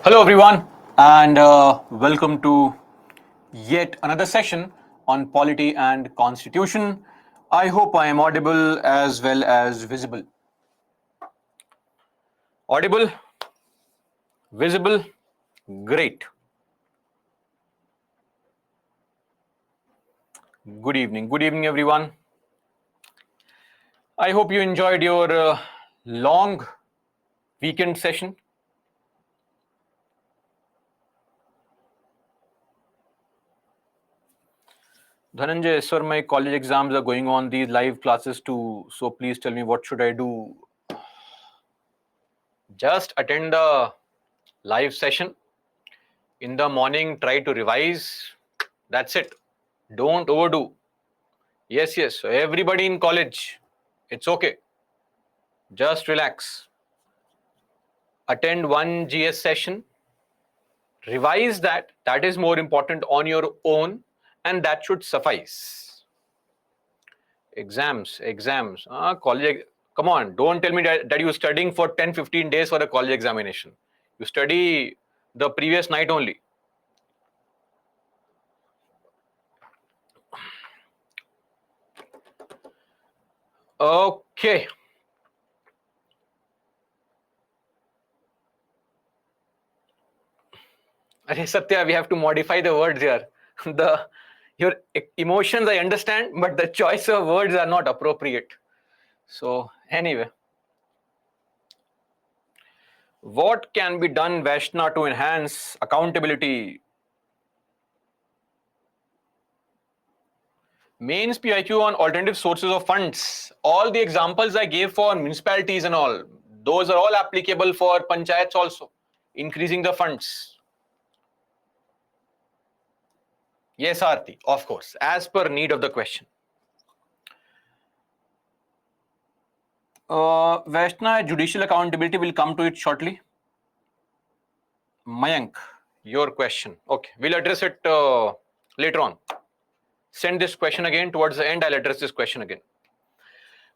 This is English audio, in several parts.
Hello, everyone, and welcome to yet another session on polity and constitution. I hope I am audible as well as visible. Audible, visible, great. Good evening, everyone. I hope you enjoyed your long weekend session. Dhananjay, sir, my college exams are going on, these live classes too. So please tell me, what should I do? Just attend the live session. In the morning, try to revise. That's it. Don't overdo. Yes. So everybody in college, it's okay. Just relax. Attend one GS session. Revise that. That is more important on your own, and that should suffice. Exams. College. Come on, don't tell me that you're studying for 10-15 days for a college examination. You study the previous night only. Okay. Satya, we have to modify the words here. Your emotions I understand, but the choice of words are not appropriate. So anyway, what can be done, Vaishna, to enhance accountability? Mains PIQ on alternative sources of funds. All the examples I gave for municipalities and all, those are all applicable for panchayats also. Increasing the funds. Yes, Aarti, of course, as per need of the question. Vaishna, judicial accountability, will come to it shortly. Mayank, your question. Okay, we'll address it later on. Send this question again towards the end. I'll address this question again.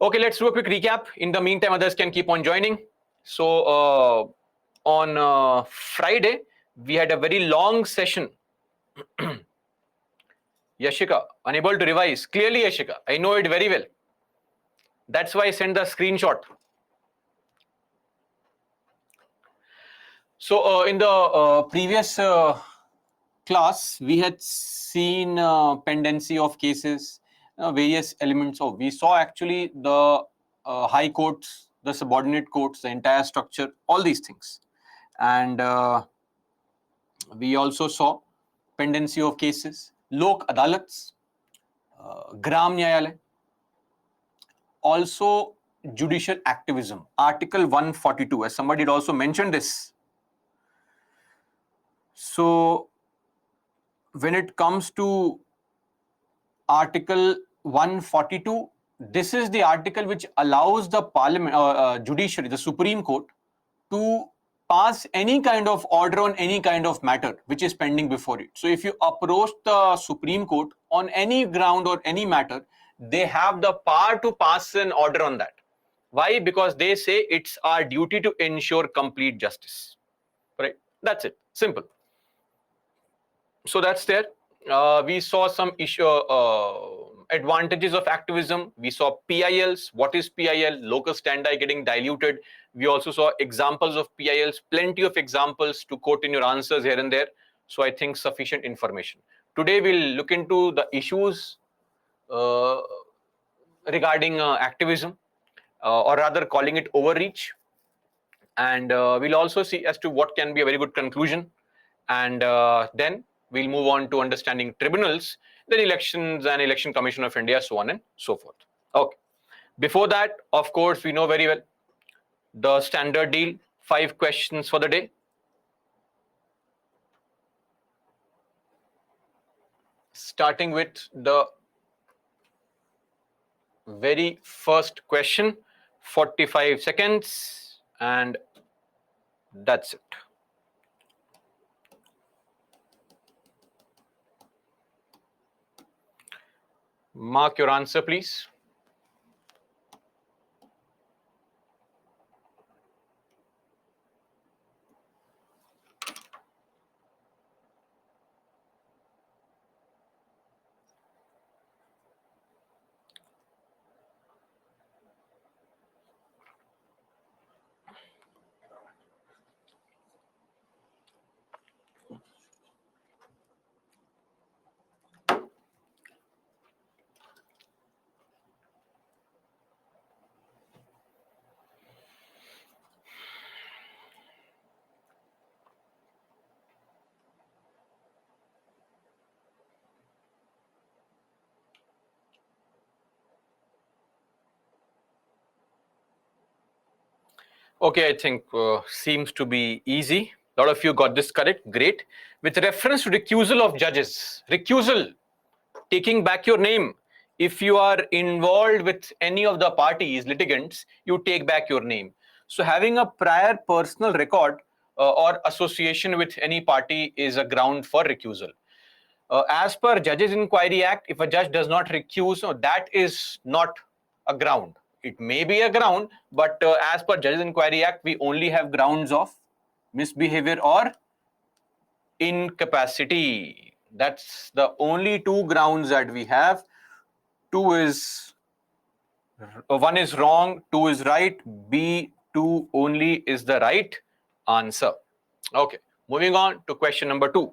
Okay, let's do a quick recap. In the meantime, others can keep on joining. So on Friday, we had a very long session. Yashika, unable to revise. Clearly, Yashika, I know it very well. That's why I sent the screenshot. So in the previous class, we had seen pendency of cases, various elements of. We saw actually the high courts, the subordinate courts, the entire structure, all these things, and we also saw pendency of cases, lok adalats, gram nyayalay, also judicial activism, Article 142. As somebody had also mentioned this. So when it comes to Article 142, this is the article which allows the parliament, judiciary, the Supreme Court, to pass any kind of order on any kind of matter which is pending before it. So if you approach the Supreme Court on any ground or any matter, they have the power to pass an order on that. Why? Because they say it's our duty to ensure complete justice. Right? That's it. Simple. So that's there. We saw some issue advantages of activism. We saw PILs. What is PIL? Locus standi getting diluted. We also saw examples of PILs, plenty of examples to quote in your answers here and there. So I think sufficient information. Today we'll look into the issues regarding activism, or rather calling it overreach. And we'll also see as to what can be a very good conclusion. And then we'll move on to understanding tribunals, then elections and Election Commission of India, so on and so forth. Okay. Before that, of course, we know very well the standard deal, 5 questions for the day. Starting with the very first question, 45 seconds, and that's it. Mark your answer, please. Okay, I think seems to be easy. A lot of you got this correct. Great. With reference to recusal of judges, recusal, taking back your name. If you are involved with any of the parties, litigants, you take back your name. So having a prior personal record or association with any party is a ground for recusal. As per Judges Inquiry Act, if a judge does not recuse, no, that is not a ground. It may be a ground, but as per Judges Inquiry Act, we only have grounds of misbehavior or incapacity. That's the only two grounds that we have. One is wrong, two is right. B, two only is the right answer. Okay, moving on to question number 2.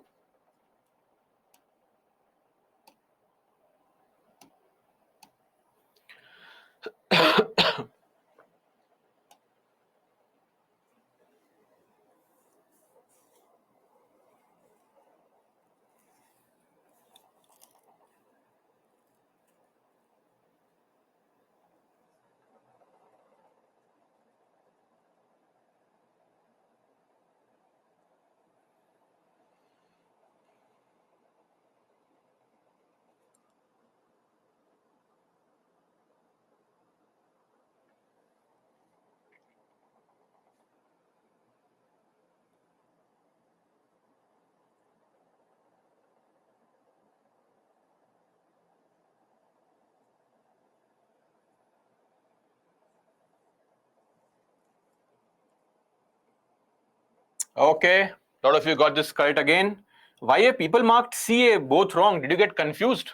Okay, a lot of you got this correct again. Why are people marked CA both wrong? Did you get confused?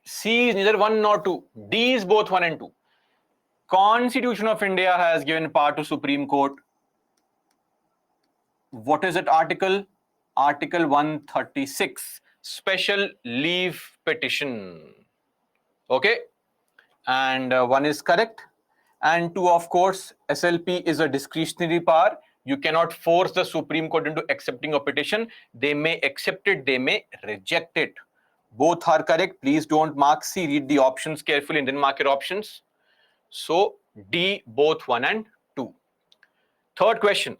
C is neither 1 nor 2. D is both 1 and 2. Constitution of India has given power to Supreme Court. What is it article? Article 136, special leave petition. Okay, and 1 is correct. And 2, of course, SLP is a discretionary power. You cannot force the Supreme Court into accepting a petition. They may accept it, they may reject it. Both are correct. Please don't mark C. Read the options carefully and then mark your options. So D, both 1 and 2. Third question.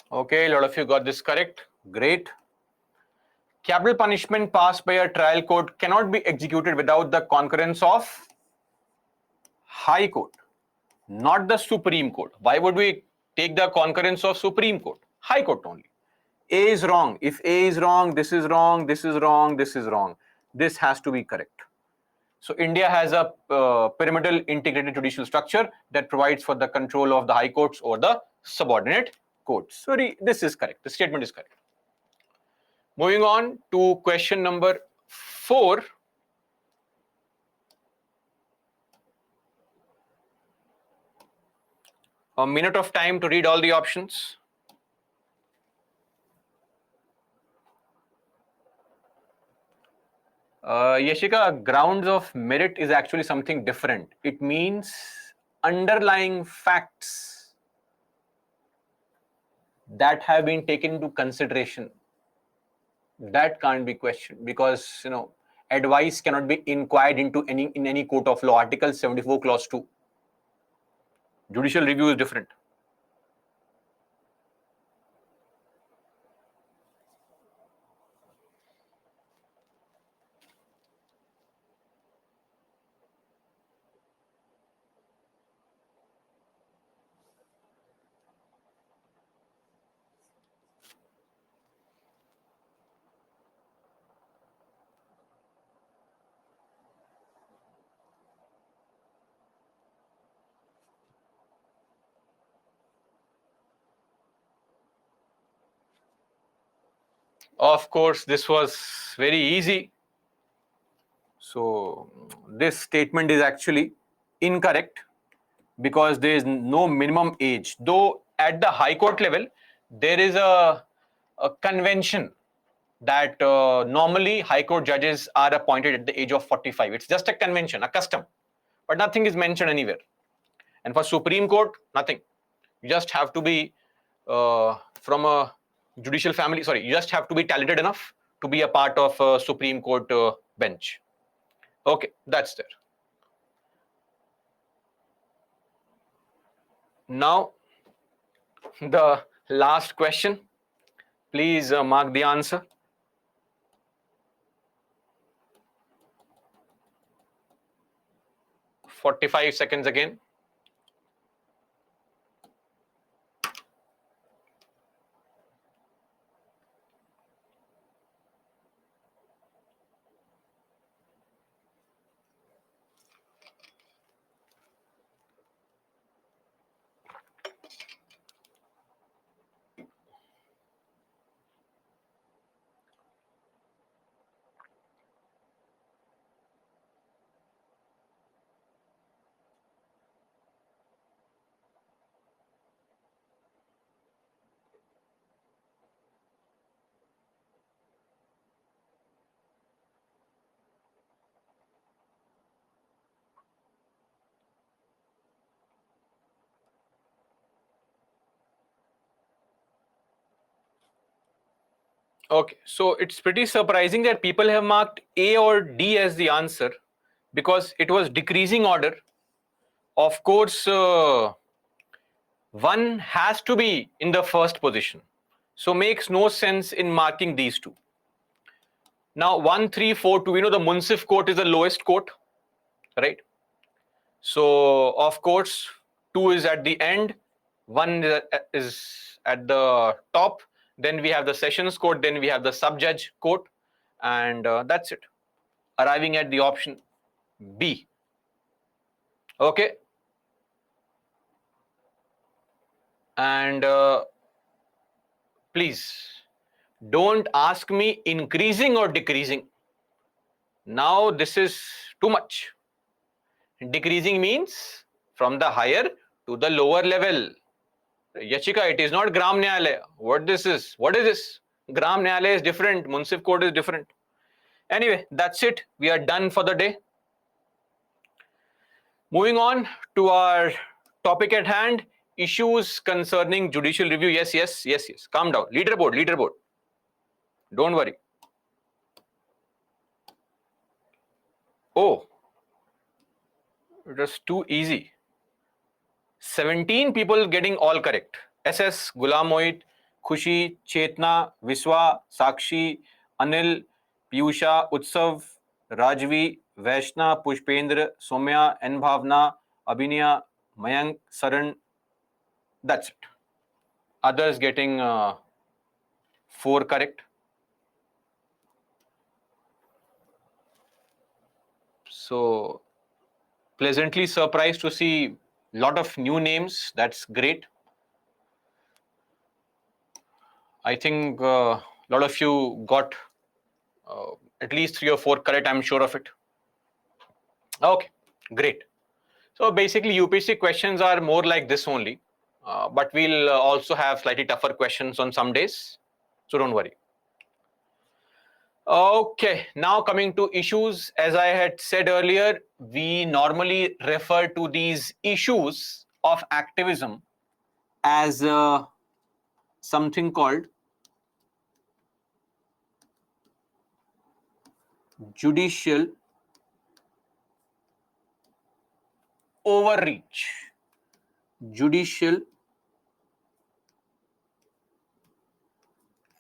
Okay, a lot of you got this correct. Great. Capital punishment passed by a trial court cannot be executed without the concurrence of High Court, not the Supreme Court. Why would we take the concurrence of Supreme Court? High Court only. A is wrong. If A is wrong, this is wrong, this is wrong, this is wrong. This has to be correct. So India has a pyramidal integrated judicial structure that provides for the control of the high courts or the subordinate courts. Sorry, this is correct. The statement is correct. Moving on to question number 4. A minute of time to read all the options. Yashika, grounds of merit is actually something different. It means underlying facts that have been taken into consideration. That can't be questioned because advice cannot be inquired into in any court of law. Article 74 clause 2. Judicial review is different. Of course, this was very easy. So this statement is actually incorrect because there is no minimum age. Though at the High Court level, there is a convention that normally High Court judges are appointed at the age of 45. It's just a convention, a custom, but nothing is mentioned anywhere. And for Supreme Court, nothing. You just have to be from a judicial family. Sorry, you just have to be talented enough to be a part of a Supreme Court bench. Okay, that's there. Now, the last question. Please mark the answer. 45 seconds again. Okay, so it's pretty surprising that people have marked A or D as the answer because it was decreasing order. Of course, one has to be in the first position. So makes no sense in marking these two. Now 1, 3, 4, 2, we know the Munsif court is the lowest court, right? So of course 2 is at the end, 1 is at the top, then we have the Sessions Court, then we have the Sub-Judge Court, and that's it. Arriving at the option B. Okay. And please don't ask me increasing or decreasing. Now this is too much. Decreasing means from the higher to the lower level. Yachika, it is not Gram Nyayalaya. What is this? Gram Nyayalaya is different. Munsif Court is different. Anyway, that's it. We are done for the day. Moving on to our topic at hand, issues concerning judicial review. Yes. Calm down. Leaderboard. Don't worry. Oh, it was too easy. 17 people getting all correct. SS, Gulam Mohit, Khushi, Chetna, Viswa, Sakshi, Anil, Piyusha, Utsav, Rajvi, Vaishna, Pushpendra, Somya, N Bhavna, Abhinaya, Mayank, Saran. That's it. Others getting 4 correct. So pleasantly surprised to see a lot of new names. That's great. I think a lot of you got at least 3 or 4 correct, I'm sure of it. Okay, great. So basically UPSC questions are more like this only, but we'll also have slightly tougher questions on some days, so don't worry. Okay, now coming to issues, as I had said earlier, we normally refer to these issues of activism as something called judicial overreach. Judicial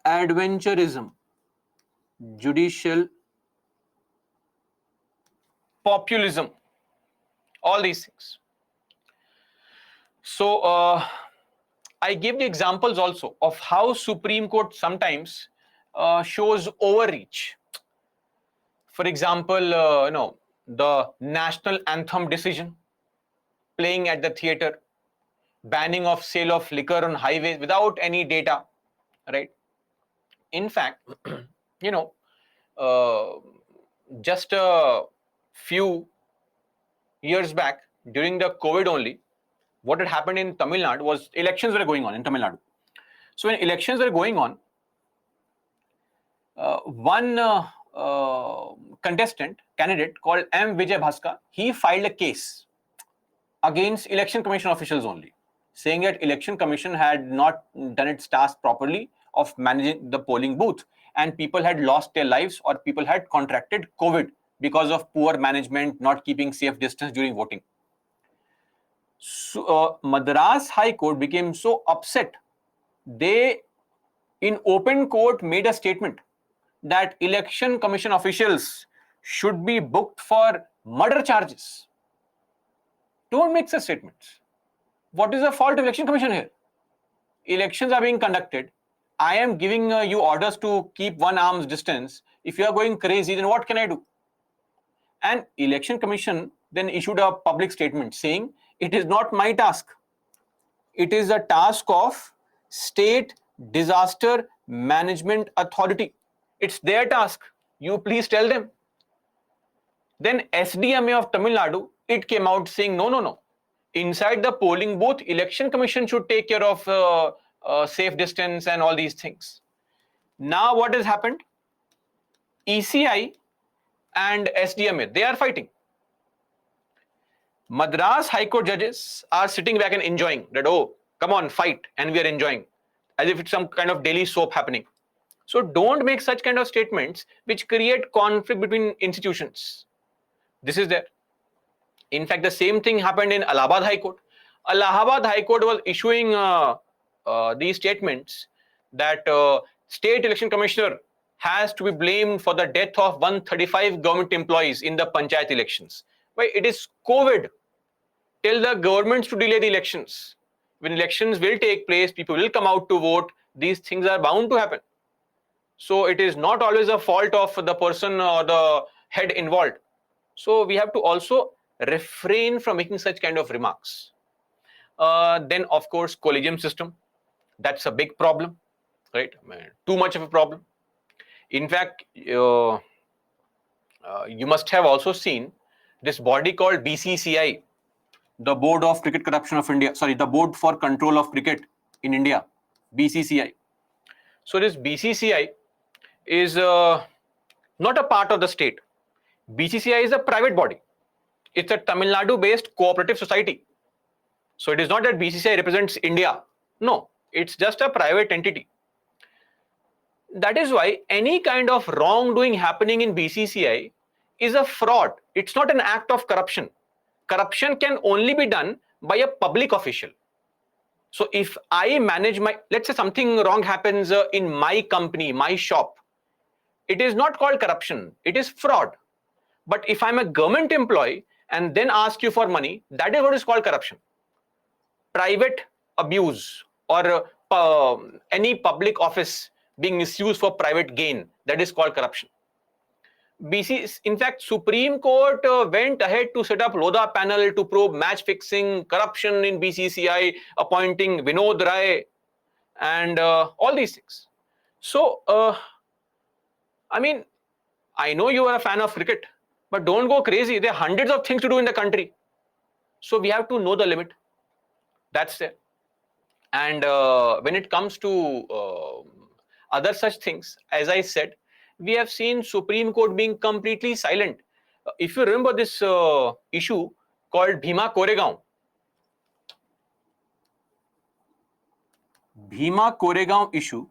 adventurism, judicial populism, all these things. So I gave the examples also of how Supreme Court sometimes shows overreach. For example, the national anthem decision, playing at the theater, banning of sale of liquor on highways without any data, right? In fact, you know, just a few years back during the COVID only, what had happened in Tamil Nadu was elections were going on in Tamil Nadu. So when elections were going on, one candidate called M. Vijay Bhaskar, he filed a case against election commission officials only, saying that election commission had not done its task properly of managing the polling booth, and people had lost their lives or people had contracted COVID because of poor management, not keeping safe distance during voting. So, Madras High Court became so upset, they in open court made a statement that election commission officials should be booked for murder charges. Don't make such statements. What is the fault of election commission here? Elections are being conducted. I am giving you orders to keep 1 arm's distance. If you are going crazy, then what can I do? And election commission then issued a public statement saying, it is not my task. It is a task of State Disaster Management Authority. It's their task. You please tell them. Then SDMA of Tamil Nadu, it came out saying, no. Inside the polling booth, election commission should take care of safe distance and all these things. Now what has happened? ECI and SDMA, they are fighting. Madras High Court judges are sitting back and enjoying that, oh, come on, fight, and we are enjoying, as if it's some kind of daily soap happening. So don't make such kind of statements which create conflict between institutions. This is there. In fact, the same thing happened in Allahabad High Court. Allahabad High Court was issuing these statements that State Election Commissioner has to be blamed for the death of 135 government employees in the Panchayat elections. Why? It is COVID. Tell the governments to delay the elections. When elections will take place, people will come out to vote. These things are bound to happen. So it is not always a fault of the person or the head involved. So we have to also refrain from making such kind of remarks. Then, of course, collegium system. That's a big problem, right? Too much of a problem. In fact, you must have also seen this body called BCCI, the Board of Cricket Corruption of India. Sorry, the Board for Control of Cricket in India, BCCI. So this BCCI is not a part of the state. BCCI is a private body. It's a Tamil Nadu-based cooperative society. So it is not that BCCI represents India. No, it's just a private entity. That is why any kind of wrongdoing happening in BCCI is a fraud. It's not an act of corruption. Corruption can only be done by a public official. So if I manage let's say something wrong happens in my company, my shop, it is not called corruption, it is fraud. But if I'm a government employee and then ask you for money, that is what is called corruption. Private abuse or any public office being misused for private gain, that is called corruption. In fact, Supreme Court went ahead to set up Lodha panel to probe match fixing, corruption in BCCI, appointing Vinod Rai, and all these things. So, I mean, I know you are a fan of cricket, but don't go crazy. There are hundreds of things to do in the country. So we have to know the limit. That's there. And when it comes to other such things, as I said, we have seen Supreme Court being completely silent. If you remember this issue called Bhima Koregaon. Bhima Koregaon issue.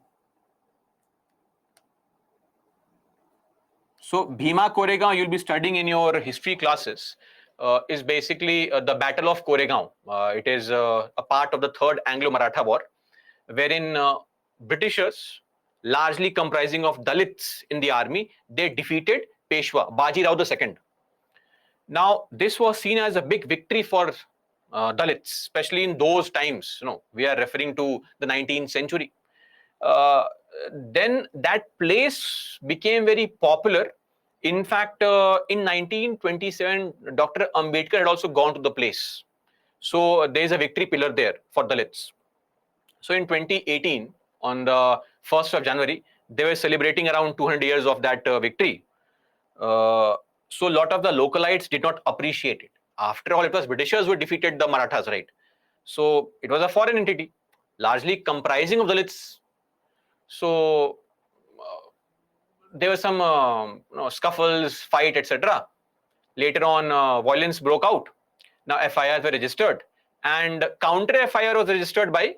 So Bhima Koregaon, you'll be studying in your history classes, is basically the Battle of Koregaon. It is a part of the Third Anglo-Maratha War, wherein Britishers, largely comprising of Dalits in the army, they defeated Peshwa, Baji Rao II. Now, this was seen as a big victory for Dalits, especially in those times. We are referring to the 19th century. Then that place became very popular. In fact, in 1927, Dr. Ambedkar had also gone to the place. So there is a victory pillar there for Dalits. So in 2018, on the 1st of January, They were celebrating around 200 years of that victory. So a lot of the localites did not appreciate it. After all, it was Britishers who defeated the Marathas, right? So it was a foreign entity, largely comprising of Dalits. So there were some scuffles, fight, etc. Later on, violence broke out. Now FIRs were registered, and counter FIR was registered by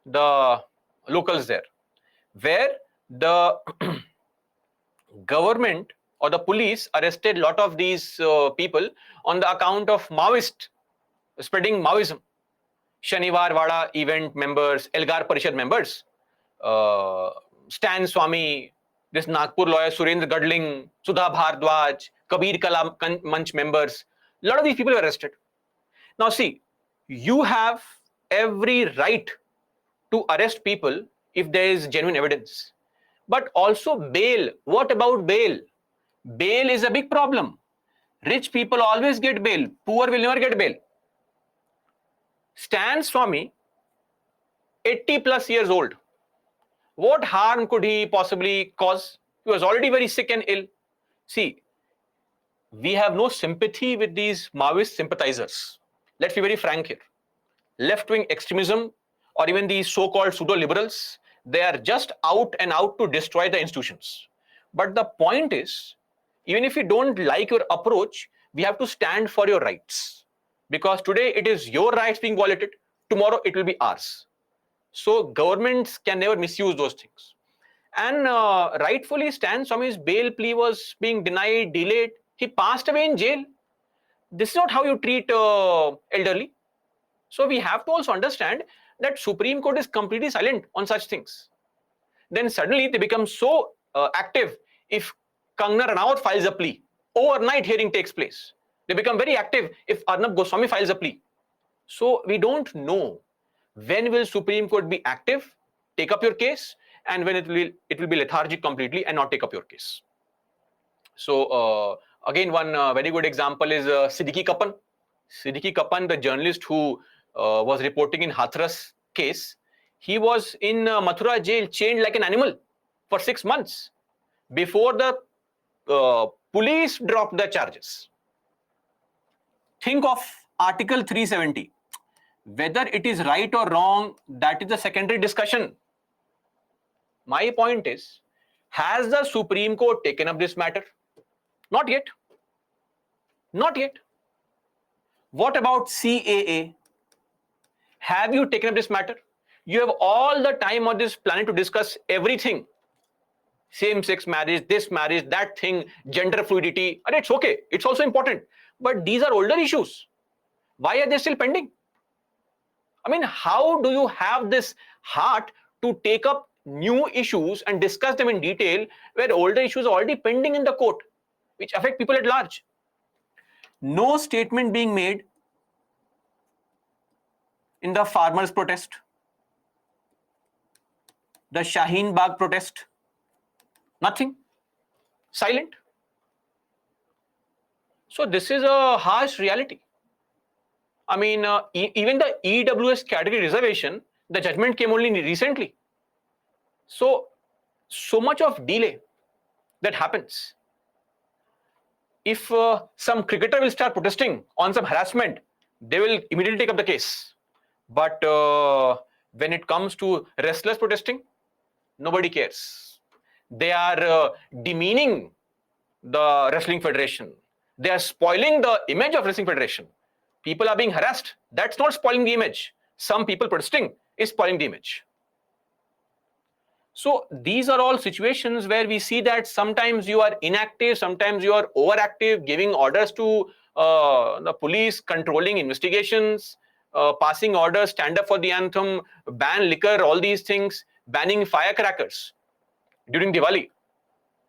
the locals there, where the government or the police arrested a lot of these people on the account of Maoist, spreading Maoism. Shanivar Wada event members, Elgar Parishad members, Stan Swami, this Nagpur lawyer Surendra Gadling, Sudha Bhardwaj, Kabir Kala Manch members, a lot of these people were arrested. Now see, you have every right to arrest people if there is genuine evidence. But also bail. What about bail? Bail is a big problem. Rich people always get bail. Poor will never get bail. Stan Swami, 80 plus years old. What harm could he possibly cause? He was already very sick and ill. See, we have no sympathy with these Maoist sympathizers. Let's be very frank here. Left-wing extremism, or even these so-called pseudo-liberals, they are just out and out to destroy the institutions. But the point is, even if we don't like your approach, we have to stand for your rights. Because today it is your rights being violated, tomorrow it will be ours. So governments can never misuse those things. And rightfully, Stan Swami's bail plea was being denied, delayed. He passed away in jail. This is not how you treat elderly. So we have to also understand that Supreme Court is completely silent on such things. Then suddenly they become so active if Kangana Ranaut files a plea. Overnight hearing takes place. They become very active if Arnab Goswami files a plea. So we don't know when will Supreme Court be active, take up your case, and when it will be lethargic completely and not take up your case. So again, one very good example is Siddiqui Kappan. Siddiqui Kappan, the journalist who was reporting in Hathras case, he was in Mathura jail chained like an animal for 6 months before the police dropped the charges. Think of Article 370. Whether it is right or wrong, that is a secondary discussion. My point is, has the Supreme Court taken up this matter? Not yet. Not yet. What about CAA? Have you taken up this matter? You have all the time on this planet to discuss everything. Same-sex marriage, this marriage, that thing, gender fluidity, and it's okay. It's also important. But these are older issues. Why are they still pending? I mean, how do you have this heart to take up new issues and discuss them in detail where older issues are already pending in the court, which affect people at large? No statement being made in the farmers' protest, the Shaheen Bagh protest, nothing, silent. So this is a harsh reality. I mean, even the EWS category reservation, the judgment came only recently. So much of delay that happens. If some cricketer will start protesting on some harassment, they will immediately take up the case. But when it comes to wrestlers protesting, nobody cares. They are demeaning the Wrestling Federation. They are spoiling the image of Wrestling Federation. People are being harassed. That's not spoiling the image. Some people protesting is spoiling the image. So these are all situations where we see that sometimes you are inactive, sometimes you are overactive, giving orders to the police, controlling investigations, passing orders, stand up for the anthem, ban liquor, all these things, banning firecrackers during Diwali.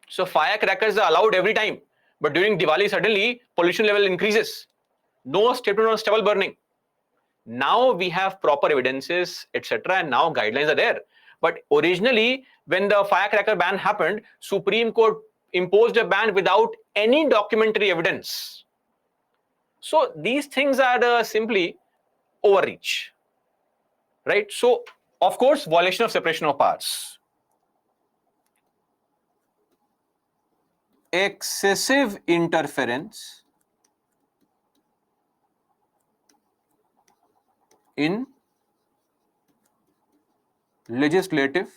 So firecrackers are allowed every time, but during Diwali suddenly pollution level increases. No statement on stubble burning. Now we have proper evidences, etc., and now guidelines are there. But originally, when the firecracker ban happened, Supreme Court imposed a ban without any documentary evidence. So these things are simply overreach, right? So of course, violation of separation of powers. excessive interference in legislative,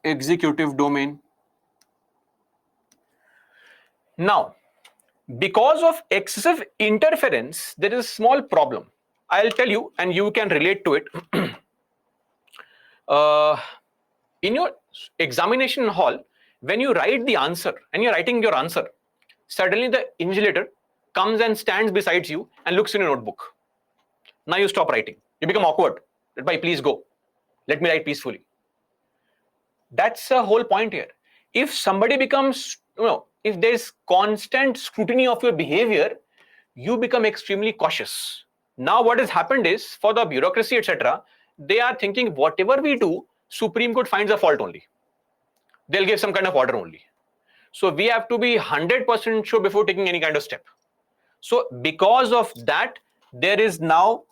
executive domain. Now, because of excessive interference, there is a small problem. I'll tell you, and you can relate to it. In your examination hall, when you write the answer and you're writing your answer, suddenly the invigilator comes and stands beside you and looks in your notebook. Now you stop writing. You become awkward. Bhai, please go. Let me write peacefully. That's the whole point here. If somebody becomes, if there's constant scrutiny of your behavior, you become extremely cautious. Now what has happened is, for the bureaucracy, etc., they are thinking whatever we do, Supreme Court finds a fault only. They'll give some kind of order only. So we have to be 100% sure before taking any kind of step. So because of that, there is now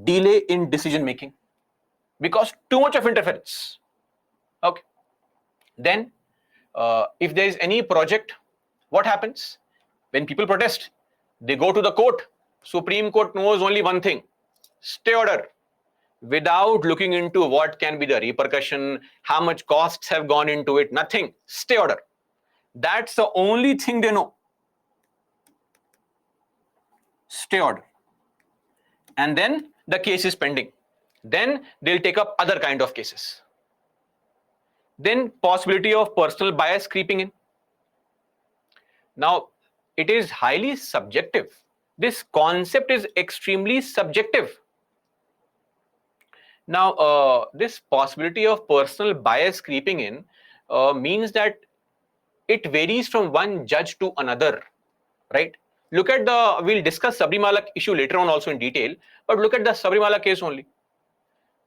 delay in decision making because too much of interference. Okay. Then if there is any project, what happens? When people protest, they go to the court. Supreme Court knows only one thing: stay order, without looking into what can be the repercussion, how much costs have gone into it, nothing. Stay order. That's the only thing they know. Stay order. And then the case is pending. Then they'll take up other kind of cases. Then possibility of personal bias creeping in. Now, it is highly subjective. This concept is extremely subjective. Now, this possibility of personal bias creeping in means that it varies from one judge to another, right? Look at we'll discuss Sabarimala issue later on also in detail, but look at the Sabarimala case only.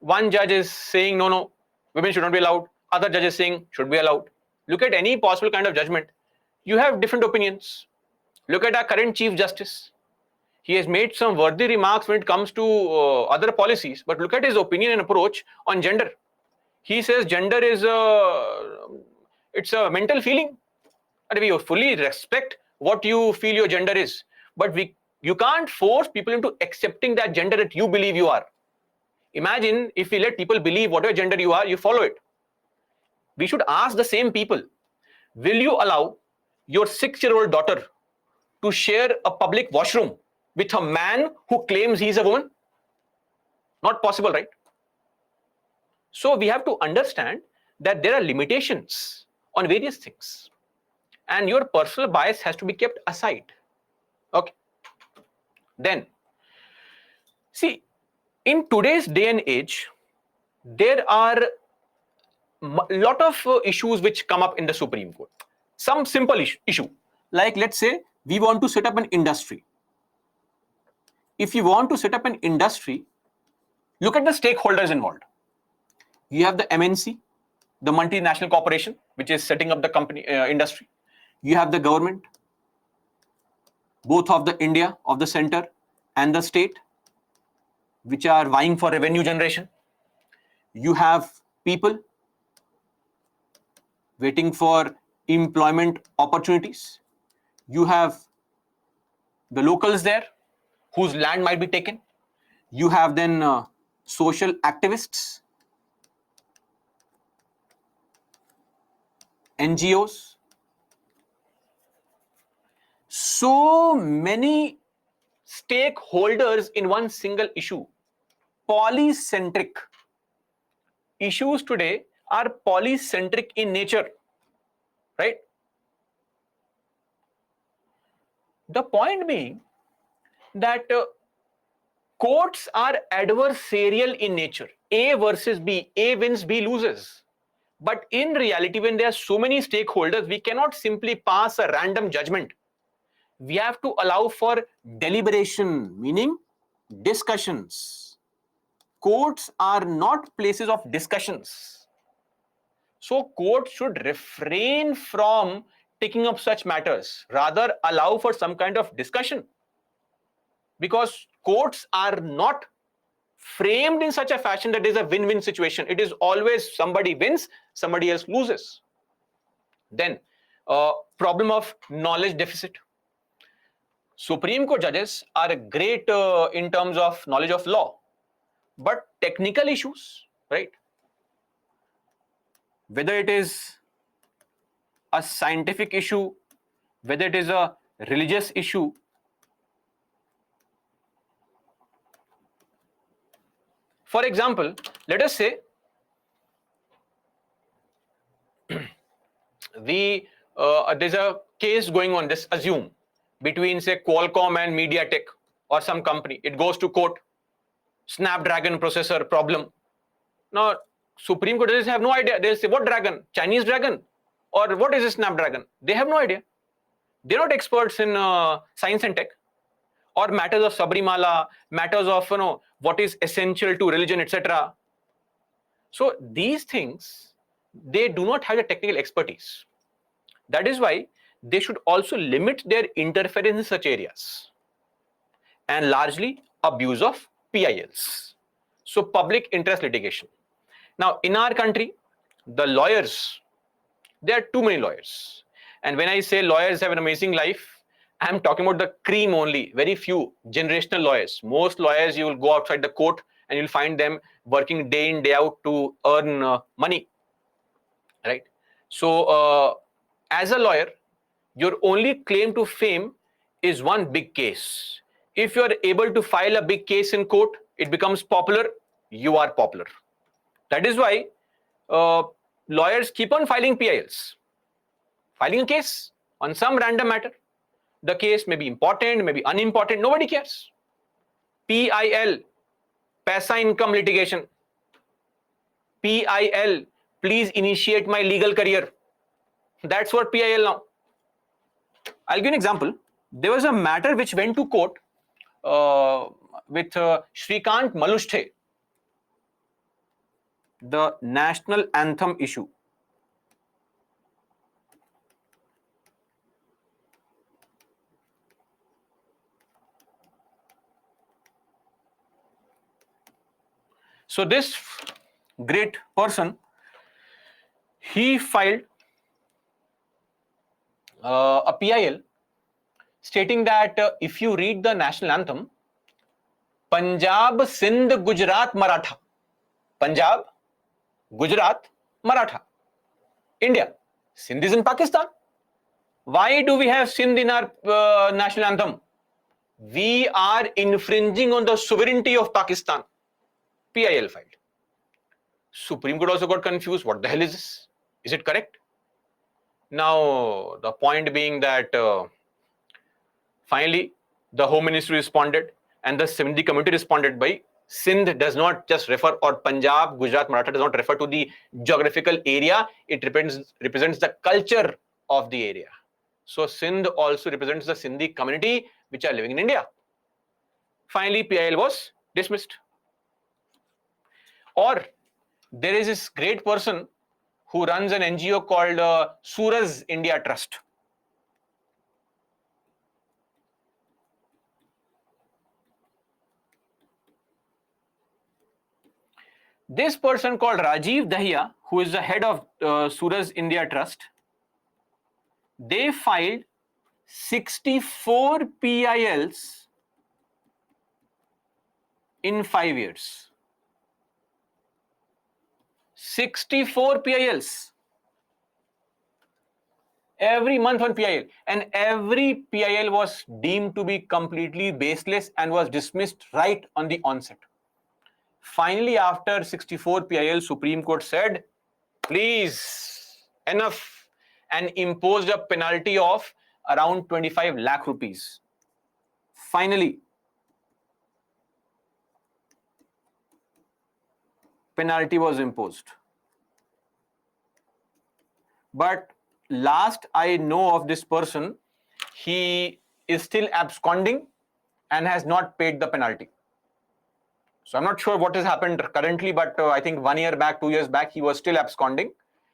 One judge is saying, no, women should not be allowed. Other judge is saying, should be allowed. Look at any possible kind of judgment. You have different opinions. Look at our current Chief Justice. He has made some worthy remarks when it comes to other policies, but look at his opinion and approach on gender. He says gender is it's a mental feeling. And we fully respect what you feel your gender is, but you can't force people into accepting that gender that you believe you are. Imagine if we let people believe whatever gender you are, you follow it. We should ask the same people, will you allow your 6-year-old daughter to share a public washroom with a man who claims he's a woman? Not possible, right? So we have to understand that there are limitations on various things, and your personal bias has to be kept aside. Okay. Then, see, in today's day and age, there are a lot of issues which come up in the Supreme Court. Some simple issue, like let's say we want to set up an industry. If you want to set up an industry, look at the stakeholders involved. You have the MNC, the multinational corporation, which is setting up the company industry. You have the government, both of the India, of the center and the state, which are vying for revenue generation. You have people waiting for employment opportunities. You have the locals there whose land might be taken. You have then social activists, NGOs. So many stakeholders in one single issue. Polycentric. Issues today are polycentric in nature, right? The point being that courts are adversarial in nature. A versus B. A wins, B loses. But in reality, when there are so many stakeholders, we cannot simply pass a random judgment. We have to allow for deliberation, meaning discussions. Courts are not places of discussions. So courts should refrain from taking up such matters, rather allow for some kind of discussion. Because courts are not framed in such a fashion that there is a win-win situation. It is always somebody wins, somebody else loses. Then, problem of knowledge deficit. Supreme Court judges are great in terms of knowledge of law, but technical issues, right? Whether it is a scientific issue, whether it is a religious issue, for example, let us say there's a case going on, let's assume, between say Qualcomm and MediaTek or some company. It goes to court, Snapdragon processor problem. Now, Supreme Court judges have no idea. They'll say, what dragon? Chinese dragon? Or what is a Snapdragon? They have no idea. They're not experts in science and tech, or matters of Sabrimala, matters of what is essential to religion, etc. So these things, they do not have the technical expertise. That is why they should also limit their interference in such areas, and largely abuse of PILs. So public interest litigation. Now in our country, the lawyers, there are too many lawyers. And when I say lawyers have an amazing life, I'm talking about the cream only, very few generational lawyers. Most lawyers, you will go outside the court and you'll find them working day in, day out to earn money, right? So as a lawyer, your only claim to fame is one big case. If you are able to file a big case in court, it becomes popular, you are popular. That is why lawyers keep on filing PILs, filing a case on some random matter. The case may be important, may be unimportant, nobody cares. PIL, paisa income litigation. PIL, please initiate my legal career. That's what PIL now. I'll give you an example. There was a matter which went to court with Shrikant Malushthe, the national anthem issue. So this great person, he filed a PIL stating that if you read the national anthem, Punjab, Sindh, Gujarat, Maratha. Punjab, Gujarat, Maratha. India. Sindh is in Pakistan. Why do we have Sindh in our national anthem? We are infringing on the sovereignty of Pakistan. PIL filed. Supreme Court also got confused. What the hell is this? Is it correct? Now, the point being that finally, the Home Ministry responded and the Sindhi community responded by Sindh does not just refer, or Punjab, Gujarat, Maratha does not refer to the geographical area. It represents the culture of the area. So Sindh also represents the Sindhi community which are living in India. Finally, PIL was dismissed. Or there is this great person who runs an NGO called Suraj India Trust. This person called Rajiv Dahiya, who is the head of Suraj India Trust, they filed 64 PILs in 5 years. 64 PILs. Every month on PIL. And every PIL was deemed to be completely baseless and was dismissed right on the onset. Finally, after 64 PIL, Supreme Court said, please, enough, and imposed a penalty of around 25 lakh rupees. Finally, penalty was imposed. But last I know of this person, he is still absconding and has not paid the penalty. So I'm not sure what has happened currently, but I think 1 year back, 2 years back, he was still absconding.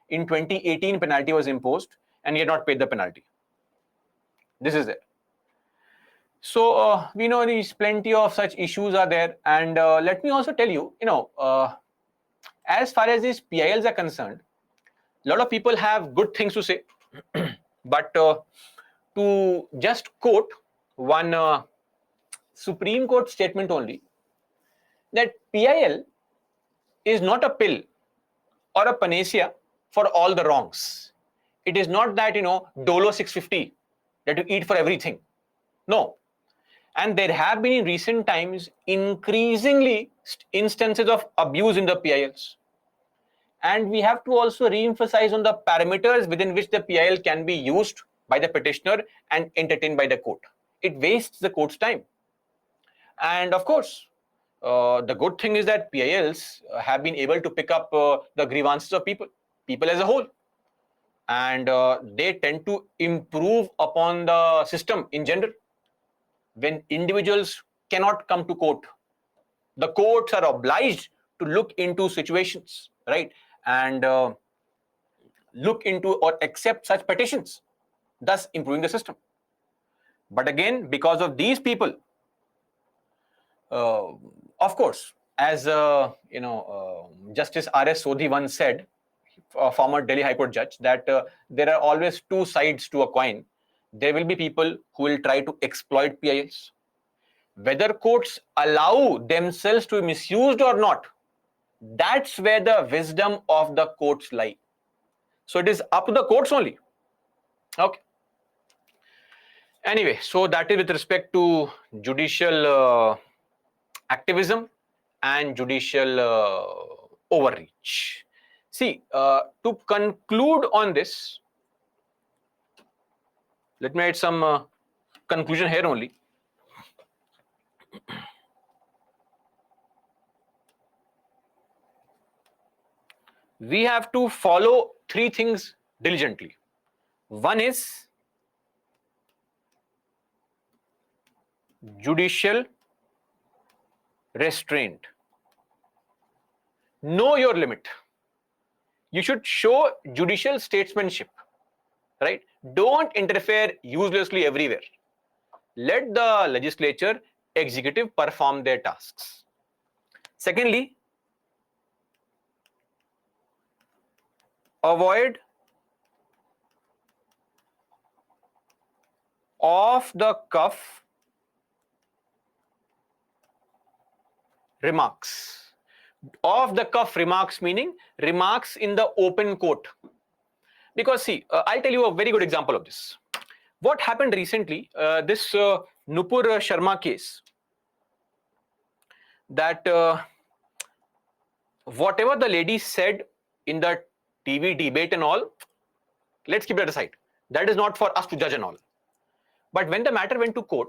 In 2018, penalty was imposed and he had not paid the penalty. This is it. So we know these plenty of such issues are there. And let me also tell you, as far as these PILs are concerned, a lot of people have good things to say. But to just quote one Supreme Court statement only, that PIL is not a pill or a panacea for all the wrongs. It is not that, Dolo 650 that you eat for everything. No. And there have been in recent times increasingly instances of abuse in the PILs. And we have to also re-emphasize on the parameters within which the PIL can be used by the petitioner and entertained by the court. It wastes the court's time. And of course, the good thing is that PILs have been able to pick up the grievances of people as a whole. And they tend to improve upon the system in general. When individuals cannot come to court, the courts are obliged to look into situations, right? And look into or accept such petitions, thus improving the system. But again, because of these people, of course, as Justice R.S. Sodhi once said, a former Delhi High Court judge, that there are always two sides to a coin. There will be people who will try to exploit PILs. Whether courts allow themselves to be misused or not, that's where the wisdom of the courts lie. So it is up to the courts only. Okay. Anyway, so that is with respect to judicial activism and judicial overreach. See, to conclude on this, let me add some conclusion here only. We have to follow three things diligently. One is judicial restraint. Know your limit. You should show judicial statesmanship, right? Don't interfere uselessly everywhere. Let the legislature, executive perform their tasks. Secondly, avoid off the cuff remarks. Off the cuff remarks meaning remarks in the open court. Because see, I'll tell you a very good example of this. What happened recently, this Nupur Sharma case, that whatever the lady said in the TV debate and all, let's keep that aside. That is not for us to judge and all. But when the matter went to court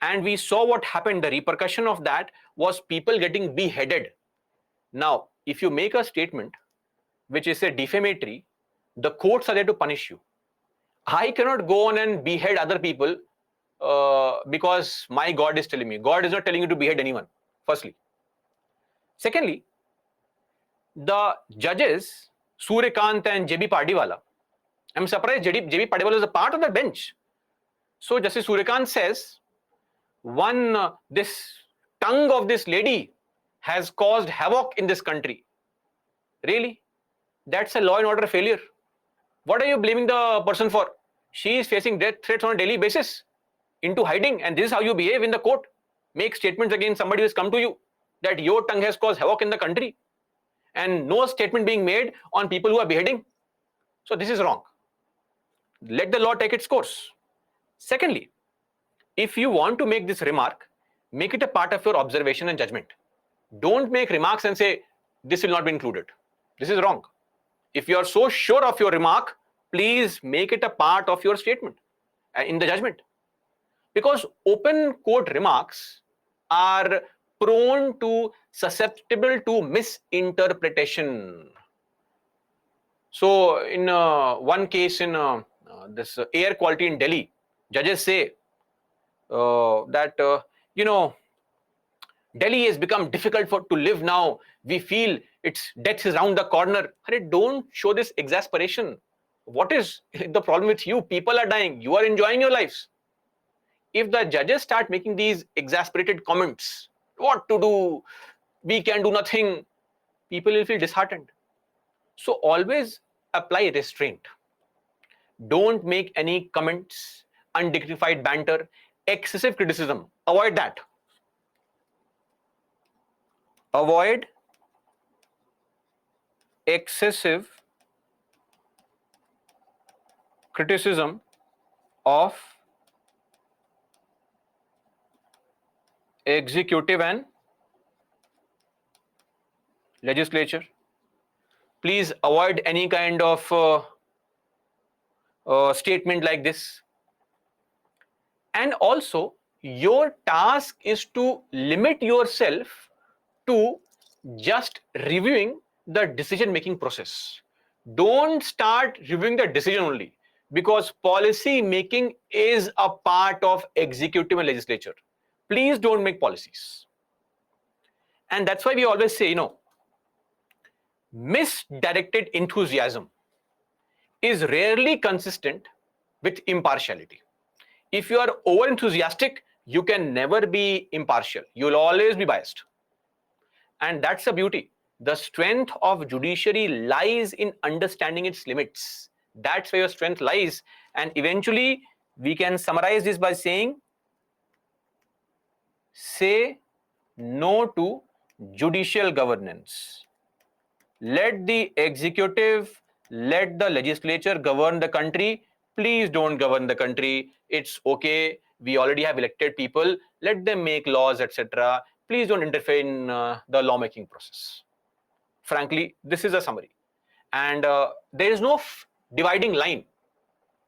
and we saw what happened, the repercussion of that was people getting beheaded. Now, if you make a statement which is a defamatory, the courts are there to punish you. I cannot go on and behead other people because my God is telling me. God is not telling you to behead anyone, firstly. Secondly, the judges, Suryakant and J.B. Pardiwala, I'm surprised J.B. Pardiwala is a part of the bench. So Justice Suryakant says, this tongue of this lady has caused havoc in this country. Really? That's a law and order failure. What are you blaming the person for? She is facing death threats on a daily basis, into hiding, and this is how you behave in the court. Make statements against somebody who has come to you that your tongue has caused havoc in the country, and no statement being made on people who are beheading. So this is wrong. Let the law take its course. Secondly, if you want to make this remark, make it a part of your observation and judgment. Don't make remarks and say, this will not be included. This is wrong. If you are so sure of your remark, please make it a part of your statement in the judgment. Because open court remarks are prone to susceptible to misinterpretation. So in one case in this air quality in Delhi, judges say that, Delhi has become difficult to live now. We feel its death is around the corner. Don't show this exasperation. What is the problem with you? People are dying. You are enjoying your lives. If the judges start making these exasperated comments, what to do? We can do nothing. People will feel disheartened. So always apply restraint. Don't make any comments, undignified banter, excessive criticism. Avoid that. Avoid excessive criticism of executive and legislature. Please avoid any kind of statement like this. And also, your task is to limit yourself to just reviewing the decision making process. Don't start reviewing the decision only, because policy making is a part of executive and legislature. Please don't make policies. And that's why we always say, misdirected enthusiasm is rarely consistent with impartiality. If you are over enthusiastic, you can never be impartial. You'll always be biased. And that's the beauty. The strength of judiciary lies in understanding its limits. That's where your strength lies. And eventually, we can summarize this by saying, say no to judicial governance. Let the executive, let the legislature govern the country. Please don't govern the country. It's okay. We already have elected people. Let them make laws, etc. Please don't interfere in the lawmaking process. Frankly, this is a summary. And there is no dividing line.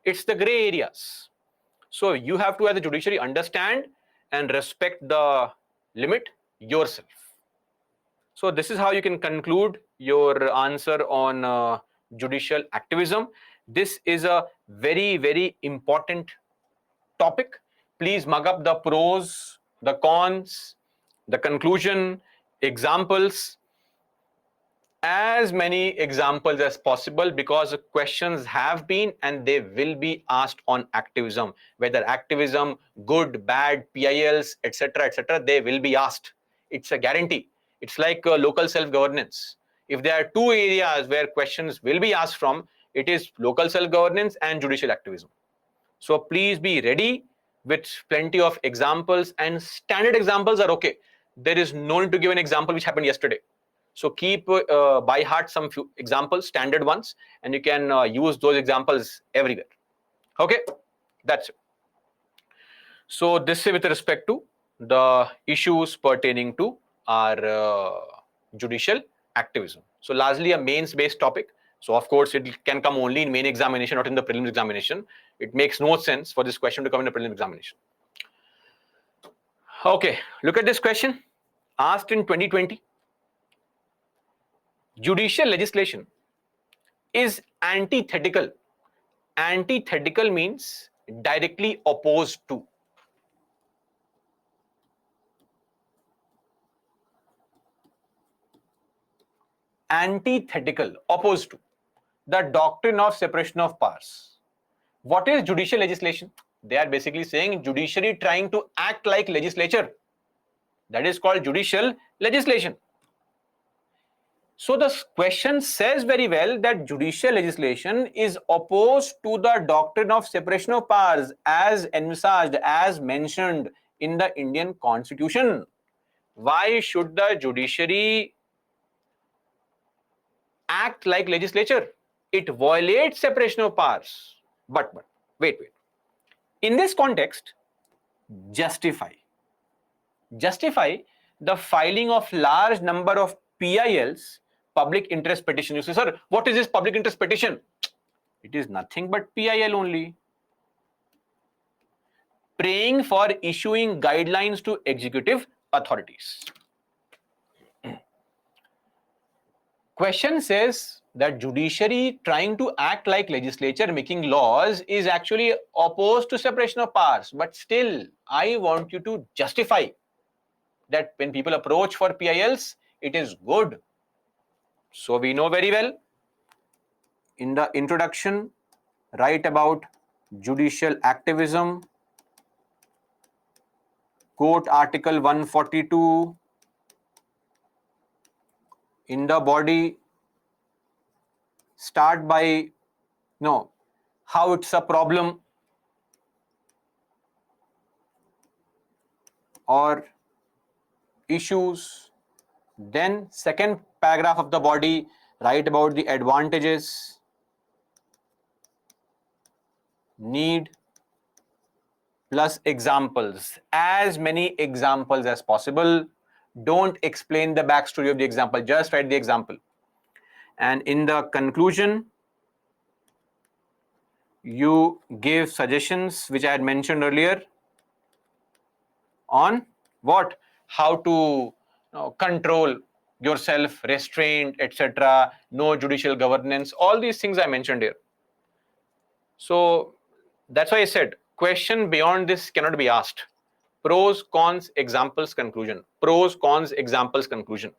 It's the gray areas. So you have to, as a judiciary, understand and respect the limit yourself. So this is how you can conclude your answer on judicial activism. This is a very, very important topic. Please mug up the pros, the cons, the conclusion, examples, as many examples as possible, because questions have been and they will be asked on activism. Whether activism, good, bad, PILs, etc., etc., they will be asked. It's a guarantee. It's like local self-governance. If there are two areas where questions will be asked from, it is local self-governance and judicial activism. So please be ready with plenty of examples, and standard examples are okay. There is no need to give an example which happened yesterday. So keep by heart some few examples, standard ones, and you can use those examples everywhere. Okay, that's it. So this is with respect to the issues pertaining to our judicial activism. So largely a mains-based topic. So of course it can come only in main examination, not in the prelims examination. It makes no sense for this question to come in the prelims examination. Okay, look at this question asked in 2020. Judicial legislation is antithetical. Antithetical means directly opposed to. Antithetical, opposed to the doctrine of separation of powers. What is judicial legislation? They are basically saying judiciary trying to act like legislature. That is called judicial legislation. So the question says very well that judicial legislation is opposed to the doctrine of separation of powers as envisaged, as mentioned in the Indian Constitution. Why should the judiciary act like legislature? It violates separation of powers. But wait. In this context, justify the filing of large number of PILs, public interest petition. You say, sir, what is this public interest petition? It is nothing but PIL only. Praying for issuing guidelines to executive authorities. Question says that judiciary trying to act like legislature making laws is actually opposed to separation of powers. But still, I want you to justify that when people approach for PILs, it is good. So we know very well in the introduction, write about judicial activism, quote Article 142, in the body, start by, how it's a problem or issues. Then second paragraph of the body, write about the advantages, need plus examples, as many examples as possible. Don't explain the backstory of the example, just write the example. And in the conclusion, you give suggestions which I had mentioned earlier on what, how to control yourself, restraint, etc., no judicial governance, all these things I mentioned here. So that's why I said question beyond this cannot be asked. Pros, cons, examples, conclusion. Pros, cons, examples, conclusion.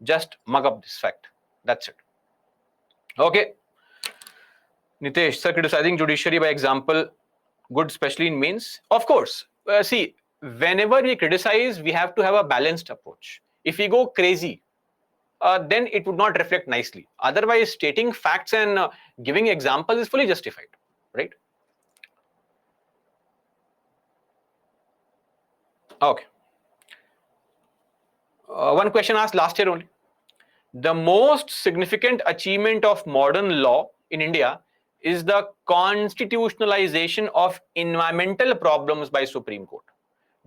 Just mug up this fact. That's it. Okay. Nitesh, sir, criticizing judiciary by example, good, especially in mains. Of course. See, whenever we criticize, we have to have a balanced approach. If we go crazy, then it would not reflect nicely. Otherwise, stating facts and giving examples is fully justified, right? Okay. One question asked last year only. The most significant achievement of modern law in India is the constitutionalization of environmental problems by Supreme Court.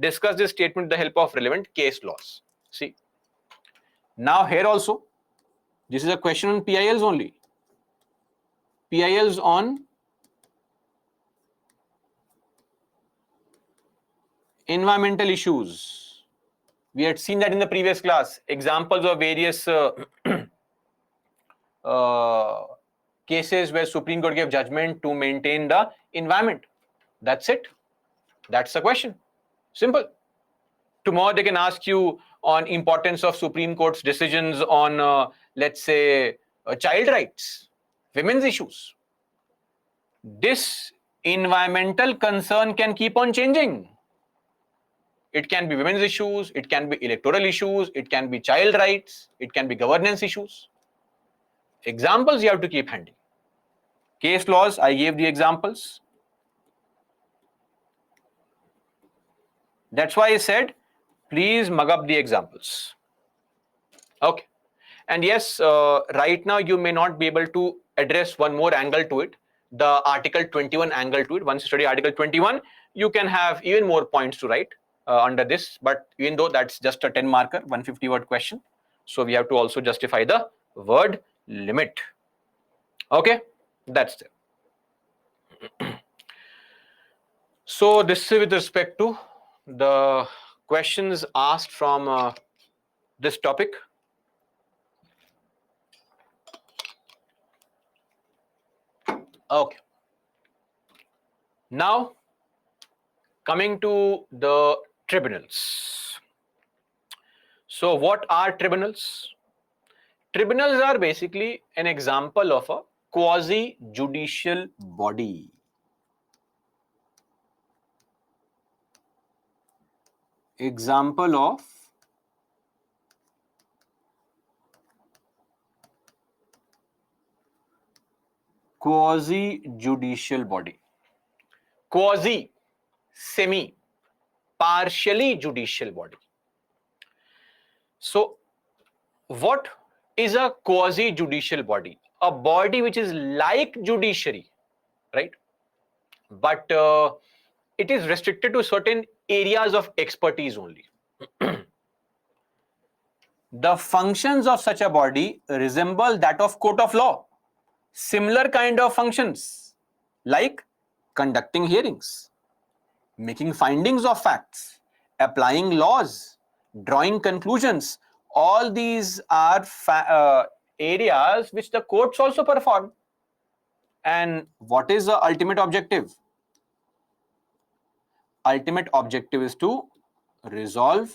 Discuss this statement with the help of relevant case laws. See, now here also, this is a question on PILs only. PILs on environmental issues. We had seen that in the previous class. Examples of various cases where Supreme Court gave judgment to maintain the environment. That's it. That's the question. Simple. Tomorrow they can ask you on importance of Supreme Court's decisions on, let's say, child rights, women's issues. This environmental concern can keep on changing. It can be women's issues, it can be electoral issues, it can be child rights, it can be governance issues. Examples you have to keep handy. Case laws, I gave the examples. That's why I said, please mug up the examples. Okay. And yes, right now you may not be able to address one more angle to it, the Article 21 angle to it. Once you study Article 21, you can have even more points to write under this. But even though that's just a 10 marker, 150 word question, so we have to also justify the word limit. Okay, that's it. So this is with respect to the questions asked from this topic. Okay. Now, coming to the tribunals. So what are tribunals? Tribunals are basically an example of a quasi-judicial body. Example of quasi-judicial body. Quasi, semi, partially judicial body. So, what is a quasi-judicial body? A body which is like judiciary, right? But it is restricted to certain areas of expertise only. The functions of such a body resemble that of court of law. Similar kind of functions like conducting hearings, making findings of facts, applying laws, drawing conclusions. All these are areas which the courts also perform. And what is the ultimate objective? Ultimate objective is to resolve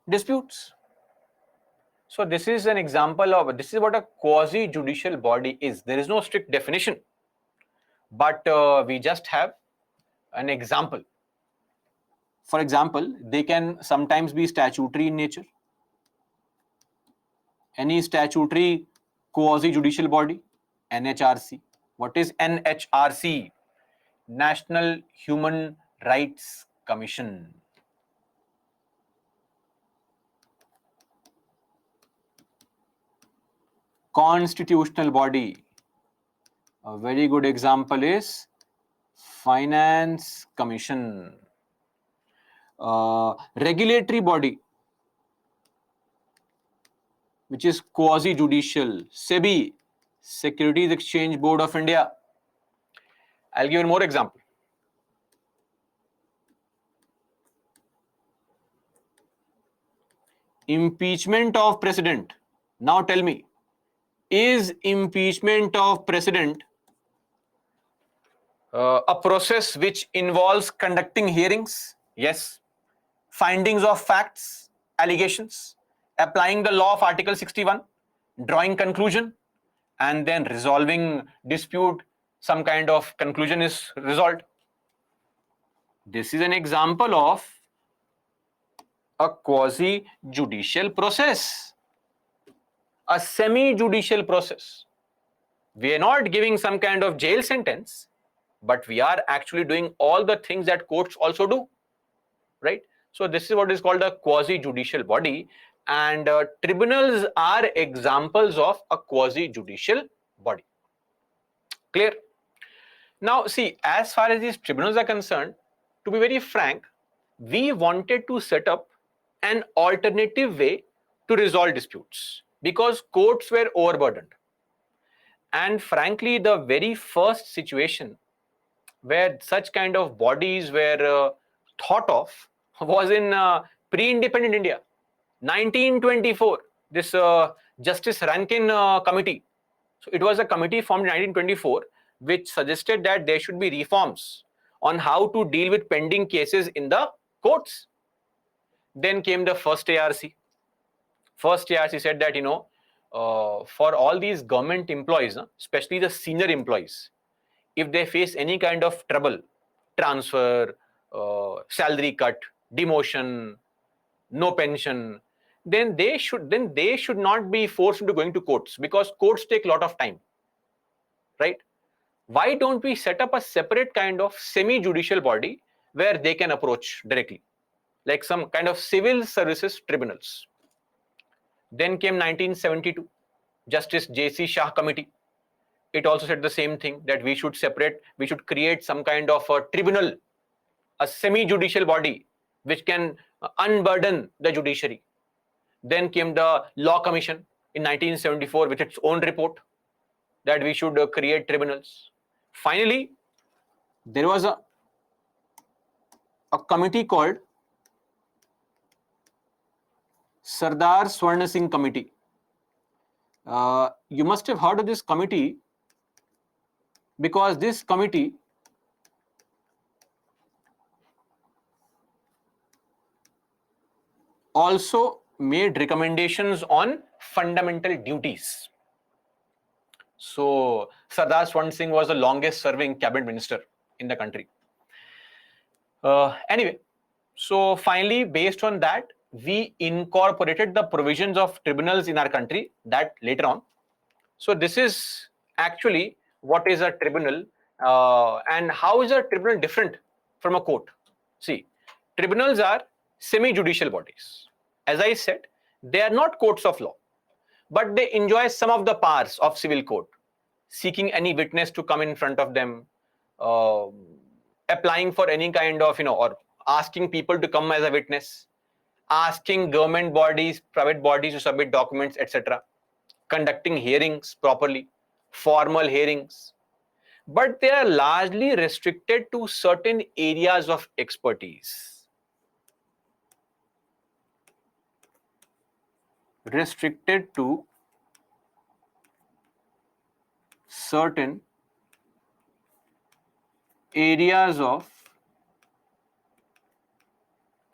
disputes. So this is an example of, this is what a quasi-judicial body is. There is no strict definition, but we just have an example. For example, they can sometimes be statutory in nature. Any statutory quasi-judicial body, NHRC. What is NHRC? National Human Rights Commission. Constitutional body. A very good example is Finance Commission. Regulatory body, which is quasi-judicial, SEBI, Securities Exchange Board of India. I'll give you more example. Impeachment of president. Now tell me, is impeachment of president a process which involves conducting hearings? Yes. Findings of facts, allegations, applying the law of Article 61, drawing conclusion, and then resolving dispute, some kind of conclusion is resolved. This is an example of a quasi-judicial process, a semi-judicial process. We are not giving some kind of jail sentence, but we are actually doing all the things that courts also do, right? So this is what is called a quasi-judicial body, and tribunals are examples of a quasi-judicial body. Clear? Now see, as far as these tribunals are concerned, to be very frank, we wanted to set up an alternative way to resolve disputes because courts were overburdened. And frankly, the very first situation where such kind of bodies were thought of was in pre-independent India, 1924. This Justice Rankin Committee. So it was a committee formed in 1924 which suggested that there should be reforms on how to deal with pending cases in the courts. Then came the first ARC. First ARC said that, for all these government employees, especially the senior employees, if they face any kind of trouble, transfer, salary cut, demotion, no pension, then they should not be forced into going to courts because courts take a lot of time, right? Why don't we set up a separate kind of semi-judicial body where they can approach directly, like some kind of civil services tribunals? Then came 1972, Justice J.C. Shah Committee. It also said the same thing, that we should create some kind of a tribunal, a semi-judicial body which can unburden the judiciary. Then came the Law Commission in 1974 with its own report that we should create tribunals. Finally, there was a committee called Sardar Swarna Singh Committee. You must have heard of this committee because this committee also made recommendations on fundamental duties. So Sardar Swarna Singh was the longest serving cabinet minister in the country. Anyway, so finally, based on that, we incorporated the provisions of tribunals in our country, that later on. So this is actually what is a tribunal and how is a tribunal different from a court. See, tribunals are semi-judicial bodies. As I said, they are not courts of law, but they enjoy some of the powers of civil court, seeking any witness to come in front of them, applying for any kind of, or asking people to come as a witness, asking government bodies, private bodies to submit documents, etc., conducting hearings properly, formal hearings. But they are largely restricted to certain areas of expertise. Restricted to certain areas of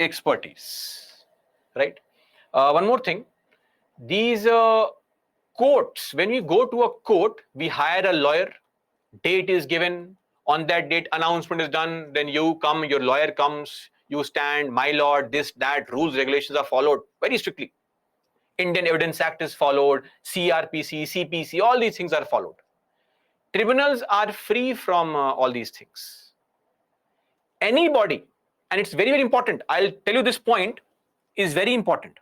expertise, right? One more thing, these courts, when we go to a court, we hire a lawyer, date is given, on that date announcement is done, then you come, your lawyer comes, you stand, my lord, this, that, rules, regulations are followed very strictly. Indian Evidence Act is followed, CRPC, CPC, all these things are followed. tribunals are free from all these things. Anybody, and it's very, very important, I'll tell you this point is very important.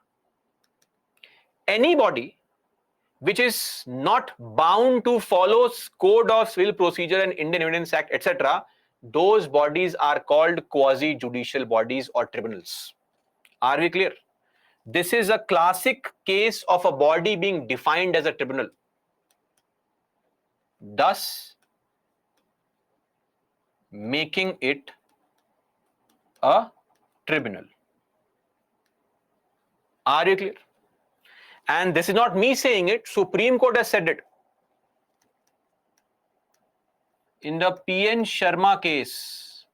Anybody which is not bound to follow Code of Civil Procedure and Indian Evidence Act, etc., those bodies are called quasi-judicial bodies or tribunals. Are we clear? This is a classic case of a body being defined as a tribunal. Thus, making it a tribunal. Are you clear? And this is not me saying it, Supreme Court has said it. In the P.N. Sharma case,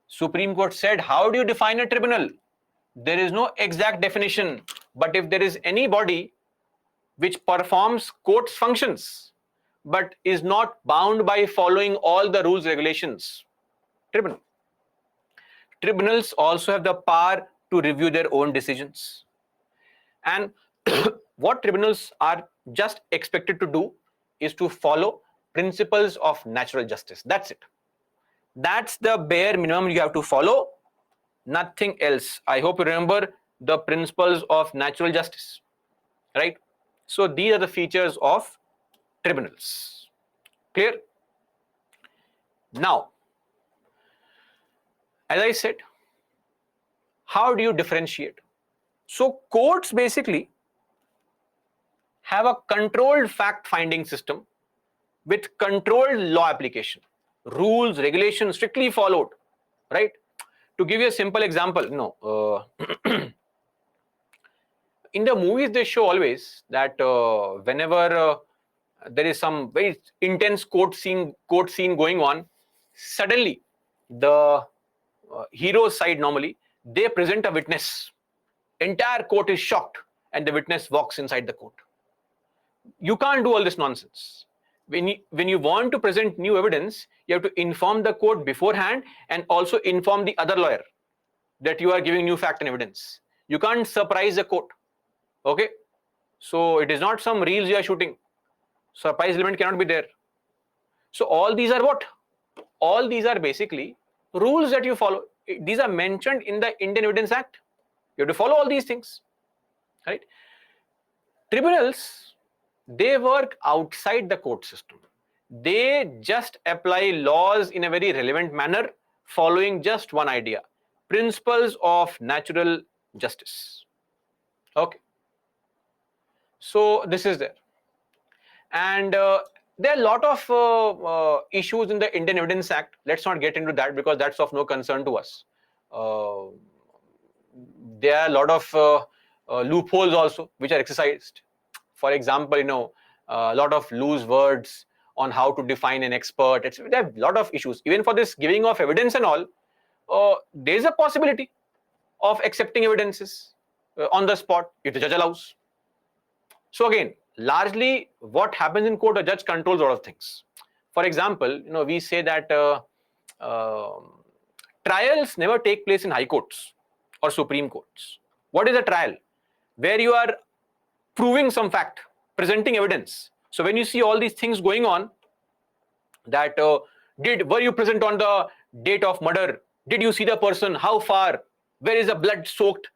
Supreme Court said, how do you define a tribunal? There is no exact definition, but if there is any body which performs court's functions, but is not bound by following all the rules, regulations, tribunal. Tribunals also have the power to review their own decisions. And what tribunals are just expected to do is to follow principles of natural justice. That's it. That's the bare minimum you have to follow, nothing else. I hope you remember the principles of natural justice, right? So these are the features of tribunals. Clear? Now, as I said, how do you differentiate? So courts basically have a controlled fact-finding system with controlled law application. Rules, regulations strictly followed, right? To give you a simple example, in the movies they show always that whenever there is some very intense court scene going on, suddenly the hero's side normally, they present a witness. Entire court is shocked and the witness walks inside the court. You can't do all this nonsense. When you want to present new evidence, you have to inform the court beforehand and also inform the other lawyer that you are giving new fact and evidence. You can't surprise the court. Okay? So it is not some reels you are shooting. Surprise element cannot be there. So all these are what? All these are basically rules that you follow. These are mentioned in the Indian Evidence Act. You have to follow all these things, right? Tribunals, they work outside the court system. They just apply laws in a very relevant manner, following just one idea: principles of natural justice. Okay. So this is there. And there are a lot of issues in the Indian Evidence Act. Let's not get into that because that's of no concern to us. There are a lot of loopholes also which are exercised. For example, a lot of loose words on how to define an expert. There are a lot of issues. Even for this giving of evidence and all, there is a possibility of accepting evidences on the spot if the judge allows. So again, largely what happens in court, a judge controls a lot of things. For example, we say that trials never take place in high courts or Supreme Courts. What is a trial? Where you are proving some fact, presenting evidence. So when you see all these things going on, that were you present on the date of murder? Did you see the person? How far? Where is a blood-soaked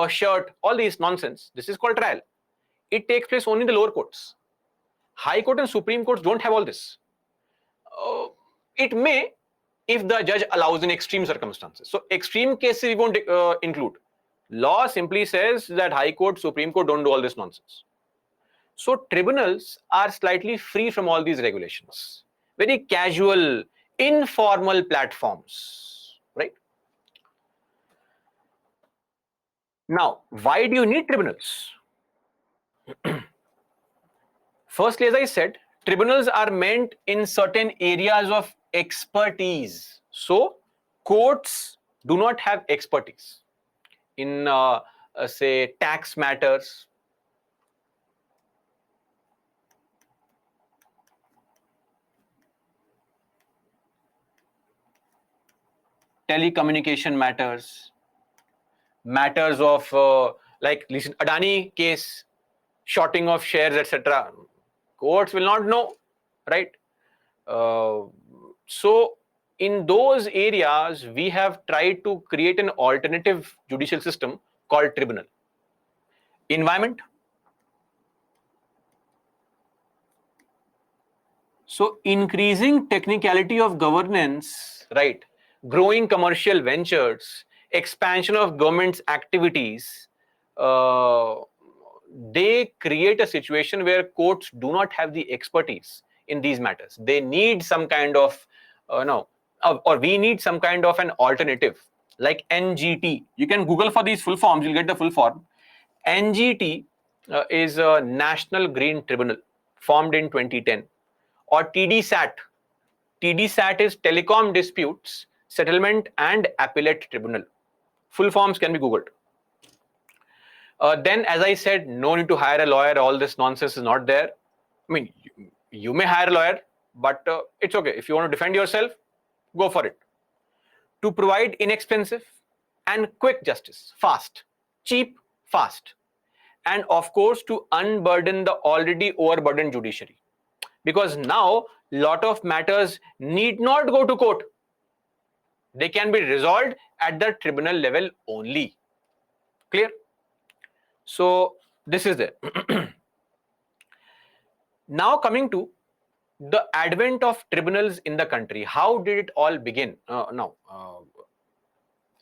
shirt? All these nonsense. This is called trial. It takes place only in the lower courts. High Court and Supreme Courts don't have all this. It may, if the judge allows in extreme circumstances. So extreme cases we won't include. Law simply says that High Court, Supreme Court don't do all this nonsense. So tribunals are slightly free from all these regulations. Very casual, informal platforms, right? Now, why do you need tribunals? Firstly, as I said, tribunals are meant in certain areas of expertise. So courts do not have expertise in, say, tax matters, telecommunication matters, matters of like Adani case, shorting of shares, etc. Courts will not know, right? So in those areas, we have tried to create an alternative judicial system called tribunal. Environment. So increasing technicality of governance, right? Growing commercial ventures, expansion of government's activities, uh, they create a situation where courts do not have the expertise in these matters. They need some kind of, no, or we need some kind of an alternative like NGT. You can Google for these full forms, you'll get the full form. NGT is a National Green Tribunal formed in 2010, or TDSAT. TDSAT is Telecom Disputes Settlement and Appellate Tribunal. Full forms can be Googled. Then, as I said, no need to hire a lawyer. All this nonsense is not there. I mean, you may hire a lawyer, but it's okay. If you want to defend yourself, go for it. To provide inexpensive and quick justice, fast, cheap, fast. And of course, to unburden the already overburdened judiciary. Because now, lot of matters need not go to court. They can be resolved at the tribunal level only. Clear? So, this is there. Now coming to the advent of tribunals in the country. How did it all begin?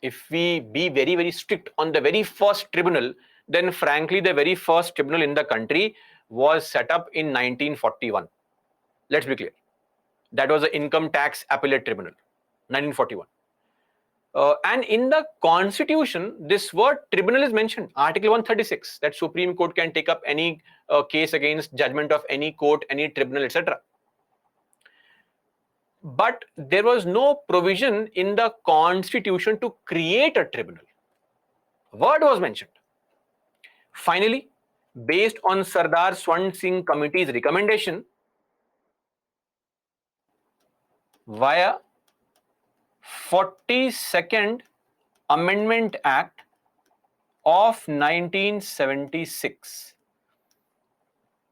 If we be very, very strict on the very first tribunal, then frankly, the very first tribunal in the country was set up in 1941. Let's be clear. That was the Income Tax Appellate Tribunal, 1941. And in the constitution, this word tribunal is mentioned, Article 136, that Supreme Court can take up any case against judgment of any court, any tribunal, etc. But there was no provision in the constitution to create a tribunal. Word was mentioned. Finally, based on Sardar Swan Singh Committee's recommendation, via 42nd Amendment Act of 1976,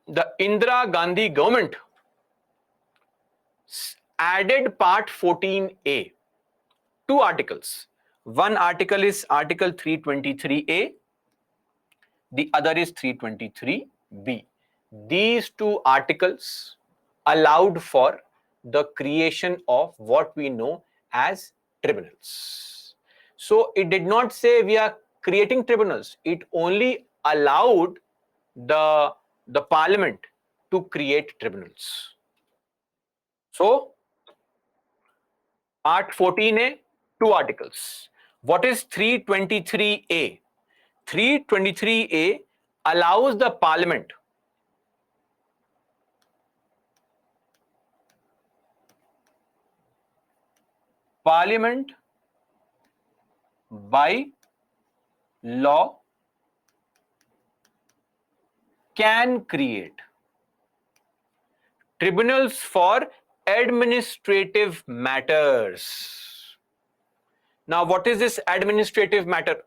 the Indira Gandhi government added Part 14A, two articles. One article is Article 323A, the other is 323B. These two articles allowed for the creation of what we know as tribunals. So it did not say we are creating tribunals. It only allowed the parliament to create tribunals. So Part 14A, two articles. What is 323A? 323A allows the parliament by law can create tribunals for administrative matters. Now, what is this administrative matter?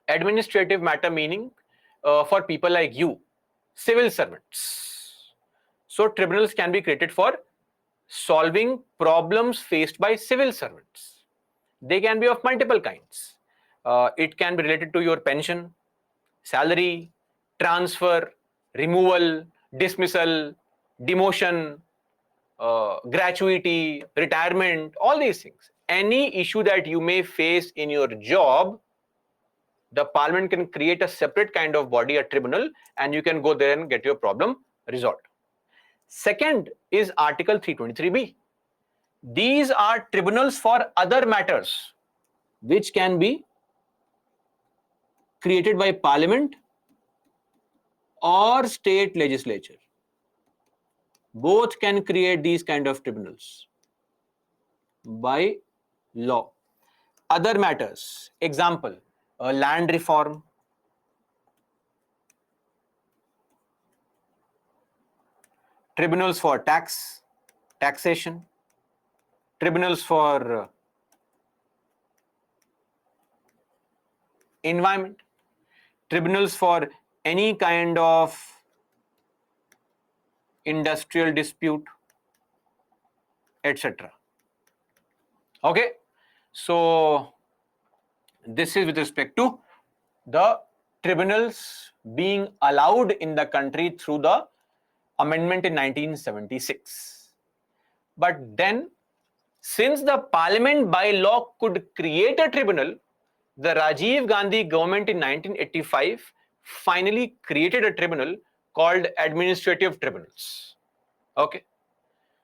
Administrative matter meaning for people like you, civil servants. So, tribunals can be created for solving problems faced by civil servants. They can be of multiple kinds. It can be related to your pension, salary, transfer, removal, dismissal, demotion, gratuity, retirement, all these things. Any issue that you may face in your job, the parliament can create a separate kind of body, a tribunal, and you can go there and get your problem resolved. Second is Article 323B. These are tribunals for other matters which can be created by parliament or state legislature. Both can create these kind of tribunals by law. Other matters, example, land reform, tribunals for taxation, tribunals for environment, tribunals for any kind of industrial dispute, etc. Okay, so this is with respect to the tribunals being allowed in the country through the amendment in 1976. But then, since the parliament by law could create a tribunal, the Rajiv Gandhi government in 1985 finally created a tribunal called administrative tribunals. Okay,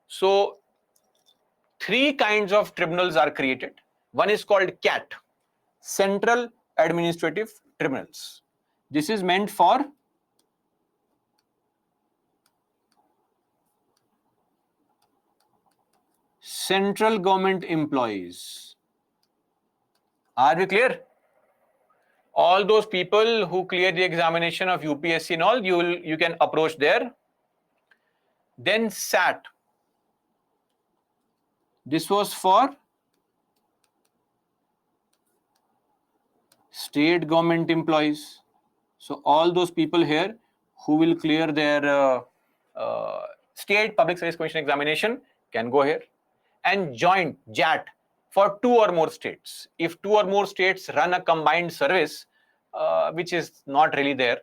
so three kinds of tribunals are created. One is called CAT, Central Administrative Tribunals. This is meant for central government employees. Are we clear? All those people who clear the examination of UPSC and all, you can approach there. Then SAT. This was for state government employees. So all those people here who will clear their state public service commission examination can go here. And joint JAT for 2 or more states. If 2 or more states run a combined service, which is not really there,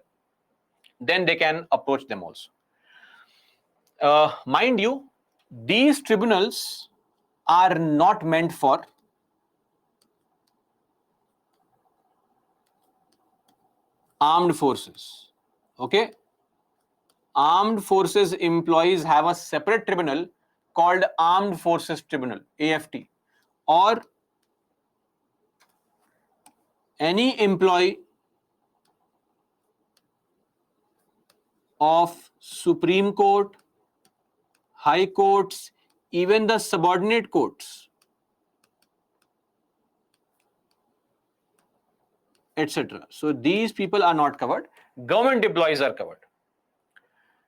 then they can approach them also. Mind you, these tribunals are not meant for armed forces. Okay, armed forces employees have a separate tribunal called Armed Forces Tribunal, AFT, or any employee of Supreme Court, High Courts, even the subordinate courts, etc. So these people are not covered. Government employees are covered.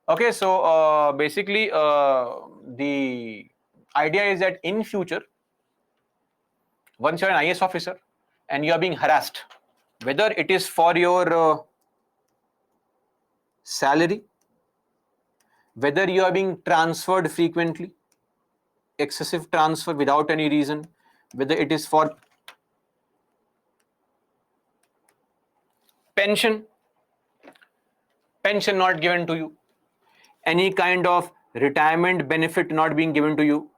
Okay, so basically the idea is that in future, once you're an IAS officer and you are being harassed, whether it is for your salary, whether you are being transferred frequently, excessive transfer without any reason, whether it is for pension not given to you, any kind of retirement benefit not being given to you,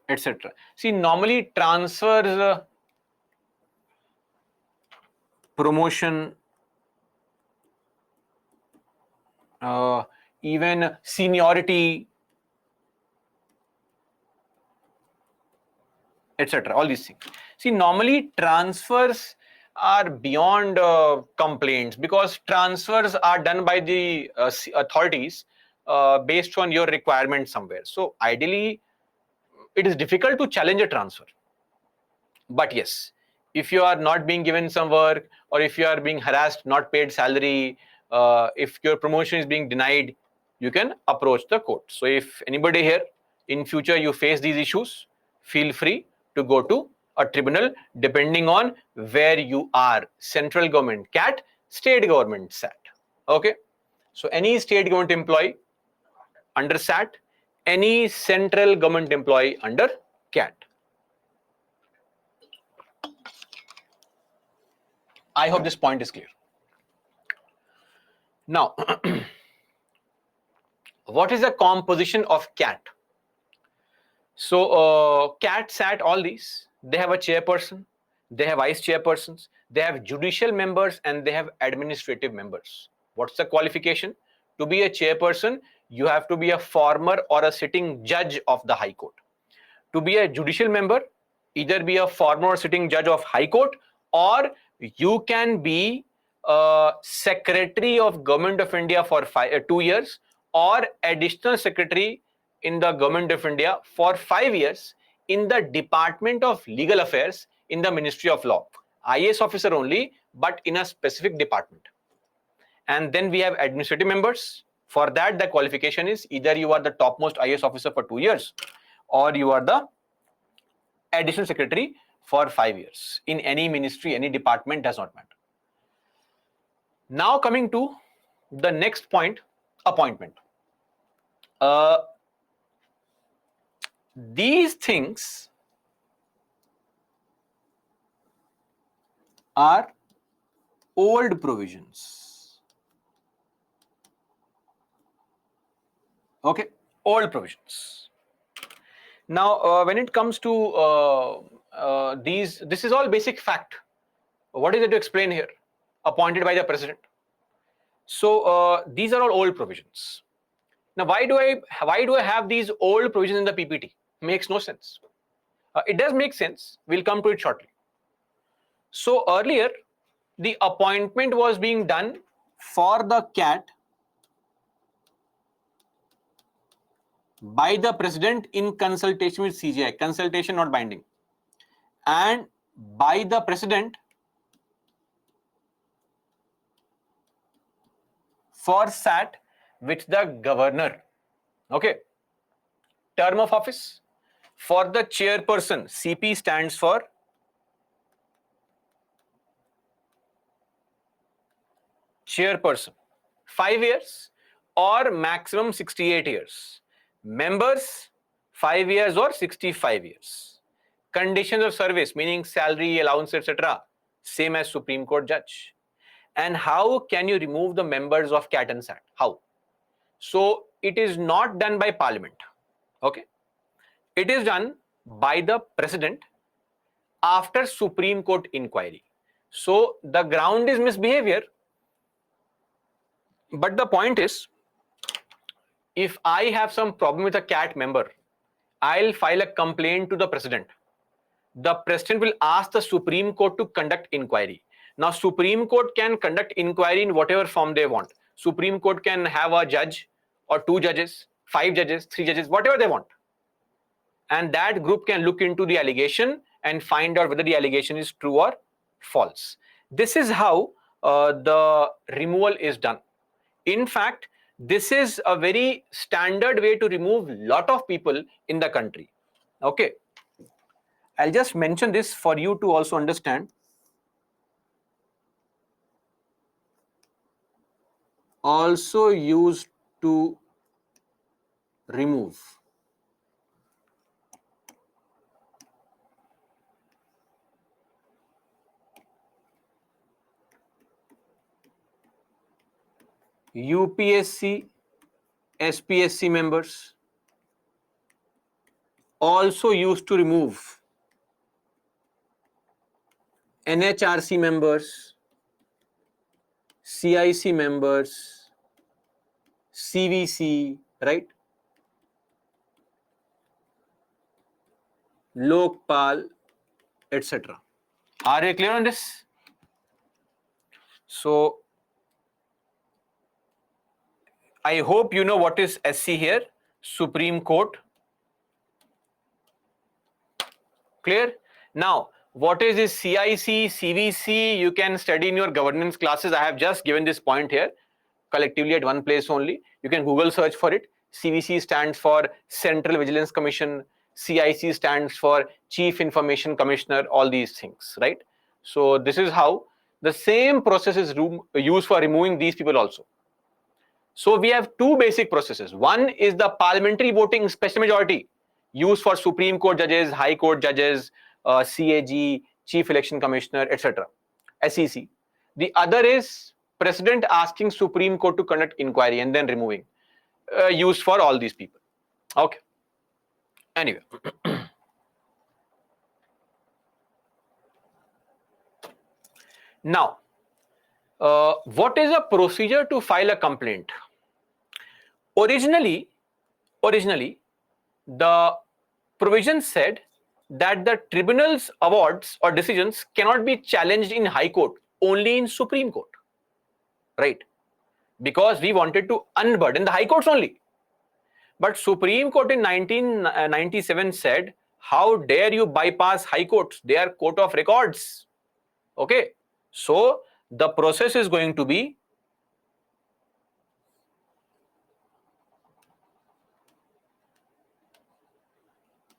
etc. See, normally transfers, promotion, even seniority, etc. All these things. See, normally transfers are beyond complaints, because transfers are done by the authorities based on your requirement somewhere. So ideally, it is difficult to challenge a transfer. But yes, if you are not being given some work, or if you are being harassed, not paid salary, if your promotion is being denied, you can approach the court. So if anybody here in future you face these issues, feel free to go to a tribunal depending on where you are. Central government CAT, state government SAT. Okay, so any state government employee under SAT, any central government employee under CAT. I hope this point is clear. Now, what is the composition of CAT? So, CAT, SAT, all these, they have a chairperson, they have vice chairpersons, they have judicial members, and they have administrative members. What's the qualification? To be a chairperson, you have to be a former or a sitting judge of the High Court. To be a judicial member, either be a former or sitting judge of High Court, or you can be a Secretary of Government of India for 2 years, or additional secretary in the Government of India for 5 years in the Department of Legal Affairs in the Ministry of Law. IAS officer only, but in a specific department. And then we have administrative members. For that, the qualification is either you are the topmost IAS officer for 2 years, or you are the additional secretary for 5 years in any ministry, any department, does not matter. Now coming to The next point, appointment. These things are old provisions. Okay, old provisions. Now, when it comes to this is all basic fact. What is it to explain here? Appointed by the president. So these are all old provisions. Now, why do I have these old provisions in the PPT? Makes no sense. It does make sense. We'll come to it shortly. So earlier, the appointment was being done for the CAT by the president in consultation with CGI. Consultation, not binding. And by the president for SAT with the governor. Okay. Term of office for the chairperson, CP stands for chairperson, 5 years or maximum 68 years. Members, 5 years or 65 years. Conditions of service, meaning salary, allowance, etc., same as Supreme Court judge. And how can you remove the members of CAT and SAT? How? So it is not done by Parliament. Okay. It is done by the president after Supreme Court inquiry. So the ground is misbehavior. But the point is, if I have some problem with a CAT member, I'll file a complaint to the president. The president will ask the Supreme Court to conduct inquiry. Now, Supreme Court can conduct inquiry in whatever form they want. Supreme Court can have a judge or 2 judges, 5 judges, 3 judges, whatever they want. And that group can look into the allegation and find out whether the allegation is true or false. This is how the removal is done. In fact, this is a very standard way to remove lot of people in the country. Okay. I'll just mention this for you to also understand. Also used to remove. UPSC, SPSC members, also used to remove NHRC members, CIC members, CVC, right? Lokpal, etc. Are you clear on this? So I hope you know what is SC here, Supreme Court. Clear? Now, what is this CIC, CVC? You can study in your governance classes. I have just given this point here, collectively at one place only. You can Google search for it. CVC stands for Central Vigilance Commission. CIC stands for Chief Information Commissioner, all these things, right? So this is how the same process is used for removing these people also. So we have 2 basic processes. One is the parliamentary voting special majority used for Supreme Court judges, High Court judges, CAG, Chief Election Commissioner, etc. SEC. The other is president asking Supreme Court to conduct inquiry and then removing, used for all these people. Okay. Anyway. Now, what is a procedure to file a complaint? Originally, the provision said that the tribunal's awards or decisions cannot be challenged in High Court, only in Supreme Court, right? Because we wanted to unburden the High Courts only. But Supreme Court in 1997 said, how dare you bypass High Courts? They are court of records. Okay. So the process is going to be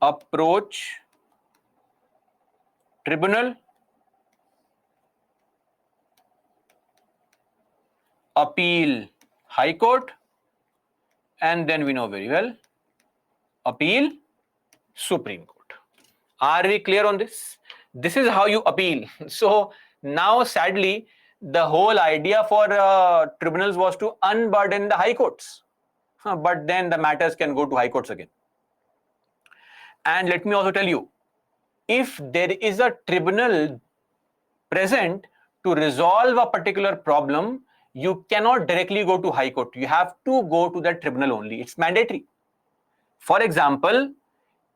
approach tribunal, appeal High Court, and then we know very well, appeal, Supreme Court. Are we clear on this? This is how you appeal. So now, sadly, the whole idea for tribunals was to unburden the high courts. But then the matters can go to high courts again. And let me also tell you, if there is a tribunal present to resolve a particular problem, you cannot directly go to high court. You have to go to the tribunal only. It's mandatory. For example,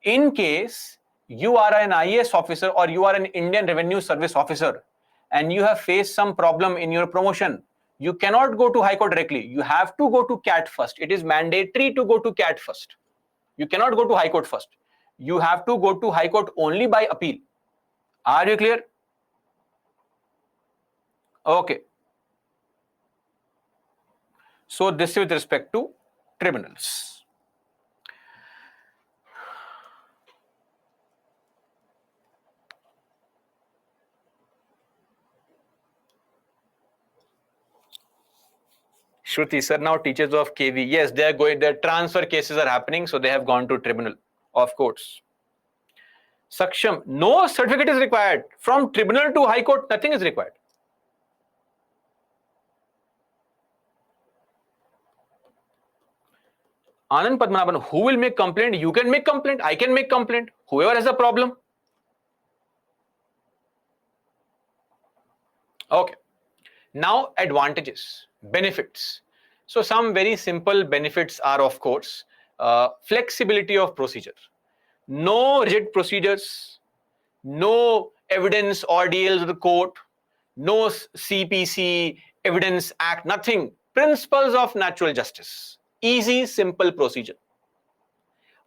in case you are an IAS officer or you are an Indian Revenue Service officer and you have faced some problem in your promotion, you cannot go to high court directly. You have to go to CAT first. It is mandatory to go to CAT first. You cannot go to high court first. You have to go to high court only by appeal. Are you clear? Okay. So this is with respect to tribunals. Shruti sir now teachers of KV. Yes, they are going, their transfer cases are happening, so they have gone to tribunal of courts. Saksham, no certificate is required. From tribunal to high court, nothing is required. Anand Padmanabhan, who will make complaint? You can make complaint. I can make complaint. Whoever has a problem. Okay. Now advantages, benefits. So some very simple benefits are, of course, flexibility of procedure. No rigid procedures, no evidence ordeals of the court, no CPC, Evidence Act, nothing. Principles of natural justice. Easy, simple procedure.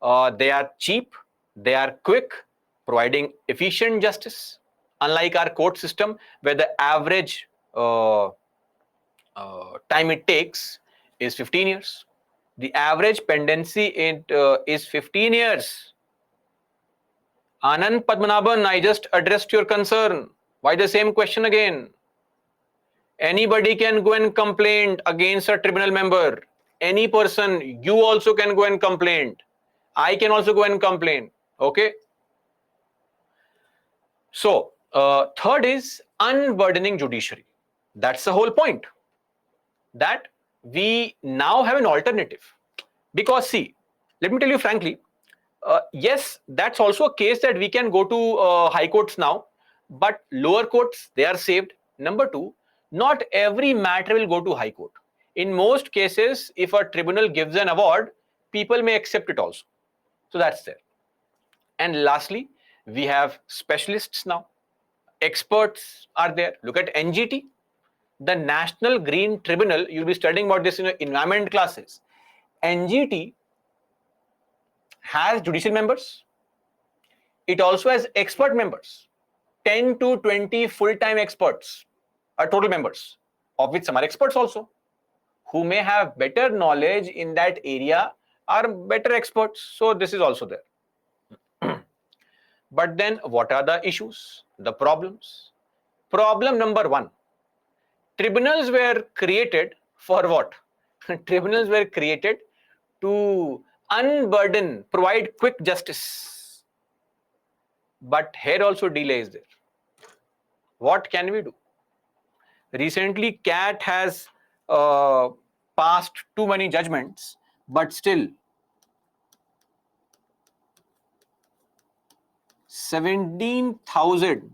They are cheap, they are quick, providing efficient justice. Unlike our court system, where the average time it takes is 15 years. The average pendency is 15 years. Anand Padmanabhan, I just addressed your concern. Why the same question again? Anybody can go and complain against a tribunal member. Any person, you also can go and complain. I can also go and complain. Okay. So, third is unburdening judiciary. That's the whole point. That we now have an alternative. Because see, let me tell you frankly, yes, that's also a case that we can go to high courts now, but lower courts, they are saved. Number two, not every matter will go to high court. In most cases, if a tribunal gives an award, people may accept it also. So that's there. And lastly, we have specialists now. Experts are there. Look at NGT, the National Green Tribunal. You'll be studying about this in your environment classes. NGT has judicial members. It also has expert members. 10 to 20 full-time experts are total members, of which some are experts also, who may have better knowledge in that area, are better experts. So this is also there. But then what are the issues, the problems? Problem number one, tribunals were created for what? Tribunals were created to unburden, provide quick justice. But here also delay is there. What can we do? Recently, CAT has passed too many judgments, but still 17,000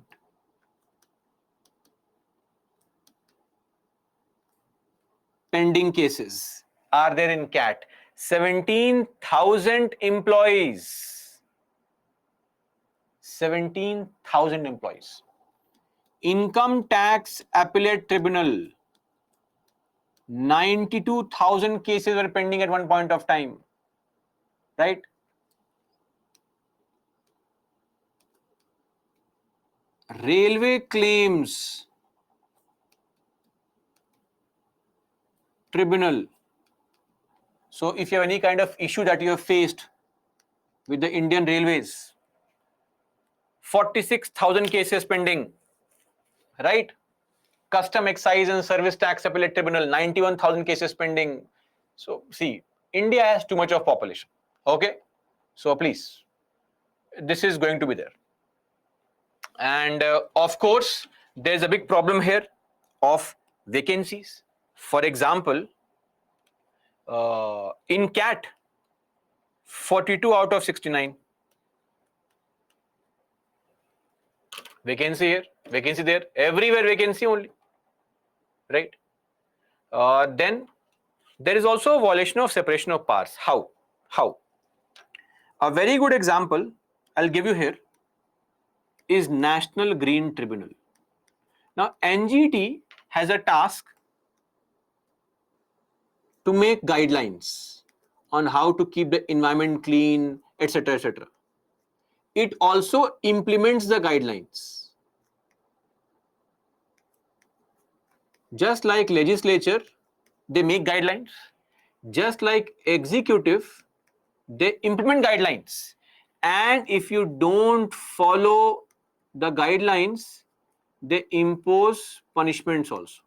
pending cases are there in CAT. 17,000 employees. 17,000 employees. Income Tax Appellate Tribunal, 92,000 cases were pending at one point of time, right? Railway Claims Tribunal. So if you have any kind of issue that you have faced with the Indian Railways, 46,000 cases pending, right? Custom excise and service tax appellate tribunal, 91,000 cases pending. So see, India has too much of population. Okay, so please, this is going to be there. And of course, there's a big problem here of vacancies. For example, in CAT, 42 out of 69. Vacancy here, vacancy there, everywhere vacancy only, right? Then there is also a violation of separation of powers. How? How? A very good example I'll give you here is National Green Tribunal. Now, NGT has a task to make guidelines on how to keep the environment clean, etc., etc. It also implements the guidelines. Just like legislature, they make guidelines. Just like executive, they implement guidelines. And if you don't follow the guidelines, they impose punishments also,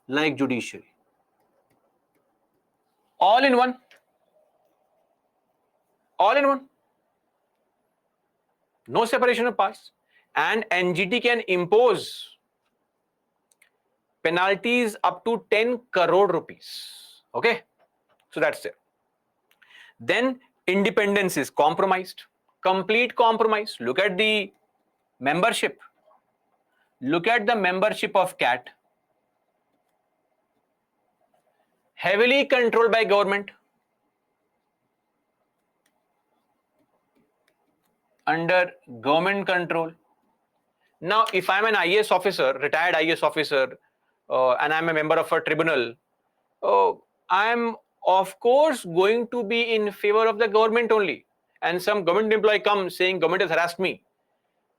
like judiciary. All in one. All in one. No separation of powers. And NGT can impose penalties up to 10 crore rupees. Okay? So that's it. Then independence is compromised. Complete compromise. Look at the membership. Look at the membership of CAT. Heavily controlled by government. Under government control. Now, if I'm an IAS officer, retired IAS officer, and I'm a member of a tribunal, I'm of course going to be in favor of the government only. And some government employee comes saying government has harassed me.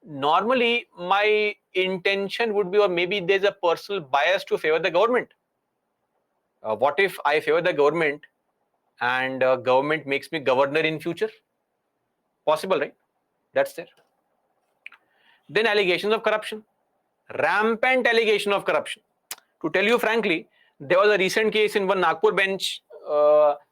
Normally, my intention would be, or maybe there's a personal bias to favor the government. What if I favor the government and government makes me governor in future? Possible, right? That's there. Then allegations of corruption. Rampant allegation of corruption. To tell you frankly, there was a recent case in one Nagpur bench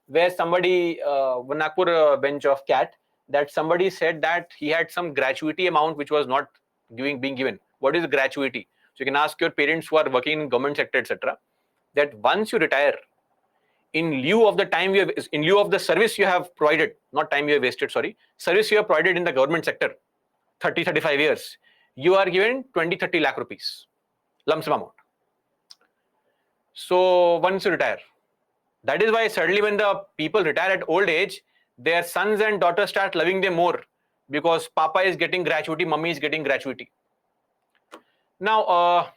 where somebody, one Nagpur bench of CAT, that somebody said that he had some gratuity amount which was not being given. What is gratuity? So you can ask your parents who are working in government sector, etc., that once you retire, in lieu of the time you have, in lieu of the service you have provided, not time you have wasted, sorry, service you have provided in the government sector, 30-35 years, you are given 20-30 lakh rupees, lump sum amount. So once you retire, that is why suddenly when the people retire at old age, their sons and daughters start loving them more because Papa is getting gratuity, Mummy is getting gratuity. Now,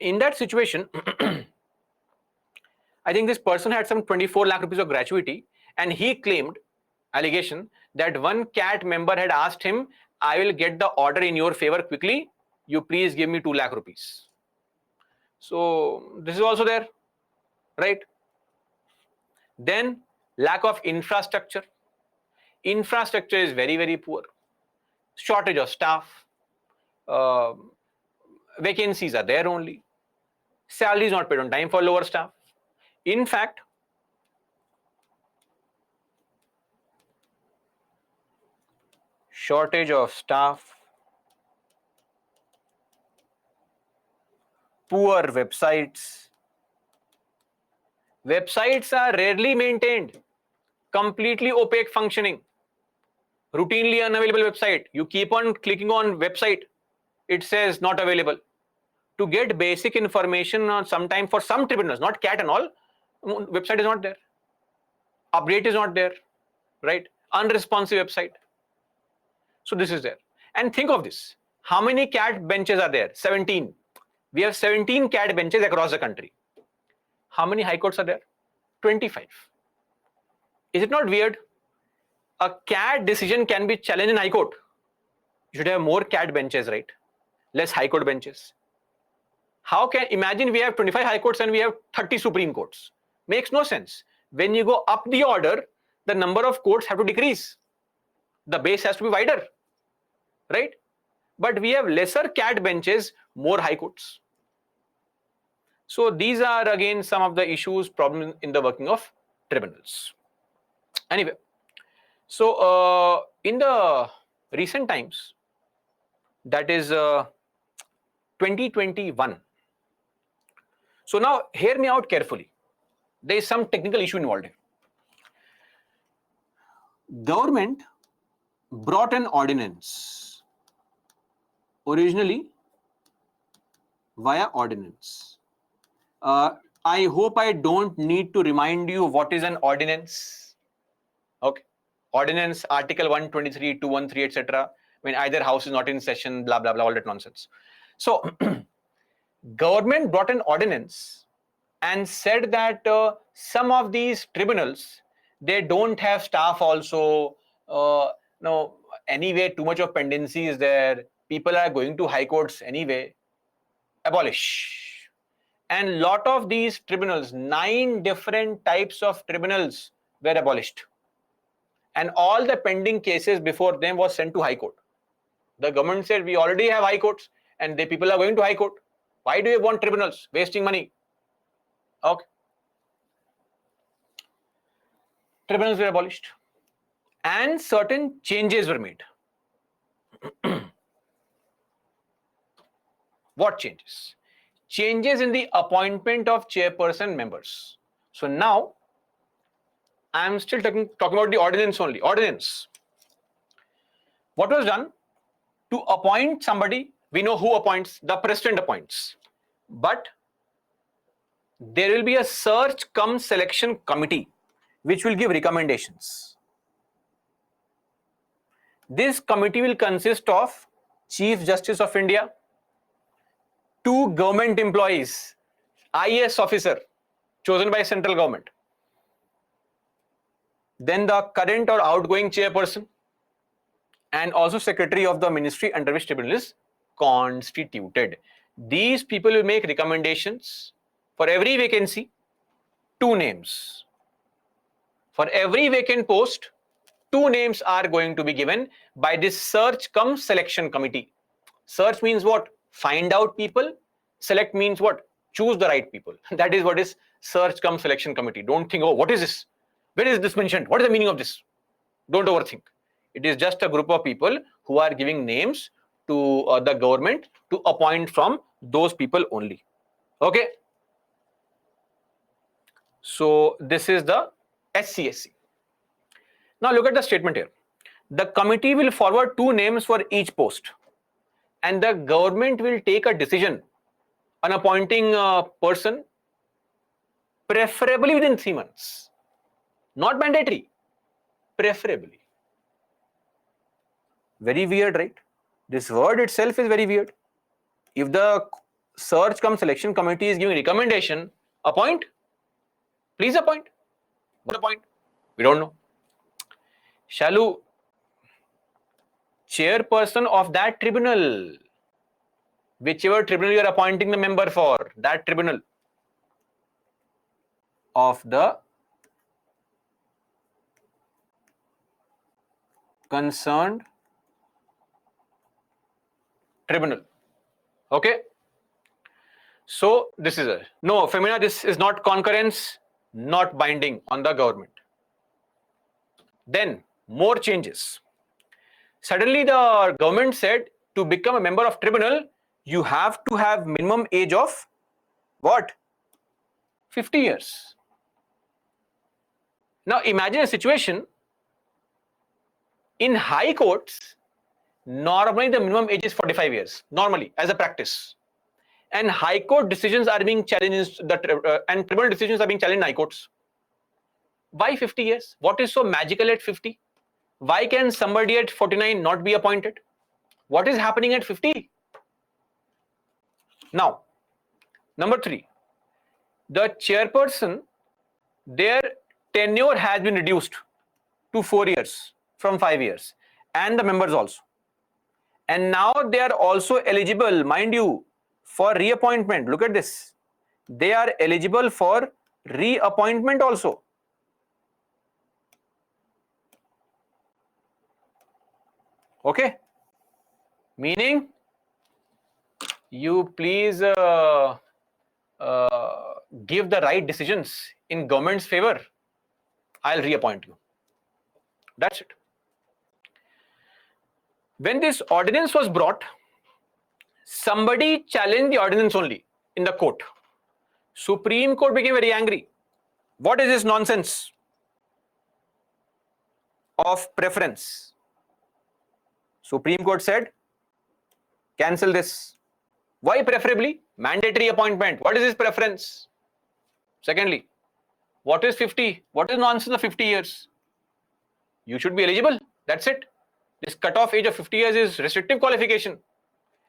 in that situation, I think this person had some 24 lakh rupees of gratuity, and he claimed, allegation, that one CAT member had asked him, I will get the order in your favor quickly, you please give me 2 lakh rupees. So this is also there, right? Then lack of infrastructure. Infrastructure is very, very poor. Shortage of staff. Vacancies are there only. Salary is not paid on time for lower staff. In fact, shortage of staff, poor websites. Websites are rarely maintained, completely opaque functioning, routinely unavailable website. You keep on clicking on website, it says not available. To get basic information on sometime for some tribunals, not CAT and all, website is not there. Update is not there, right? Unresponsive website. So this is there. And think of this. How many CAT benches are there? 17. We have 17 CAT benches across the country. How many high courts are there? 25. Is it not weird? A CAT decision can be challenged in high court. You should have more CAT benches, right? Less high court benches. How can, imagine we have 25 high courts and we have 30 Supreme Courts. Makes no sense. When you go up the order, the number of courts have to decrease. The base has to be wider, right? but we have lesser CAT benches, more high courts. So these are again some of the issues, problems in the working of tribunals. Anyway, so in the recent times, that is 2021. So now hear me out carefully. There is some technical issue involved here. Government brought an ordinance originally via ordinance. I hope I don't need to remind you what is an ordinance. Okay. Ordinance, Article 123, 213, etc. When either house is not in session, blah, blah, blah, all that nonsense. So, government brought an ordinance and said that some of these tribunals, they don't have staff also. No, anyway, too much of pendency is there. People are going to high courts anyway. Abolish. And lot of these tribunals, 9 different types of tribunals were abolished. And all the pending cases before them was sent to high court. The government said, we already have high courts and the people are going to high court. Why do you want tribunals? Wasting money. Okay. Tribunals were abolished and certain changes were made. What changes? Changes in the appointment of chairperson members. So now, I am still talking about the ordinance only. Ordinance. What was done? To appoint somebody, we know who appoints, the president appoints. But there will be a search cum selection committee which will give recommendations. This committee will consist of Chief Justice of India, 2 government employees, IAS officer chosen by central government, then the current or outgoing chairperson, and also secretary of the ministry under which tribunal is constituted. These people will make recommendations for every vacancy, 2 names. For every vacant post, 2 names are going to be given by this search cum selection committee. Search means what? Find out people. Select means what? Choose the right people. That is what is search cum selection committee. Don't think, oh, what is this? Where is this mentioned? What is the meaning of this? Don't overthink. It is just a group of people who are giving names to the government to appoint from those people only. Okay. So this is the SCSC. Now look at the statement here. The committee will forward 2 names for each post, and the government will take a decision on appointing a person, preferably within 3 months. Not mandatory, preferably. Very weird, right? This word itself is very weird. If the search cum selection committee is giving recommendation, appoint, please appoint. What appoint? We don't know. Shalu, chairperson of that tribunal, whichever tribunal you are appointing the member for, that tribunal of the concerned tribunal. Okay. So this is no, Femina, this is not concurrence, not binding on the government. Then more changes. Suddenly the government said to become a member of tribunal, you have to have minimum age of what? 50 years. Now imagine a situation in high courts. Normally the minimum age is 45 years, normally as a practice. And high court decisions are being challenged, and tribunal decisions are being challenged in high courts. Why 50 years? What is so magical at 50? Why can somebody at 49 not be appointed? What is happening at 50? Now, number 3, the chairperson, their tenure has been reduced to 4 years from 5 years, and the members also. And now they are also eligible, mind you, for reappointment. Look at this. They are eligible for reappointment also. Okay. Meaning, you please give the right decisions in government's favor. I'll reappoint you. That's it. When this ordinance was brought, somebody challenged the ordinance only in the court. Supreme Court became very angry. What is this nonsense of preference? Supreme Court said, cancel this. Why preferably? Mandatory appointment. What is this preference? Secondly, what is 50? What is nonsense of 50 years? You should be eligible. That's it. This cutoff age of 50 years is restrictive qualification.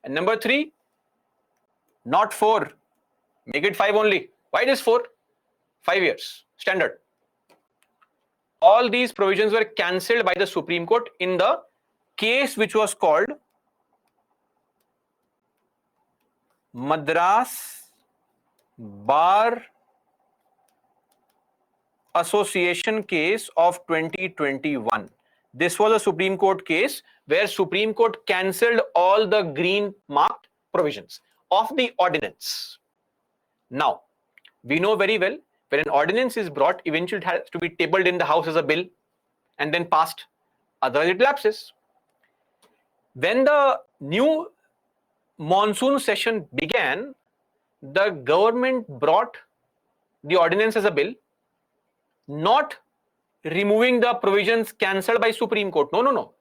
And number 3, not 4. Make it 5 only. Why this 4? 5 years. Standard. All these provisions were cancelled by the Supreme Court in the case which was called Madras Bar Association case of 2021. This was a Supreme Court case where Supreme Court cancelled all the green marked provisions of the ordinance. Now, we know very well when an ordinance is brought, eventually it has to be tabled in the House as a bill and then passed. Otherwise, it lapses. When the new monsoon session began, the government brought the ordinance as a bill, not removing the provisions cancelled by Supreme Court. No.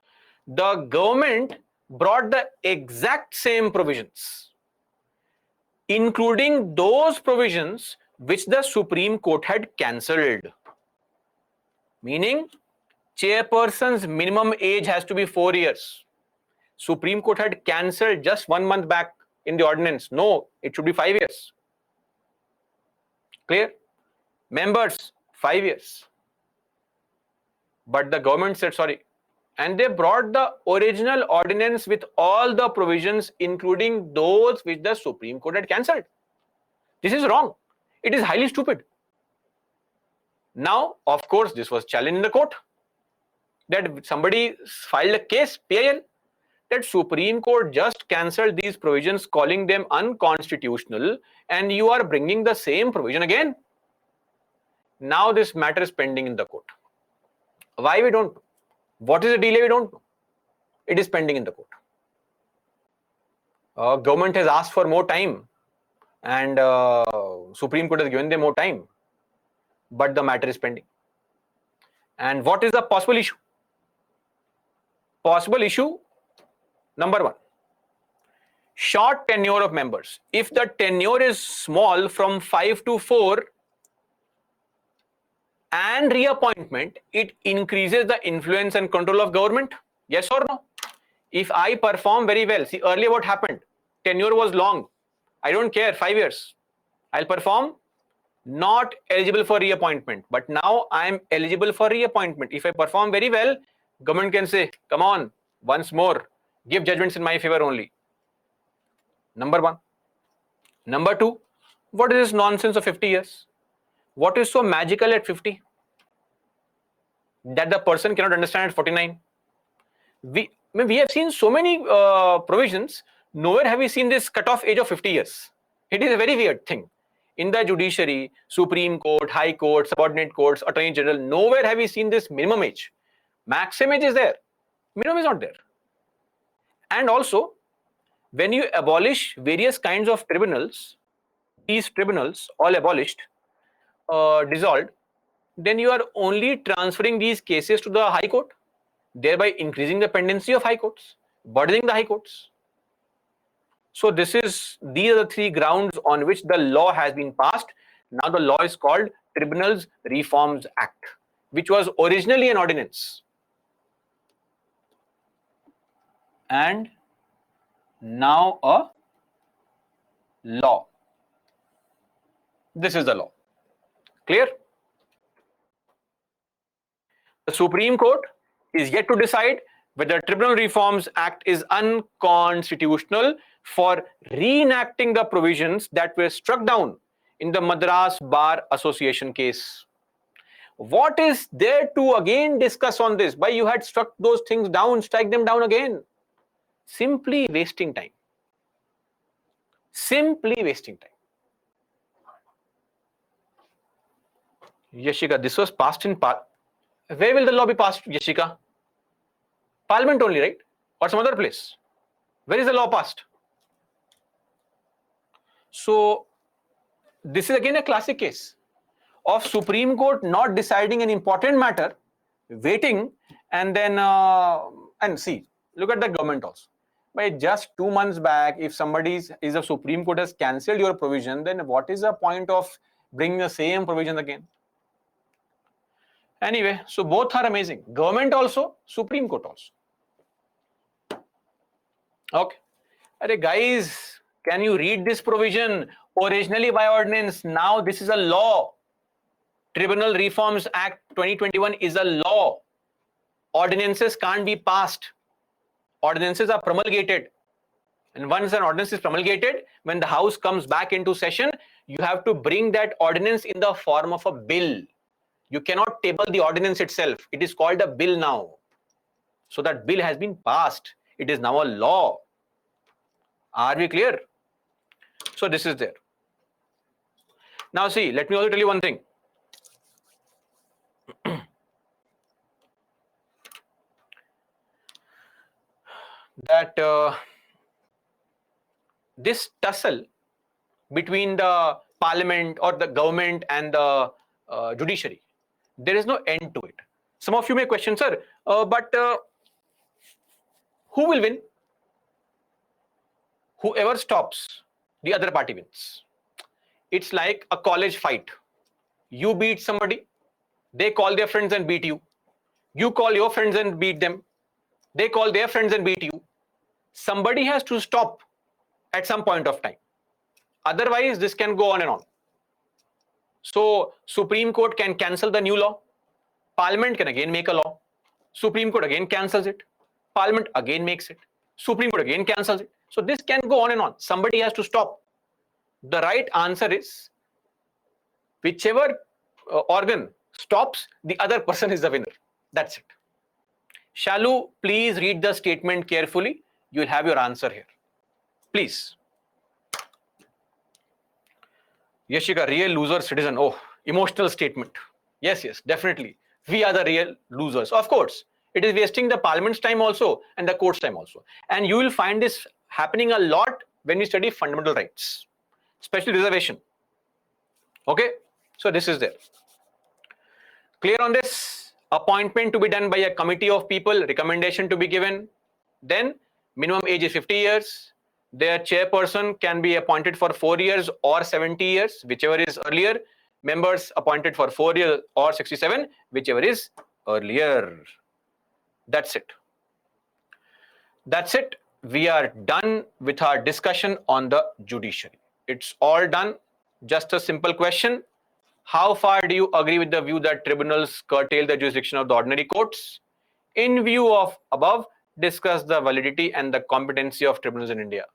The government brought the exact same provisions, including those provisions which the Supreme Court had cancelled. Meaning, chairperson's minimum age has to be 4 years. Supreme Court had cancelled just 1 month back in the ordinance. No, it should be 5 years. Clear? Members, 5 years. But the government said sorry. And they brought the original ordinance with all the provisions, including those which the Supreme Court had cancelled. This is wrong. It is highly stupid. Now, of course, this was challenged in the court. That somebody filed a case, PIL, that Supreme Court just cancelled these provisions, calling them unconstitutional, and you are bringing the same provision again. Now this matter is pending in the court. Why we don't know? What is the delay? We don't know. It is pending in the court. Government has asked for more time, and Supreme Court has given them more time, but the matter is pending. And what is the possible issue? Possible issue number 1, short tenure of members. If the tenure is small from 5 to 4 and reappointment, it increases the influence and control of government. Yes or no? If I perform very well, see earlier what happened, tenure was long. I don't care, 5 years. I'll perform, not eligible for reappointment. But now I am eligible for reappointment. If I perform very well, government can say, come on, once more, give judgments in my favor only. Number 1. Number 2, what is this nonsense of 50 years? What is so magical at 50 that the person cannot understand at 49? We have seen so many provisions. Nowhere have we seen this cutoff age of 50 years. It is a very weird thing. In the judiciary, Supreme Court, High Court, subordinate courts, Attorney General, nowhere have we seen this minimum age. Maximum age is there. Minimum is not there. And also, when you abolish various kinds of tribunals, these tribunals all abolished, dissolved, then you are only transferring these cases to the High Court, thereby increasing the pendency of High Courts, burdening the High Courts. So these are the 3 grounds on which the law has been passed. Now the law is called Tribunals Reforms Act, which was originally an ordinance. And now a law. This is the law. Clear? The Supreme Court is yet to decide whether Tribunal Reforms Act is unconstitutional for reenacting the provisions that were struck down in the Madras Bar Association case. What is there to again discuss on this? Why you had struck those things down, strike them down again? Simply wasting time. Simply wasting time. Yashika, this was passed in where will the law be passed, Yashika? Parliament only, right? Or some other place? Where is the law passed? So this is again a classic case of Supreme Court not deciding an important matter, waiting, and then and see, look at the government also. By just 2 months back, if somebody is a Supreme Court has cancelled your provision, then what is the point of bringing the same provision again? Anyway, so both are amazing. Government also, Supreme Court also. Okay. Arey guys, can you read this provision? Originally by ordinance, now this is a law. Tribunal Reforms Act 2021 is a law. Ordinances can't be passed. Ordinances are promulgated. And once an ordinance is promulgated, when the House comes back into session, you have to bring that ordinance in the form of a bill. You cannot table the ordinance itself. It is called a bill now. So that bill has been passed. It is now a law. Are we clear? So this is there. Now see, let me also tell you one thing. That this tussle between the parliament or the government and the judiciary, there is no end to it. Some of you may question, sir, but who will win? Whoever stops, the other party wins. It's like a college fight. You beat somebody, they call their friends and beat you. You call your friends and beat them. They call their friends and beat you. Somebody has to stop at some point of time. Otherwise, this can go on and on. So, Supreme Court can cancel the new law. Parliament can again make a law. Supreme Court again cancels it. Parliament again makes it. Supreme Court again cancels it. So, this can go on and on. Somebody has to stop. The right answer is whichever organ stops, the other person is the winner. That's it. Shalu, please read the statement carefully. You will have your answer here. Please. Yashika, real loser citizen. Oh, emotional statement. Yes, definitely. We are the real losers. Of course, it is wasting the parliament's time also and the court's time also. And you will find this happening a lot when we study fundamental rights, especially reservation. Okay, so this is there. Clear on this? Appointment to be done by a committee of people, recommendation to be given. Then minimum age is 50 years. Their chairperson can be appointed for 4 years or 70 years, whichever is earlier. Members appointed for 4 years or 67, whichever is earlier. That's it. That's it. We are done with our discussion on the judiciary. It's all done. Just a simple question. How far do you agree with the view that tribunals curtail the jurisdiction of the ordinary courts? In view of above, discuss the validity and the competency of tribunals in India.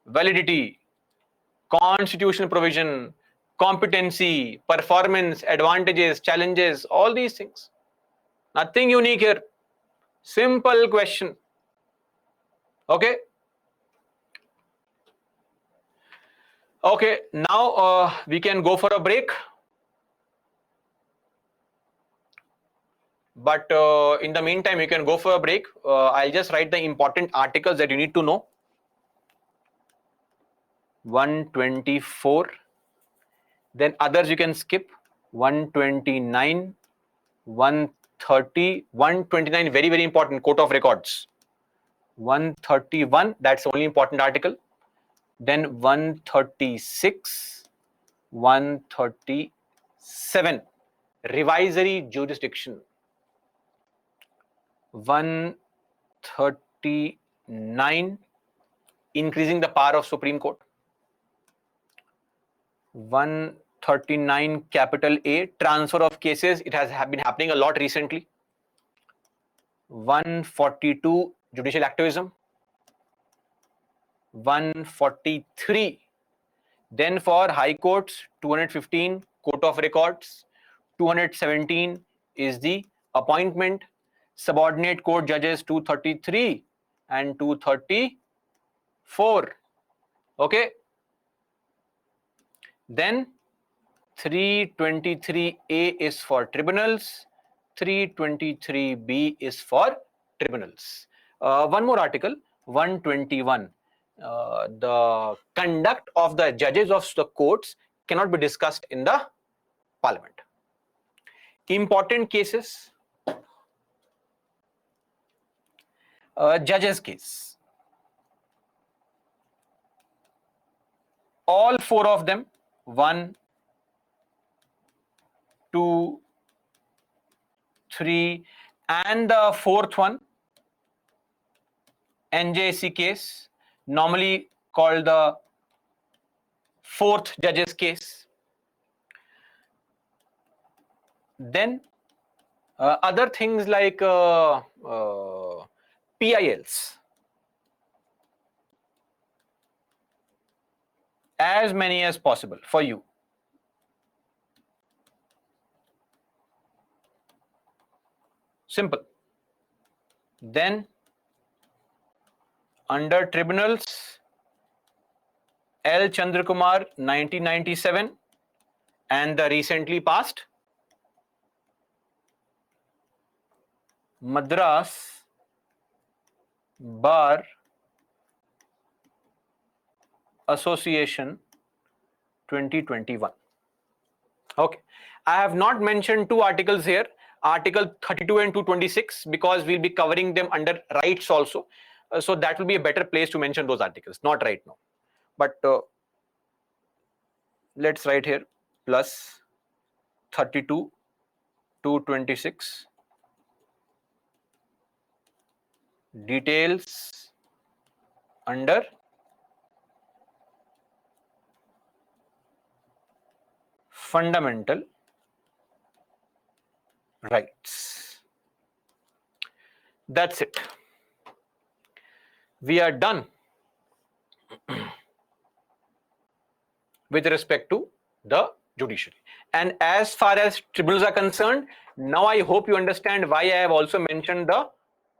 Validity, constitutional provision, competency, performance, advantages, challenges, all these things. Nothing unique here. Simple question. Okay. Okay, now we can go for a break. But in the meantime, you can go for a break. I'll just write the important articles that you need to know. 124. Then others you can skip. 129, 130, 129, very, very important, Court of Records. 131, that's the only important article. Then 136, 137, revisory jurisdiction. 139, increasing the power of Supreme Court. 139 capital A, transfer of cases. It has been happening a lot recently. 142, judicial activism. 143. Then for High Courts, 215, Court of Records. 217 is the appointment. Subordinate court judges, 233. and 234. Okay. Then 323A is for tribunals, 323B is for tribunals. One more article, 121. The conduct of the judges of the courts cannot be discussed in the parliament. Important cases, judges case. All four of them, 1, 2, 3, and the fourth one, NJC case, normally called the fourth judge's case. Then other things like PILs, as many as possible for you. Simple. Then under tribunals, L. Chandrakumar 1997 and the recently passed Madras Bar Association 2021. Okay, I have not mentioned two articles here, Article 32 and 226, because we'll be covering them under rights also. So that will be a better place to mention those articles, not right now. But let's write here plus 32 226 details under fundamental rights. That's it. We are done with respect to the judiciary. And as far as tribunals are concerned, now I hope you understand why I have also mentioned the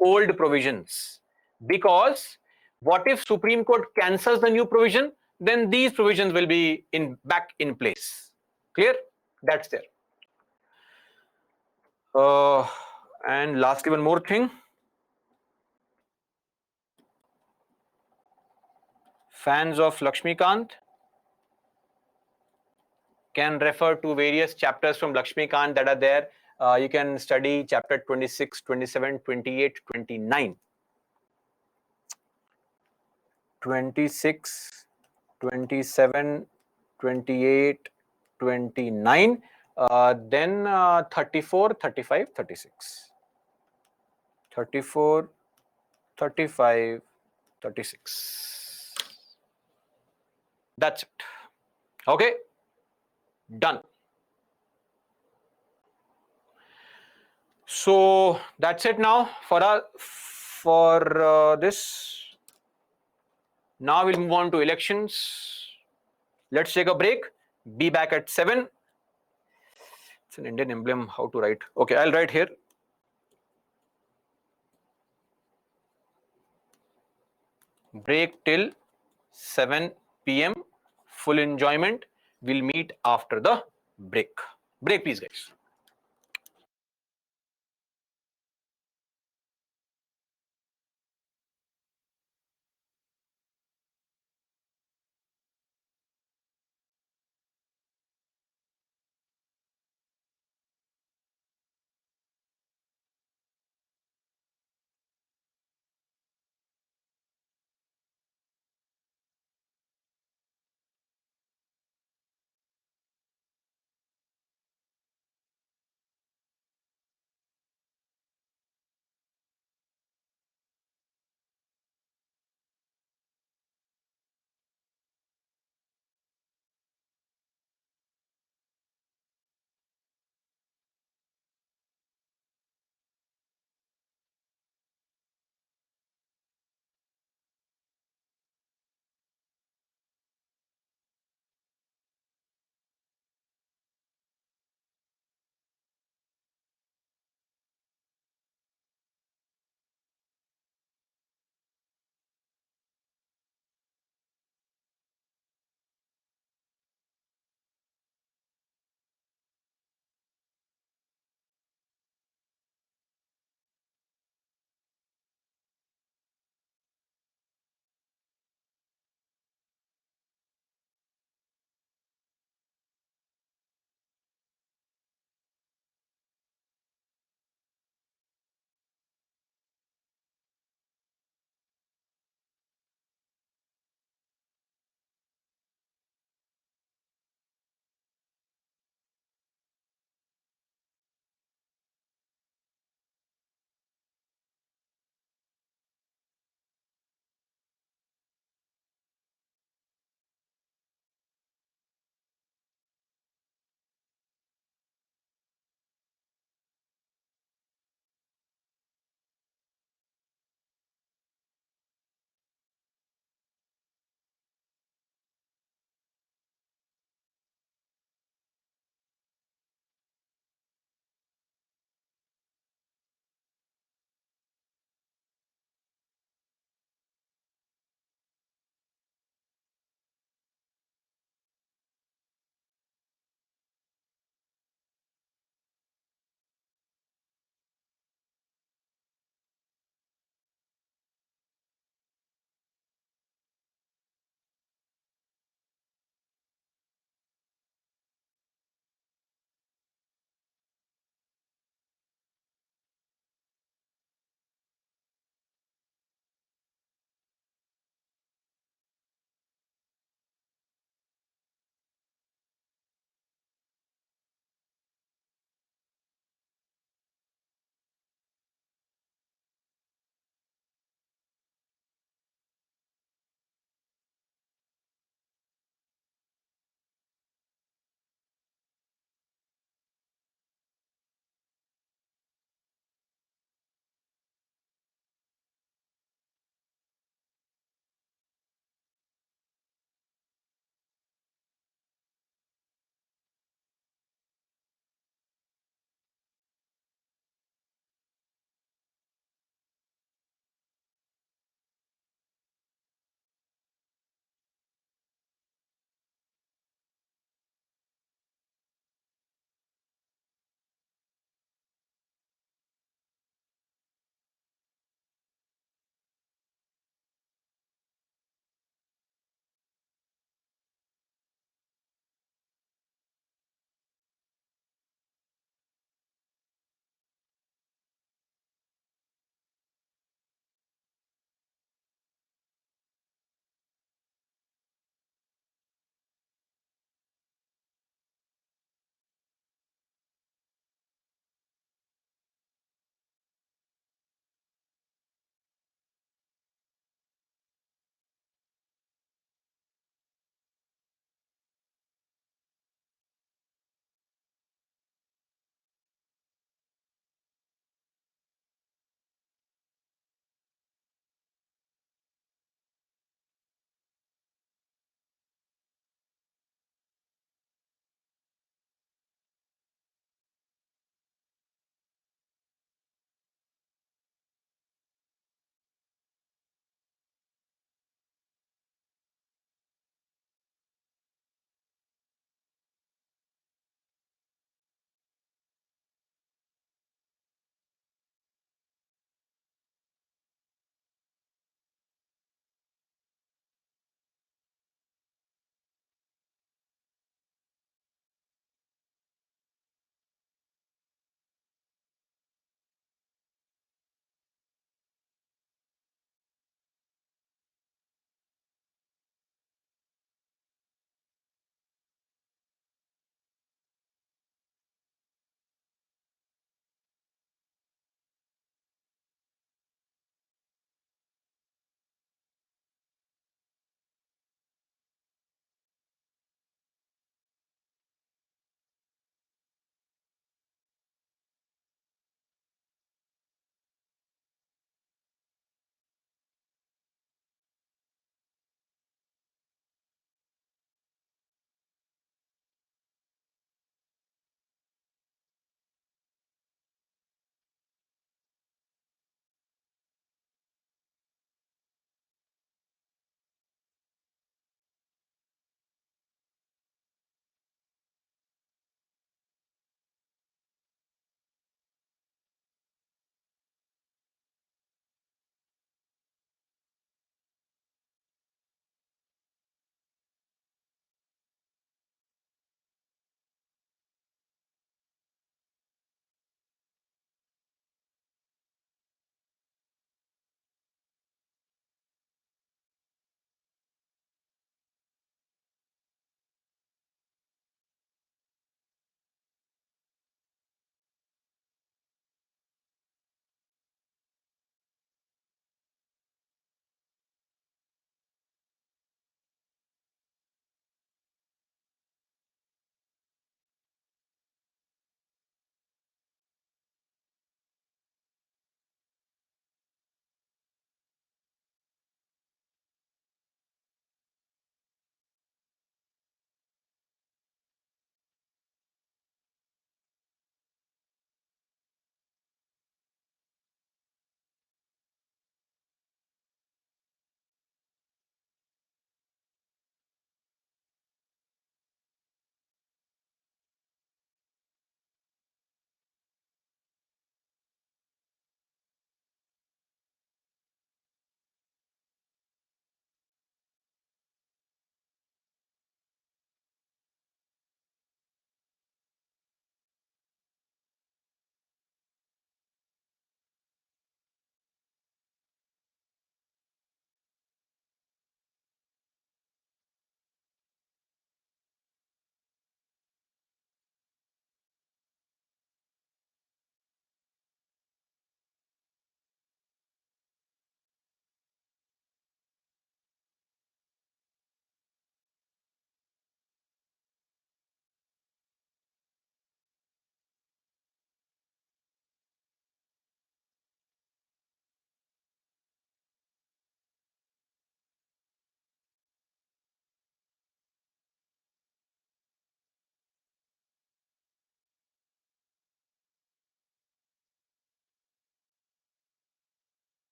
old provisions. Because what if Supreme Court cancels the new provision, then these provisions will be back in place. Clear? That's there. And lastly, one more thing. Fans of Lakshmikant can refer to various chapters from Lakshmikant that are there. You can study chapter 26, 27, 28, 29. 26, 27, 28, 29, then 34, 35, 36. 34, 35, 36. That's it. Okay, done. So that's it now for this. Now we'll move on to elections. Let's take a break. Be back at 7. It's an Indian emblem. How to write? Okay, I'll write here. Break till 7 p.m. Full enjoyment. We'll meet after the break. Break, please, guys.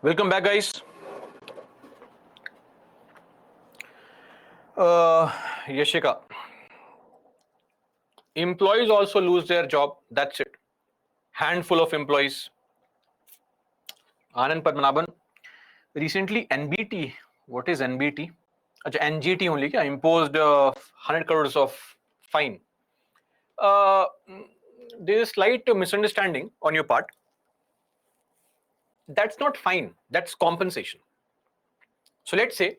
Welcome back, guys. Yashika. Employees also lose their job. That's it. Handful of employees. Anand Padmanabhan. Recently, NBT. What is NBT? NGT only. Imposed 100 crores of fine. There is slight misunderstanding on your part. That's not fine. That's compensation. So let's say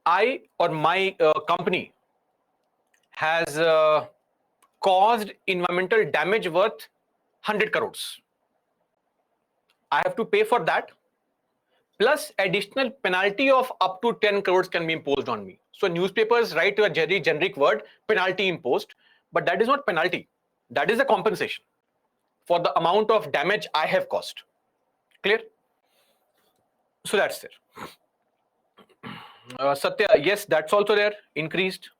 I or my company has caused environmental damage worth 100 crores. I have to pay for that, plus additional penalty of up to 10 crores can be imposed on me. So newspapers write a very generic word, penalty imposed, but that is not penalty. That is a compensation for the amount of damage I have caused. Clear? So that's there. Satya, yes, that's also there, increased.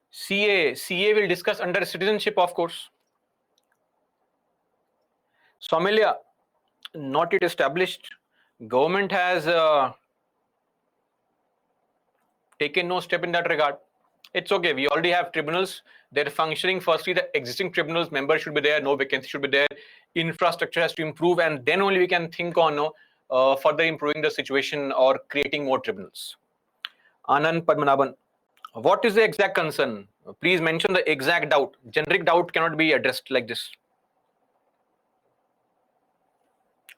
CA will discuss under citizenship, of course. Somalia, not yet established. Government has taken no step in that regard. It's okay. We already have tribunals. They're functioning. Firstly, the existing tribunals members should be there. No vacancy should be there. Infrastructure has to improve, and then only we can think on further improving the situation or creating more tribunals. Anand Padmanabhan, what is the exact concern? Please mention the exact doubt. Generic doubt cannot be addressed like this.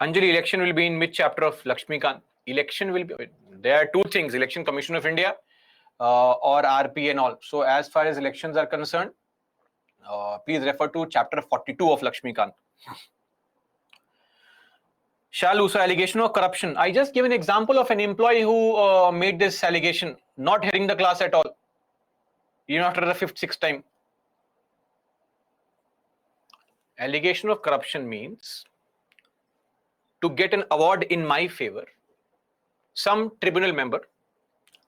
Anjali, election will be in which chapter of Lakshmikant? Election will be. There are two things: Election Commission of India or RP and all. So as far as elections are concerned, please refer to chapter 42 of Lakshmikant. Shalusa, allegation of corruption. I just gave an example of an employee who made this allegation, not hearing the class at all, even after the 5th, 6th time. Allegation of corruption means to get an award in my favor, some tribunal member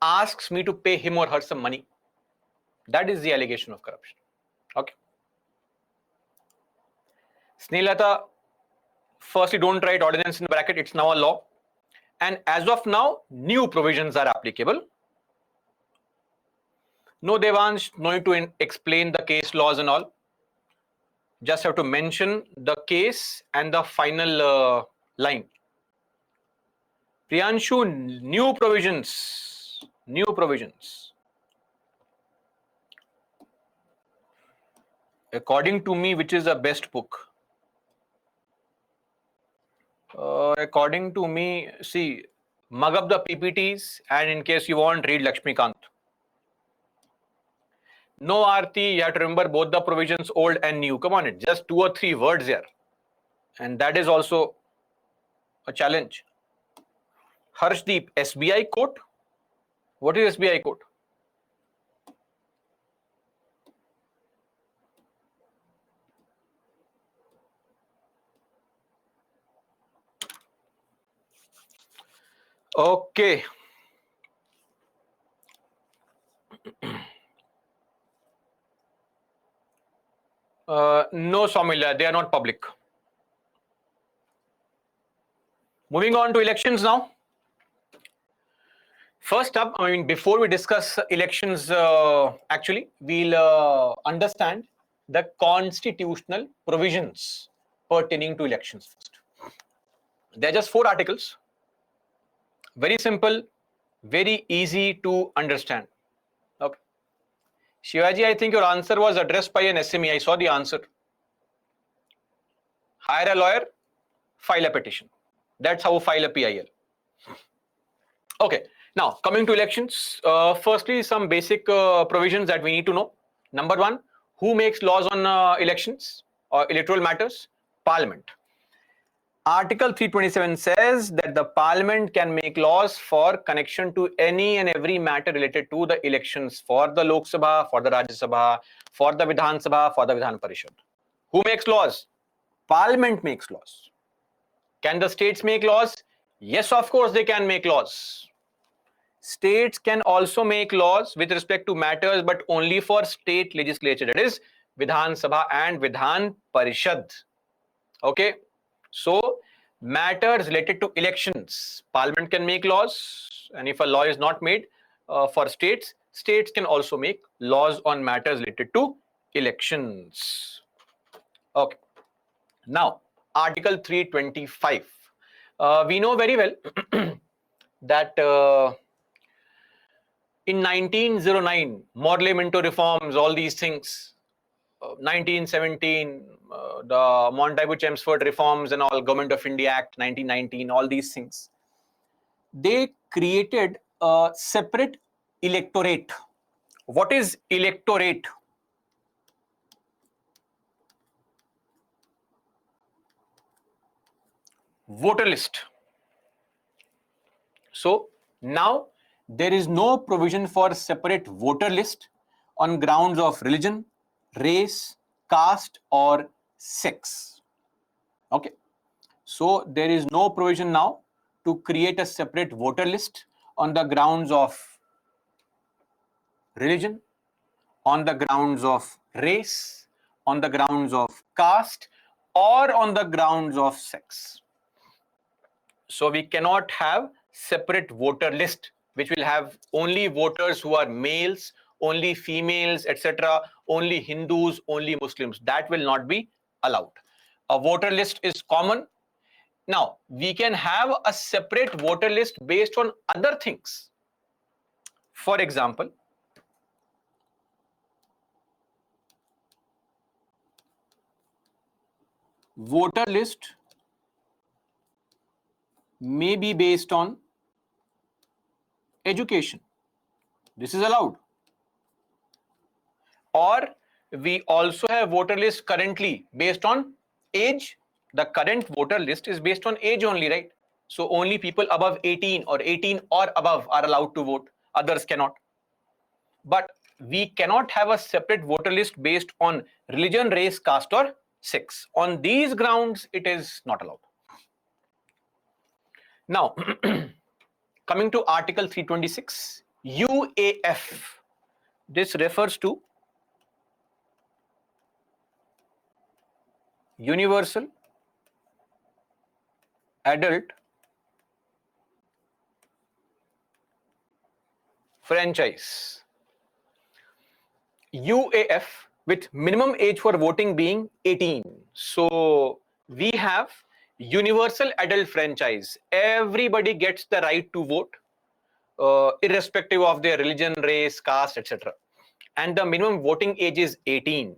asks me to pay him or her some money. That is the allegation of corruption. Okay. Snehata, firstly, don't write ordinance in bracket. It's now a law. And as of now, new provisions are applicable. No, Devansh, no need to explain the case laws and all. Just have to mention the case and the final line. Priyanshu, new provisions. New provisions. According to me, which is the best book? According to me, see, mug up the PPTs, and in case you want, read Lakshmikant. No, Aarti, you have to remember both the provisions, old and new. Come on, it's just 2 or 3 words here. And that is also a challenge. Harshdeep, SBI court? What is SBI court? Okay. No, Soumya, they are not public. Moving on to elections now. First up, I mean, before we discuss elections, actually, we'll understand the constitutional provisions pertaining to elections first. There are just 4 articles. Very simple, very easy to understand. Okay. Shivaji, I think your answer was addressed by an SME. I saw the answer. Hire a lawyer, file a petition. That's how file a PIL. Okay. Now, coming to elections, firstly, some basic provisions that we need to know. Number 1, who makes laws on elections or electoral matters? Parliament. Article 327 says that the Parliament can make laws for connection to any and every matter related to the elections for the Lok Sabha, for the Rajya Sabha, for the Vidhan Sabha, for the Vidhan Parishad. Who makes laws? Parliament makes laws. Can the states make laws? Yes, of course they can make laws. States can also make laws with respect to matters, but only for state legislature. That is Vidhan Sabha and Vidhan Parishad. Okay. So matters related to elections, Parliament can make laws, and if a law is not made for states, states can also make laws on matters related to elections. Okay. Now, Article 325. We know very well that in 1909, Morley Minto reforms, all these things, 1917, the Montagu-Chelmsford reforms and all, Government of India Act 1919, all these things, they created a separate electorate. What is electorate? Voter list. So now there is no provision for separate voter list on grounds of religion, race, caste, or sex. Okay. So there is no provision now to create a separate voter list on the grounds of religion, on the grounds of race, on the grounds of caste, or on the grounds of sex. So we cannot have separate voter list which will have only voters who are males, only females, etc., only Hindus, only Muslims. That will not be allowed. A voter list is common. Now, we can have a separate voter list based on other things. For example, voter list may be based on education. This is allowed. Or we also have voter list currently based on age. The current voter list is based on age only, right? So only people above 18 or 18 or above are allowed to vote. Others cannot. But we cannot have a separate voter list based on religion, race, caste, or sex. On these grounds, it is not allowed. Now, coming to Article 326, UAF. This refers to Universal Adult Franchise. UAF with minimum age for voting being 18. So we have universal adult franchise. Everybody gets the right to vote, irrespective of their religion, race, caste, etc. And the minimum voting age is 18.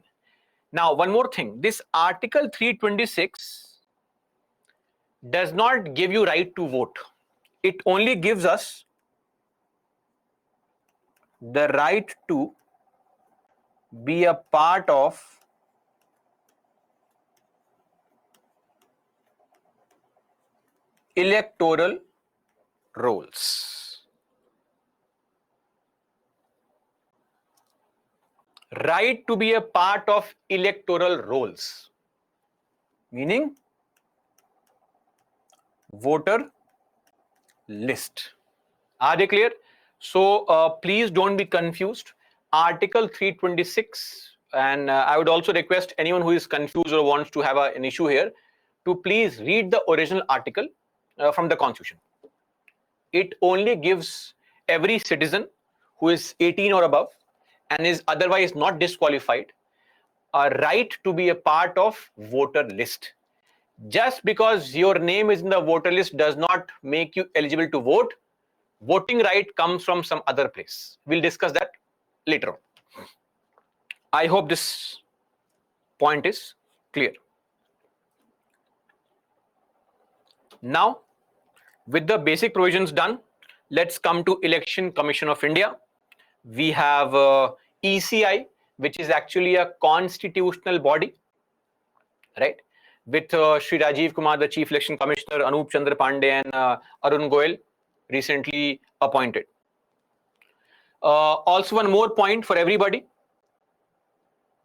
Now, one more thing. This Article 326 does not give you right to vote. It only gives us the right to be a part of electoral rolls. Right to be a part of electoral rolls, meaning voter list. Are they clear? So please don't be confused. Article 326, and I would also request anyone who is confused or wants to have an issue here to please read the original article from the Constitution. It only gives every citizen who is 18 or above and is otherwise not disqualified a right to be a part of voter list. Just because your name is in the voter list does not make you eligible to vote. Voting right comes from some other place. We'll discuss that later on. I hope this point is clear. Now, with the basic provisions done, let's come to Election Commission of India. We have ECI, which is actually a constitutional body, right? With Shri Rajiv Kumar, the Chief Election Commissioner, Anup Chandra Pandey, and Arun Goel, recently appointed. Also, one more point for everybody.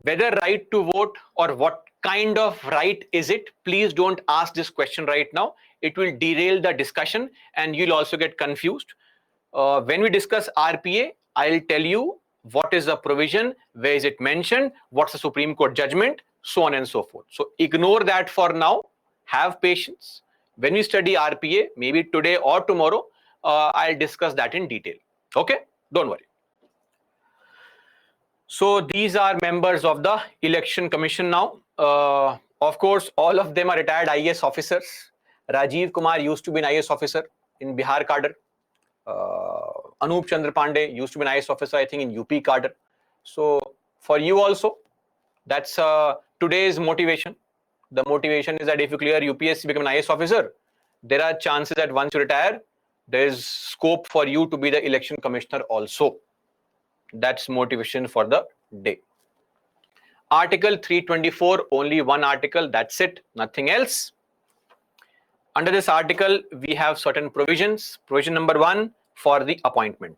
Whether right to vote or what kind of right is it, please don't ask this question right now. It will derail the discussion and you'll also get confused. When we discuss RPA, I'll tell you what is the provision, where is it mentioned, what's the Supreme Court judgment, so on and so forth. So ignore that for now. have patience. When we study RPA, maybe today or tomorrow, I'll discuss that in detail. Okay, don't worry. So these are members of the Election Commission now. Of course, all of them are retired IAS officers. Rajiv Kumar used to be an IAS officer in Bihar cadre. Anup Chandra Pandey used to be an IAS officer, I think, in UP cadre. So for you also, that's today's motivation. The motivation is that if you clear UPSC, become an IAS officer, there are chances that once you retire, there is scope for you to be the election commissioner also. That's motivation for the day. Article 324, only one article, that's it, nothing else. Under this article, we have certain provisions. Provision number 1 for the appointment.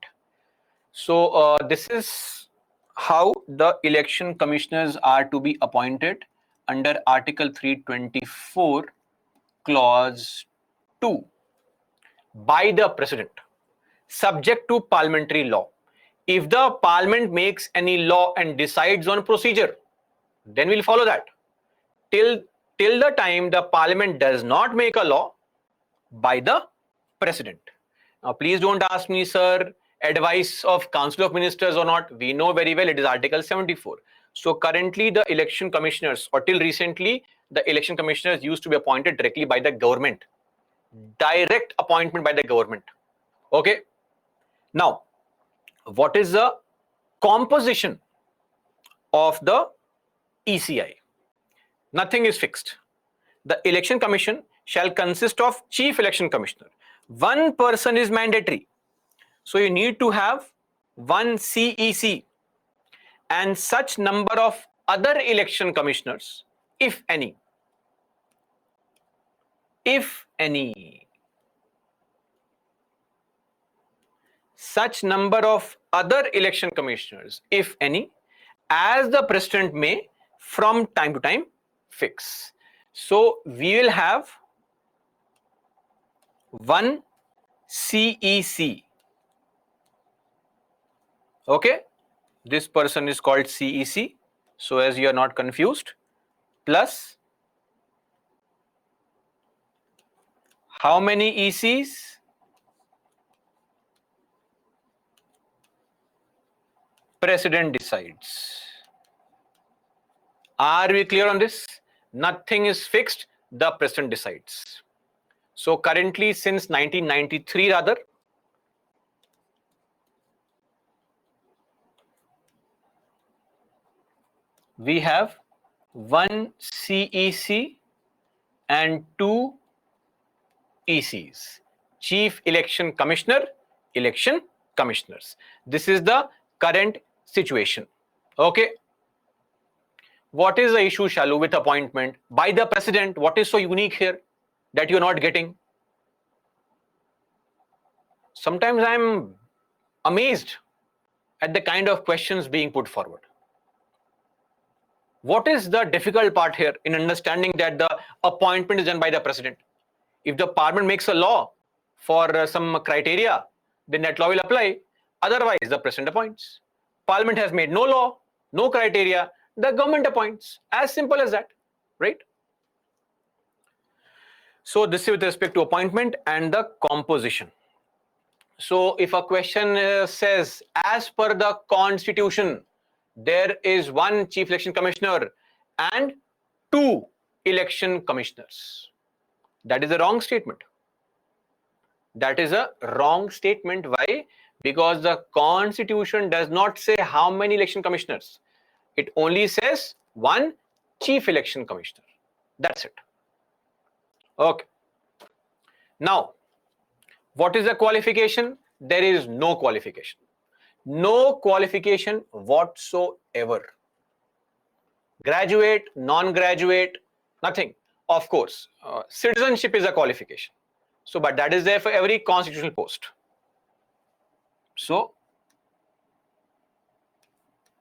So this is how the election commissioners are to be appointed under Article 324, Clause 2, by the President, subject to parliamentary law. If the Parliament makes any law and decides on procedure, then we'll follow that. Till the time the Parliament does not make a law, by the President. Now, please don't ask me, sir, advice of Council of Ministers or not. We know very well it is Article 74. So currently the election commissioners, or till recently, the election commissioners used to be appointed directly by the government. Direct appointment by the government. Okay. Now, what is the composition of the ECI? Nothing is fixed. The election commission shall consist of chief election commissioner. One person is mandatory. So you need to have one CEC and such number of other election commissioners, if any. If any. Such number of other election commissioners, if any, as the President may from time to time fix. So we will have one CEC. Okay, this person is called CEC. So as you are not confused, plus how many ECs? President decides. Are we clear on this? Nothing is fixed, the President decides. So currently, since 1993 rather, we have one CEC and two ECs, Chief Election Commissioner, Election Commissioners. This is the current situation. Okay. What is the issue, Shalu, with appointment by the President? What is so unique here that you're not getting? Sometimes I'm amazed at the kind of questions being put forward. What is the difficult part here in understanding that the appointment is done by the President? If the Parliament makes a law for some criteria, then that law will apply. Otherwise, the President appoints. Parliament has made no law, no criteria, the government appoints. As simple as that, right? So this is with respect to appointment and the composition. So if a question says, as per the Constitution, there is one Chief Election Commissioner and two election commissioners. That is a wrong statement. That is a wrong statement. Why? Because the Constitution does not say how many election commissioners. It only says one Chief Election Commissioner. That's it. Okay. Now, what is the qualification? There is no qualification. No qualification whatsoever. Graduate, non-graduate, nothing. Of course, citizenship is a qualification. So, but that is there for every constitutional post. So,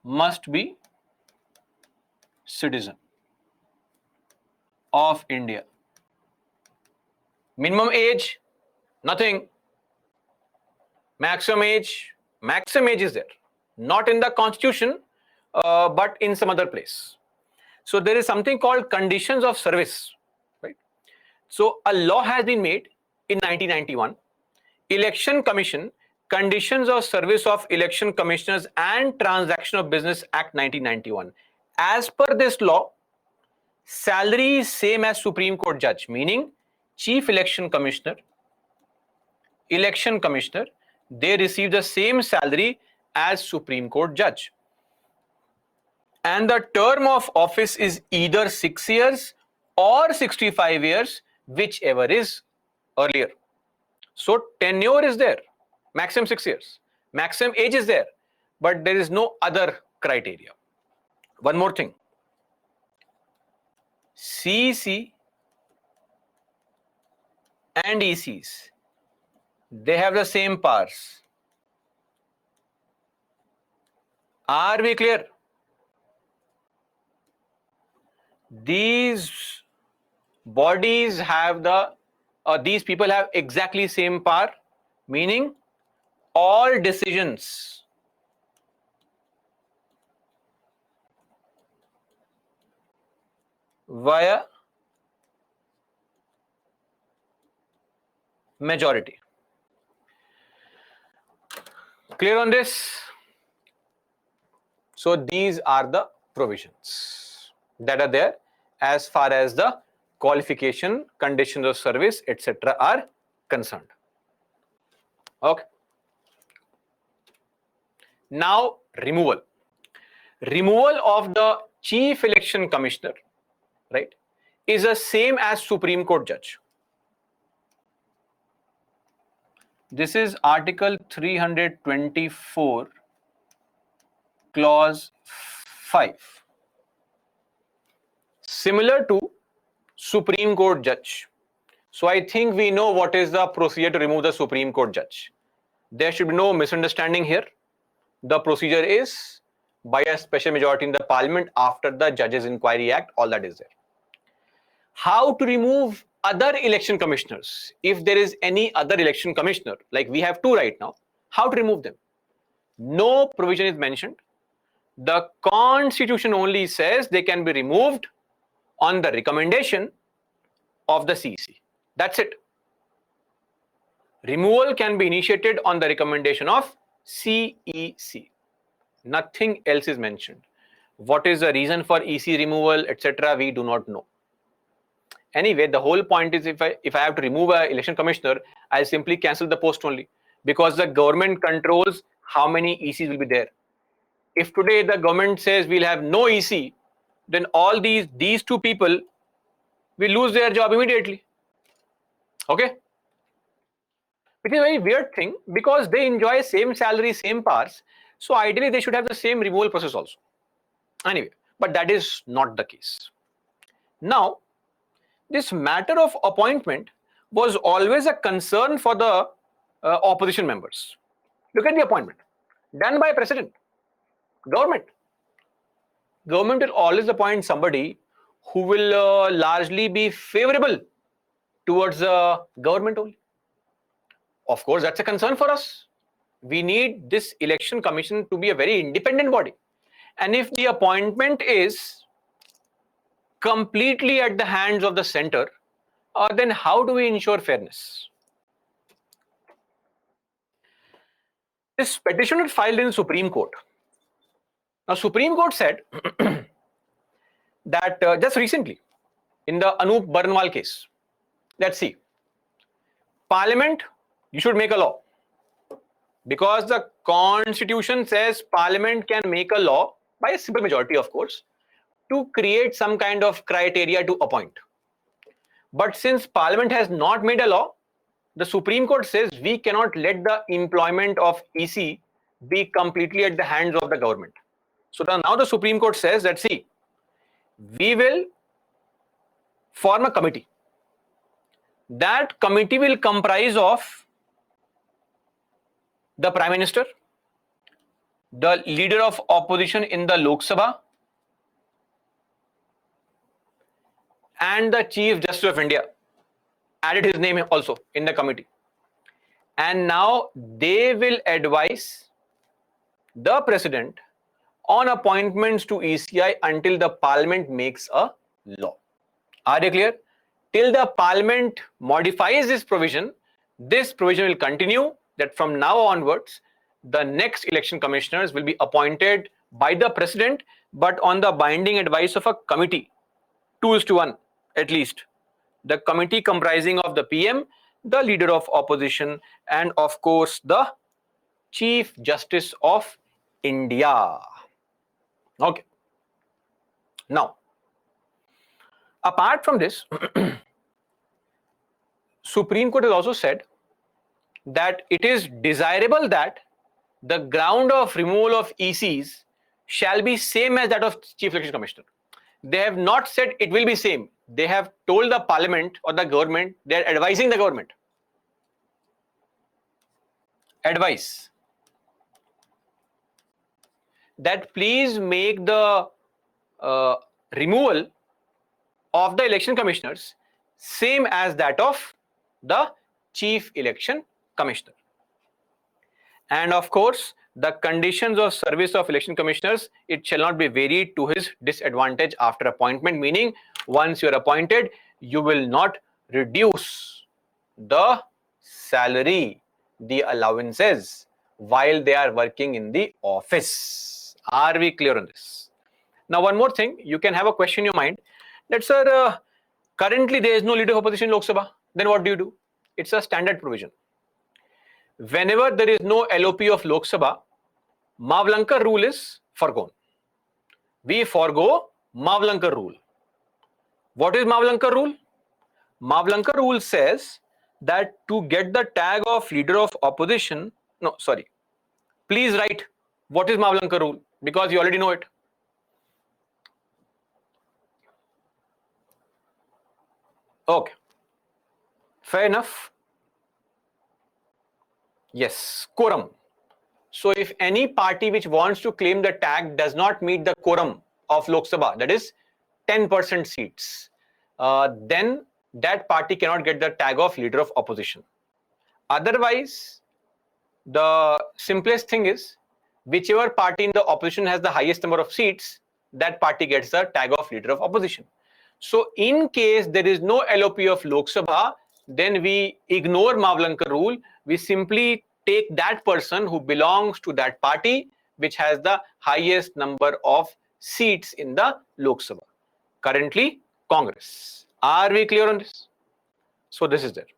must be citizen of India. Minimum age, nothing. Maximum age is there. Not in the Constitution, but in some other place. So there is something called conditions of service, right? So a law has been made in 1991, Election Commission, Conditions of Service of Election Commissioners and Transaction of Business Act 1991. As per this law, salary is same as Supreme Court judge, meaning Chief Election Commissioner, they receive the same salary as Supreme Court judge. And the term of office is either 6 years or 65 years, whichever is earlier. So tenure is there, maximum 6 years, maximum age is there, but there is no other criteria. One more thing, CEC and ECs, they have the same powers. Are we clear? These bodies have these people have exactly same power, meaning all decisions via majority. Clear on this? So these are the provisions that are there as far as the qualification, conditions of service, etc. are concerned. Okay. Now removal. Removal of the Chief Election Commissioner, right, is the same as Supreme Court judge. This is Article 324, Clause 5. Similar to Supreme Court judge. So I think we know what is the procedure to remove the Supreme Court judge. There should be no misunderstanding here. The procedure is by a special majority in the Parliament after the Judges Inquiry Act, all that is there. How to remove other election commissioners? If there is any other election commissioner, like we have two right now, how to remove them? No provision is mentioned. The Constitution only says they can be removed on the recommendation of the CEC. That's it. Removal can be initiated on the recommendation of CEC. Nothing else is mentioned. What is the reason for EC removal, etc., we do not know. Anyway, the whole point is if I have to remove an election commissioner, I'll simply cancel the post only, because the government controls how many ECs will be there. If today the government says we'll have no EC, then all these two people will lose their job immediately. Okay? Which is a very weird thing, because they enjoy same salary, same powers. So ideally they should have the same removal process also. Anyway, but that is not the case. Now, this matter of appointment was always a concern for the opposition members. Look at the appointment done by President. Government will always appoint somebody who will largely be favorable towards the government only. Of course, that's a concern for us. We need this election commission to be a very independent body. And if the appointment is completely at the hands of the center, then how do we ensure fairness? This petition was filed in the Supreme Court. Now, Supreme Court said that just recently, in the Anup Barnwal case, let's see, Parliament, you should make a law, because the Constitution says Parliament can make a law by a simple majority, of course, to create some kind of criteria to appoint. But since Parliament has not made a law, the Supreme Court says we cannot let the employment of EC be completely at the hands of the government. So now the Supreme Court says that, see, we will form a committee. That committee will comprise of the Prime Minister, the leader of opposition in the Lok Sabha, and the Chief Justice of India. Added his name also in the committee. And now they will advise the President on appointments to ECI until the Parliament makes a law. Are they clear? till the parliament modifies this provision will continue, that from now onwards, the next election commissioners will be appointed by the president, but on the binding advice of a committee, 2:1 at least. The committee comprising of the PM, the leader of opposition, and of course the Chief Justice of India. Okay. Now, apart from this, Supreme Court has also said that it is desirable that the ground of removal of ECs shall be same as that of Chief Election Commissioner. They have not said it will be same. They have told the parliament or the government, they are advising the government. Advice that please make the removal of the election commissioners same as that of the Chief Election Commissioner. And of course, the conditions of service of election commissioners, it shall not be varied to his disadvantage after appointment, meaning once you are appointed, you will not reduce the salary, the allowances while they are working in the office. Are we clear on this? Now, one more thing, you can have a question in your mind that, sir, currently there is no leader of opposition in Lok Sabha. Then what do? It's a standard provision. Whenever there is no LOP of Lok Sabha, Mavlankar rule is forgone. We forgo Mavlankar rule. What is Mavlankar rule? Mavlankar rule says that to get the tag of leader of opposition, no, sorry, please write what is Mavlankar rule, because you already know it. Okay, fair enough. Yes, quorum. So if any party which wants to claim the tag does not meet the quorum of Lok Sabha, that is 10% seats, then that party cannot get the tag of leader of opposition. Otherwise, the simplest thing is, whichever party in the opposition has the highest number of seats, that party gets the tag of leader of opposition. So in case there is no LOP of Lok Sabha, then we ignore Mavlankar rule. We simply take that person who belongs to that party which has the highest number of seats in the Lok Sabha. Currently, Congress. Are we clear on this? So this is there.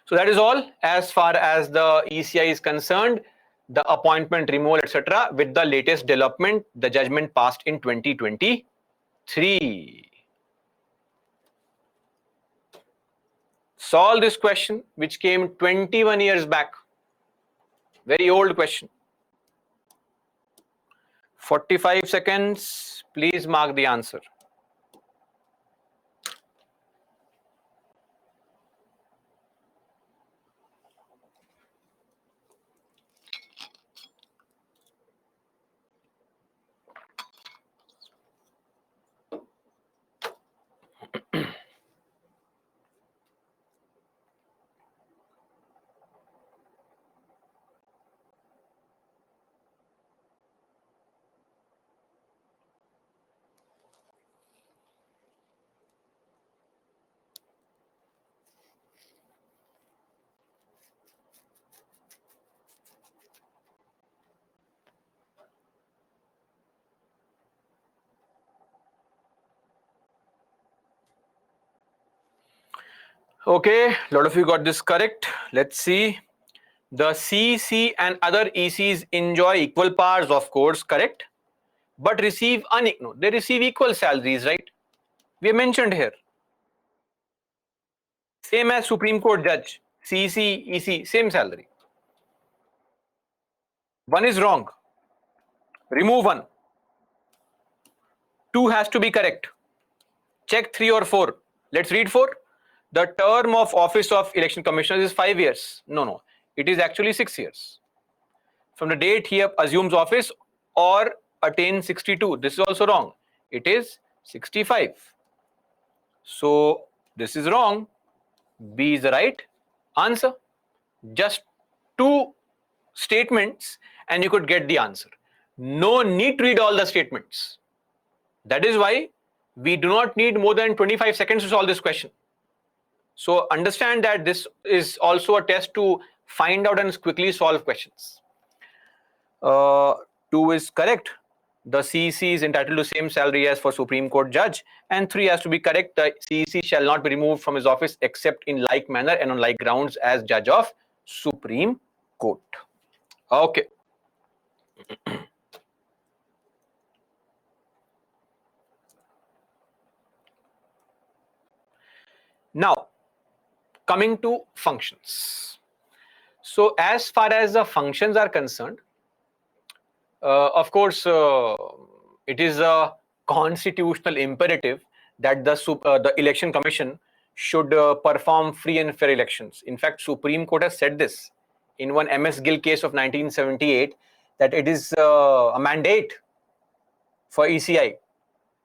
So that is all as far as the ECI is concerned, the appointment, removal, etc. with the latest development, the judgment passed in 2023. Solve this question which came 21 years back. Very old question. 45 seconds. Please mark the answer. Okay, a lot of you got this correct. Let's see. The CC and other ECs enjoy equal powers, of course, correct, but receive they receive equal salaries, right? We mentioned here. Same as Supreme Court judge, CC, EC, same salary. One is wrong. Remove one. Two has to be correct. Check 3 or 4. Let's read 4. The term of office of election commissioners is 5 years. No, it is actually 6 years. From the date he assumes office or attains 62. This is also wrong. It is 65. So this is wrong. B is the right answer. Just 2 statements and you could get the answer. No need to read all the statements. That is why We do not need more than 25 seconds to solve this question. So understand that this is also a test to find out and quickly solve questions. 2 is correct. The CEC is entitled to same salary as for Supreme Court judge. And 3 has to be correct. The CEC shall not be removed from his office except in like manner and on like grounds as judge of Supreme Court. Okay. Now, coming to functions. So as far as the functions are concerned, of course, it is a constitutional imperative that the election commission should perform free and fair elections. In fact, Supreme Court has said this in one MS Gill case of 1978, that it is a mandate for ECI.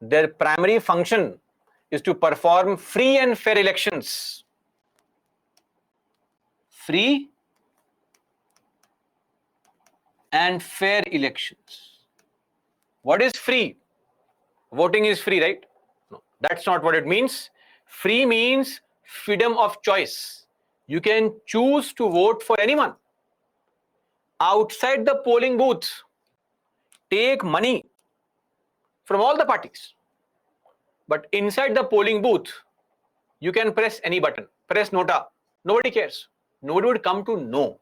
Their primary function is to perform free and fair elections. Free and fair elections. What is free? Voting is free, right? No, that's not what it means. Free means freedom of choice. You can choose to vote for anyone. Outside the polling booth, take money from all the parties. But inside the polling booth, you can press any button, press nota. Nobody cares. Nobody would come to know.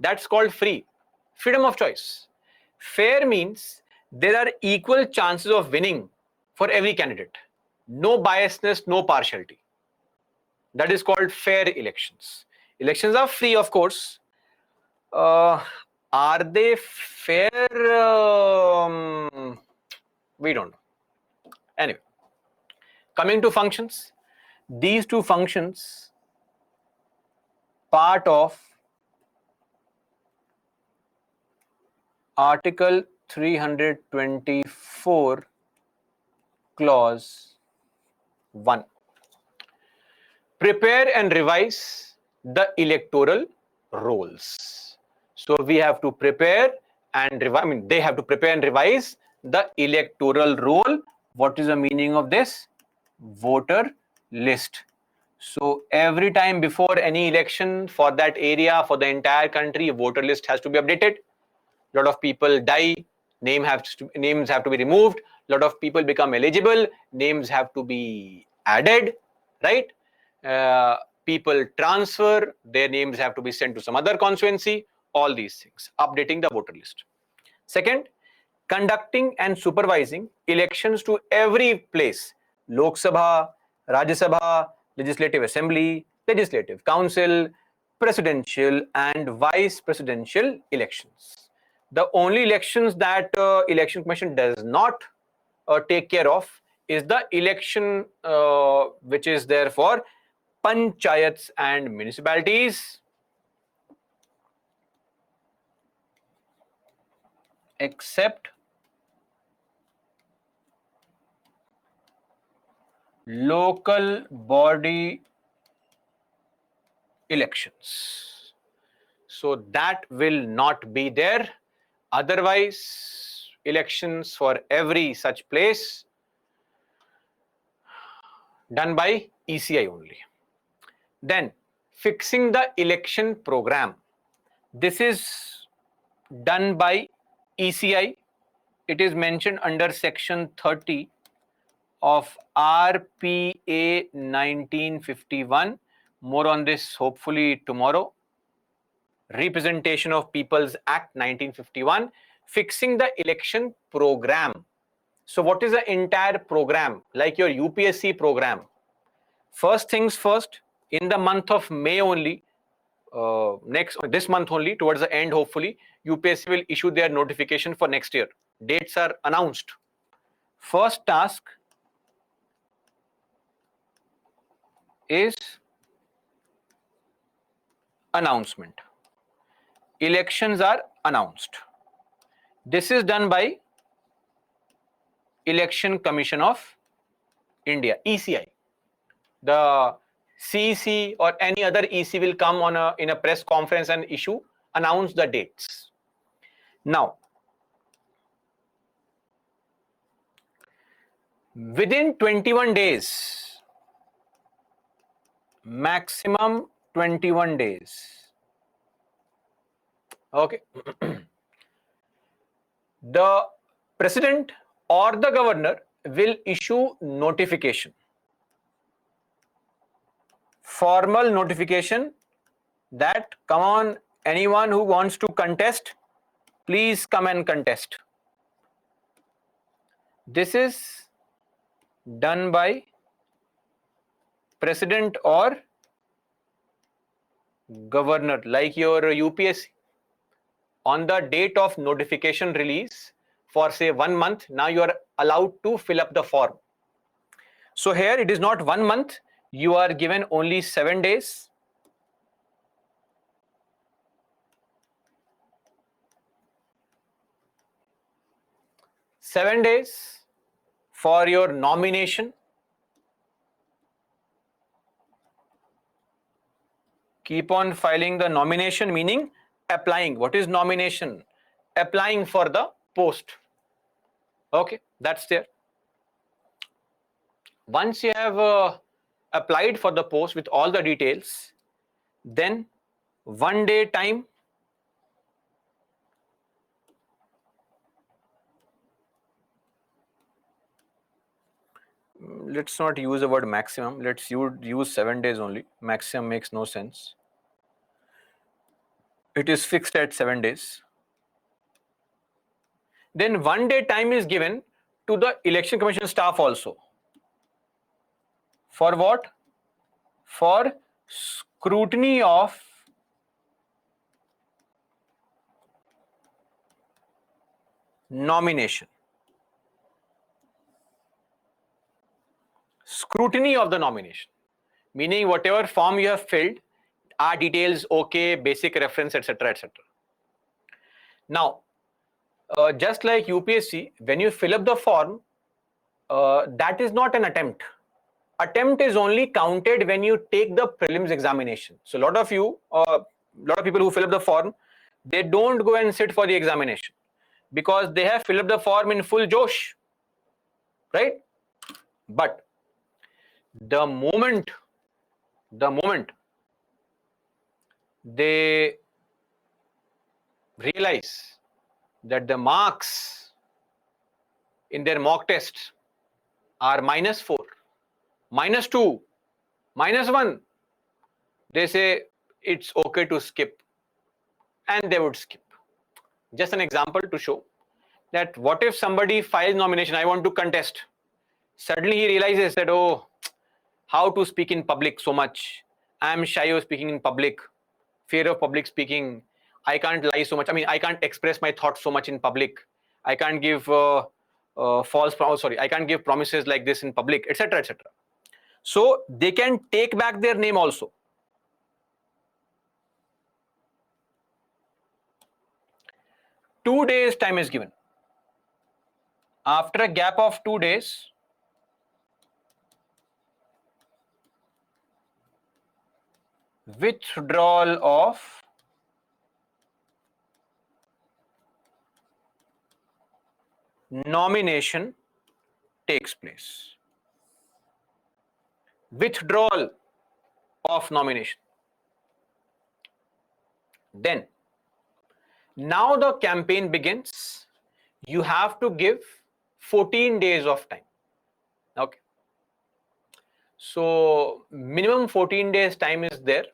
That's called free. Freedom of choice. Fair means there are equal chances of winning for every candidate. No biasness, no partiality. That is called fair elections. Elections are free, of course. Are they fair? We don't know. Anyway, coming to functions, these two functions, part of Article 324, Clause 1. Prepare and revise the electoral rolls. So we have to prepare and revise, they have to prepare and revise the electoral roll. What is the meaning of this? Voter list. So every time before any election for that area, for the entire country, a voter list has to be updated. A lot of people die, names have to be removed. A lot of people become eligible, names have to be added, right? People transfer, their names have to be sent to some other constituency. All these things, updating the voter list. Second, conducting and supervising elections to every place: Lok Sabha, Rajya Sabha, Legislative Assembly, Legislative Council, presidential and vice presidential elections. The only elections that Election Commission does not take care of is the election which is there for panchayats and municipalities, except local body elections. So that will not be there. Otherwise, elections for every such place done by ECI only. Then fixing the election program. This is done by ECI. It is mentioned under section 30 of RPA 1951. More on this hopefully tomorrow. Representation of People's Act 1951, fixing the election program. So what is the entire program? Like your UPSC program. First things first, in the month of May only, this month only, towards the end hopefully, UPSC will issue their notification for next year. Dates are announced. First task is announcement. Elections are announced. This is done by Election Commission of India, ECI. The CEC or any other EC will come on in a press conference and announce the dates. Now, within 21 days, maximum 21 days. Okay. The president or the governor will issue notification, formal notification that come on, anyone who wants to contest, please come and contest. This is done by president or governor, like your UPSC. On the date of notification release for say 1 month, now you are allowed to fill up the form. So here it is not 1 month, you are given only 7 days. Seven days for your nomination. Keep on filing the nomination, meaning applying. What is nomination? Applying for the post. Okay, that's there. Once you have applied for the post with all the details, then 1 day time. Let's not use the word maximum. Let's use 7 days only. Maximum makes no sense. It is fixed at 7 days. Then 1 day time is given to the election commission staff also. For what? For scrutiny of nomination. Scrutiny of the nomination, meaning whatever form you have filled, are details okay, basic reference, etc., etc. Now, just like UPSC, when you fill up the form, that is not an attempt. Attempt is only counted when you take the prelims examination. So a lot of people who fill up the form, they don't go and sit for the examination because they have filled up the form in full josh, right? But the moment they realize that the marks in their mock tests are -4, -2, -1, they say it's okay to skip, and they would skip. Just an example to show that what if somebody files nomination, I want to contest. Suddenly he realizes that, oh, how to speak in public so much. I am shy of speaking in public, fear of public speaking. I can't lie so much. I mean, I can't express my thoughts so much in public. I can't give I can't give promises like this in public, etc., etc. So they can take back their name also. Two days time is given. After a gap of 2 days, withdrawal of nomination takes place. Withdrawal of nomination. Then, now the campaign begins. You have to give 14 days of time. Okay. So, minimum 14 days time is there.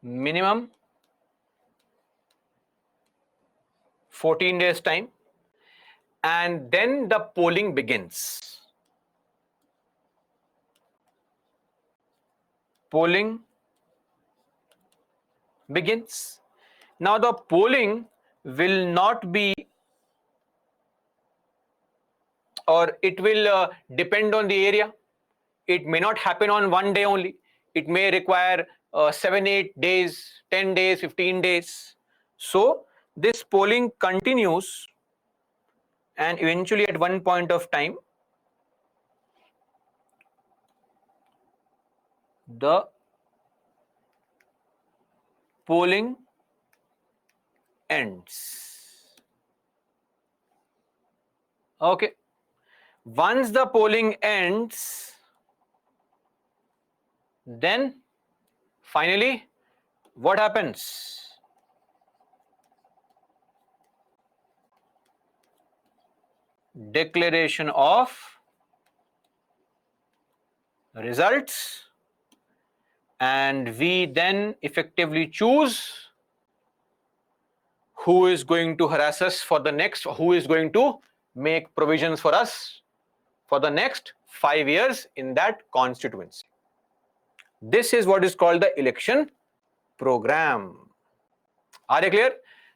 Minimum 14 days time, and then the polling begins. Polling begins. Now the polling will not be, or it will depend on the area. It may not happen on 1 day only. It may require 7, 8 days, 10 days, 15 days. So this polling continues, and eventually at one point of time, the polling ends. Okay. Once the polling ends, then finally what happens? Declaration of results, and we then effectively choose who is going to harass us for the next, who is going to make provisions for us for the next 5 years in that constituency. This is what is called the election program. Are you clear?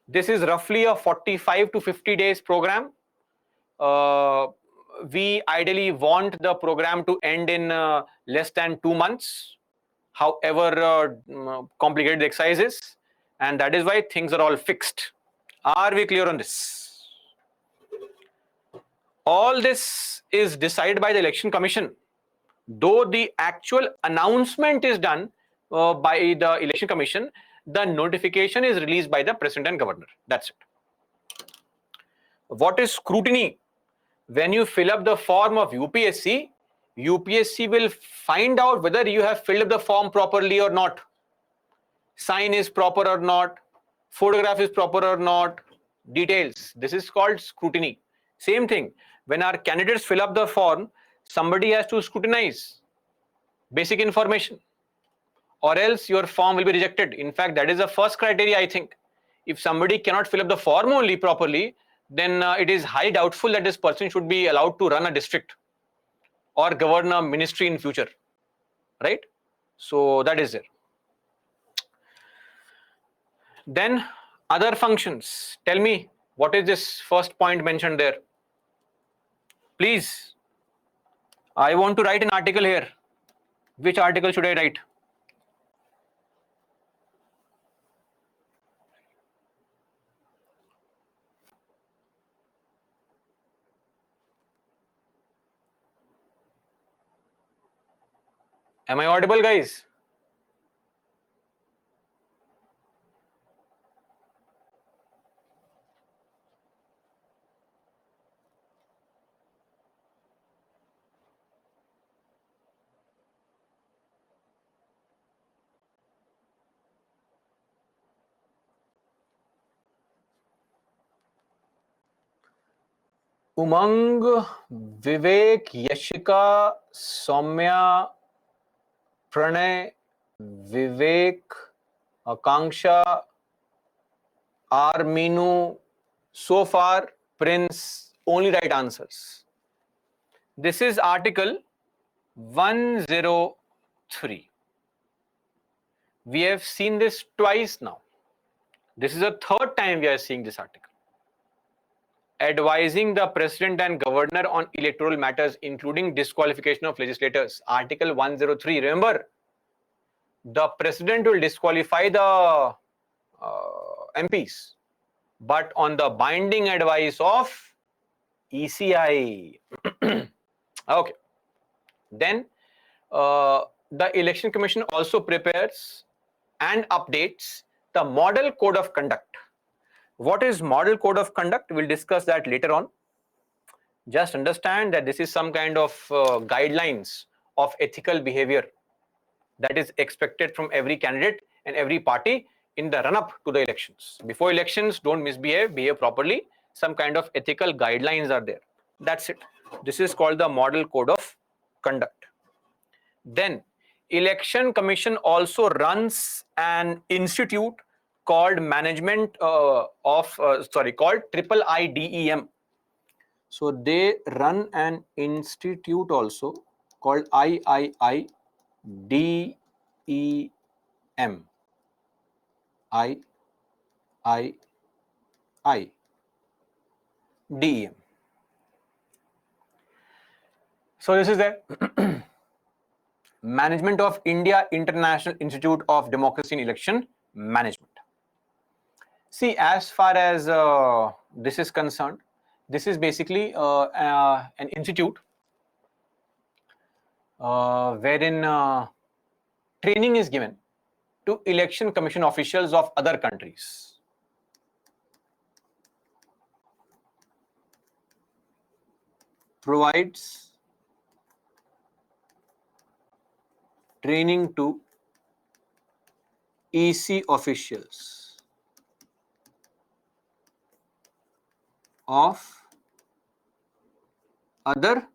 This is roughly a 45 to 50 days program. We ideally want the program to end in less than 2 months, however complicated the exercise is, and that is why things are all fixed. Are we clear on this? All this is decided by the Election Commission, though the actual announcement is done by the Election Commission. The notification is released by the President and Governor. That's it. What is scrutiny? When you fill up the form of UPSC, UPSC will find out whether you have filled up the form properly or not. Sign is proper or not, photograph is proper or not, details. This is called scrutiny. Same thing, when our candidates fill up the form, somebody has to scrutinize basic information, or else your form will be rejected. In fact, that is the first criteria, I think. If somebody cannot fill up the form only properly, then it is highly doubtful that this person should be allowed to run a district or govern a ministry in future, right? So that is there. Then other functions. Tell me, what is this first point mentioned there? Please, I want to write an article here. Which article should I write? Am I audible, guys? Umang, Vivek, Yashika, Soumya, Pranay, Vivek, Akanksha, R. Meenu. So far, Prince, only right answers. This is article 103. We have seen this twice now. This is the third time we are seeing this article. Advising the President and Governor on electoral matters, including disqualification of legislators. Article 103. Remember, the President will disqualify the MPs, but on the binding advice of ECI. Okay. Then the Election Commission also prepares and updates the Model Code of Conduct. What is Model Code of Conduct? We'll discuss that later on. Just understand that this is some kind of guidelines of ethical behavior that is expected from every candidate and every party in the run-up to the elections. Before elections, don't misbehave, behave properly. Some kind of ethical guidelines are there. That's it. This is called the Model Code of Conduct. Then, Election Commission also runs an institute called called IIDEM. So they run an institute also called IIDEM. IIDEM. So this is there. Management of India International Institute of Democracy and Election Management. See, as far as this is concerned, this is basically an institute wherein training is given to election commission officials of other countries. Provides training to EC officials of other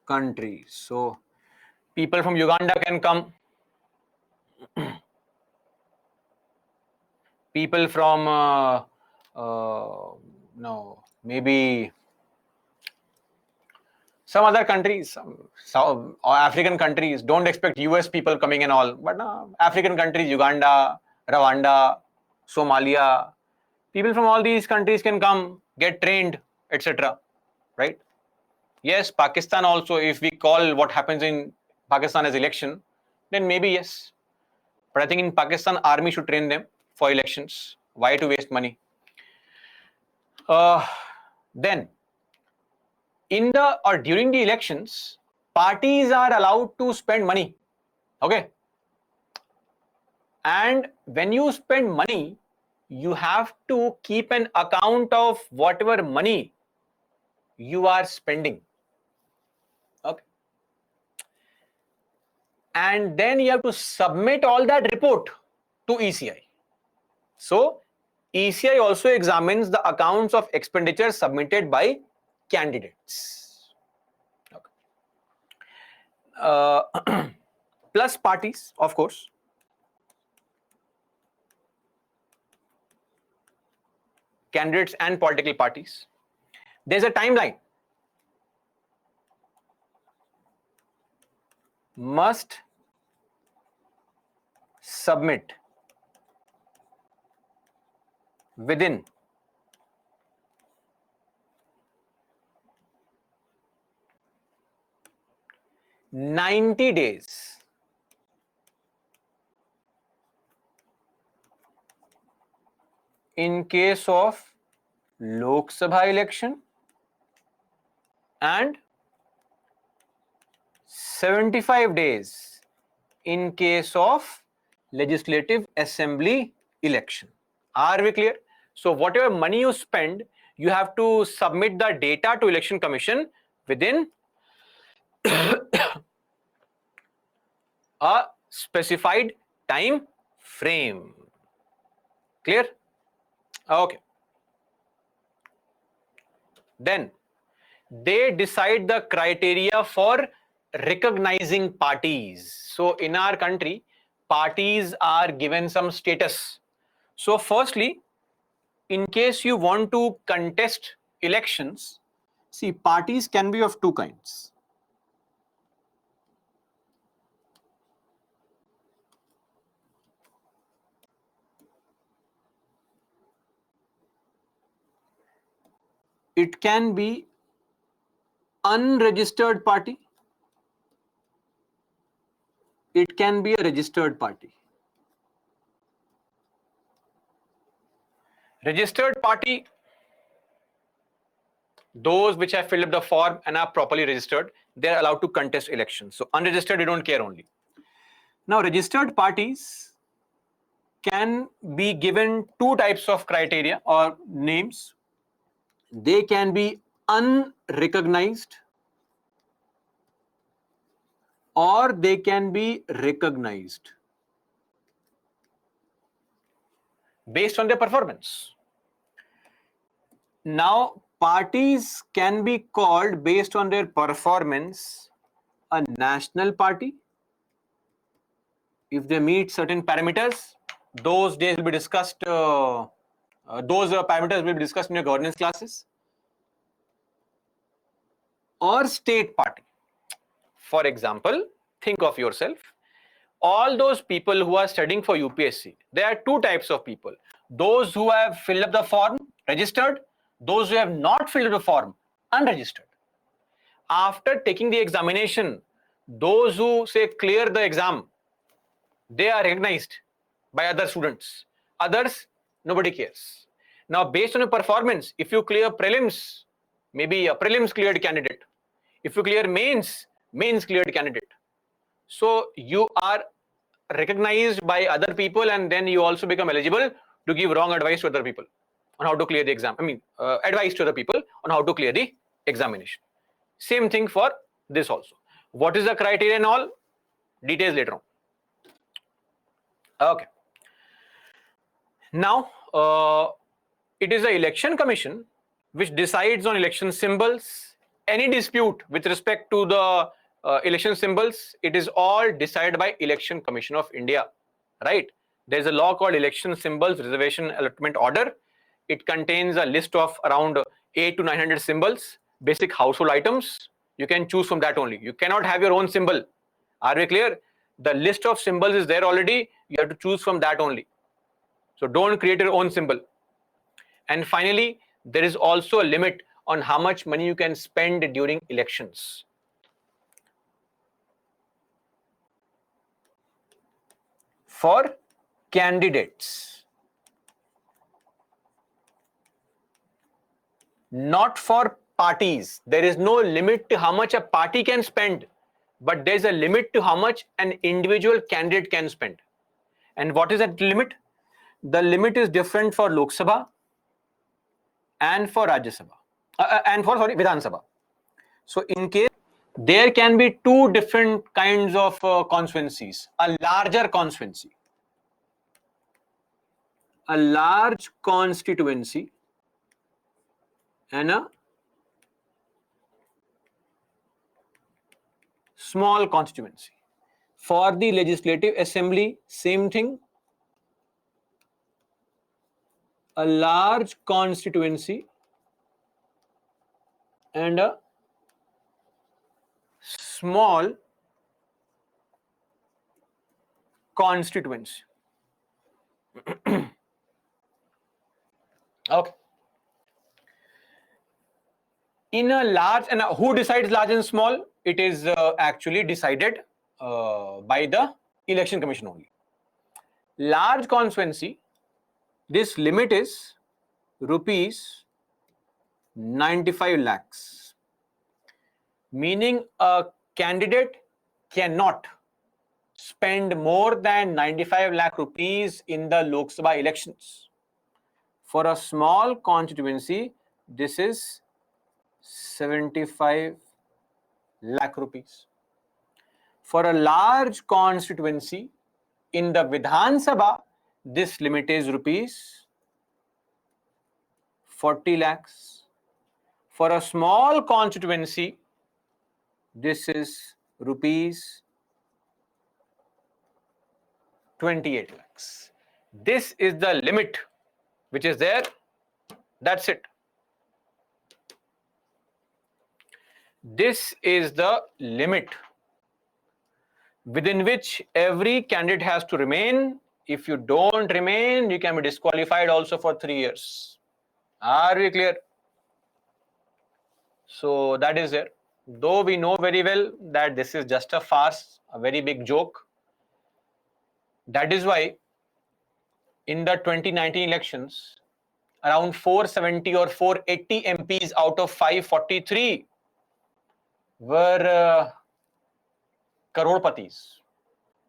countries. So people from Uganda can come. People from maybe some other countries, some African countries. Don't expect US people coming and all, but African countries, Uganda, Rwanda, Somalia, people from all these countries can come, get trained, etc. Right? Yes, Pakistan also, if we call what happens in Pakistan as election, then maybe yes. But I think in Pakistan, army should train them for elections. Why to waste money? Then, in the or during the elections, parties are allowed to spend money. Okay. And when you spend money, you have to keep an account of whatever money you are spending. Okay. And then you have to submit all that report to ECI. So, ECI also examines the accounts of expenditure submitted by candidates. Okay. Plus parties, of course. Candidates and political parties. There's a timeline. Must submit within 90 days in case of Lok Sabha election and 75 days in case of Legislative Assembly election. Are we clear? So whatever money you spend, you have to submit the data to Election Commission within a specified time frame. Clear? Okay. Then they decide the criteria for recognizing parties. So in our country, parties are given some status. So firstly, in case you want to contest elections, see, parties can be of two kinds. It can be unregistered party. It can be a registered party. Registered party, those which have filled up the form and are properly registered, they are allowed to contest elections. So unregistered, they don't care only. Now, registered parties can be given two types of criteria or names. They can be unrecognized or they can be recognized based on their performance. Now, parties can be called based on their performance a national party if they meet certain parameters. Those days will be discussed. Those parameters will be discussed in your governance classes. Or state party. For example, think of yourself. All those people who are studying for UPSC, there are two types of people. Those who have filled up the form, registered. Those who have not filled up the form, unregistered. After taking the examination, those who say clear the exam, they are recognized by other students. Others, nobody cares. Now, based on your performance, if you clear prelims, maybe a prelims cleared candidate. If you clear mains, mains cleared candidate. So you are recognized by other people, and then you also become eligible to give wrong advice to other people on how to clear the exam. Advice to other people on how to clear the examination. Same thing for this also. What is the criteria and all? Details later on. Okay. Now, it is the election commission which decides on election symbols. Any dispute with respect to the election symbols, it is all decided by Election Commission of India, right? There is a law called Election Symbols Reservation Allotment Order. It contains a list of around 800 to 900 symbols, basic household items. You can choose from that only. You cannot have your own symbol. Are we clear? The list of symbols is there already. You have to choose from that only. So don't create your own symbol. And finally, there is also a limit on how much money you can spend during elections. For candidates, not for parties. There is no limit to how much a party can spend, but there is a limit to how much an individual candidate can spend. And what is that limit? The limit is different for Lok Sabha and for Rajya Sabha and for Vidhan Sabha. So in case there can be two different kinds of constituencies: a larger constituency, a large constituency, and a small constituency. For the Legislative Assembly, same thing. A large constituency and a small constituency. Okay. In a large, and who decides large and small? It is actually decided by the Election Commission only. Large constituency, this limit is rupees 95 lakhs, meaning a candidate cannot spend more than 95 lakh rupees in the Lok Sabha elections. For a small constituency, this is 75 lakh rupees. For a large constituency in the Vidhan Sabha, this limit is rupees 40 lakhs. For a small constituency, this is rupees 28 lakhs. This is the limit which is there. That's it. This is the limit within which every candidate has to remain. If you don't remain, you can be disqualified also for 3 years. Are we clear? So that is there. Though we know very well that this is just a farce, a very big joke. That is why in the 2019 elections, around 470 or 480 MPs out of 543 were crorpatis,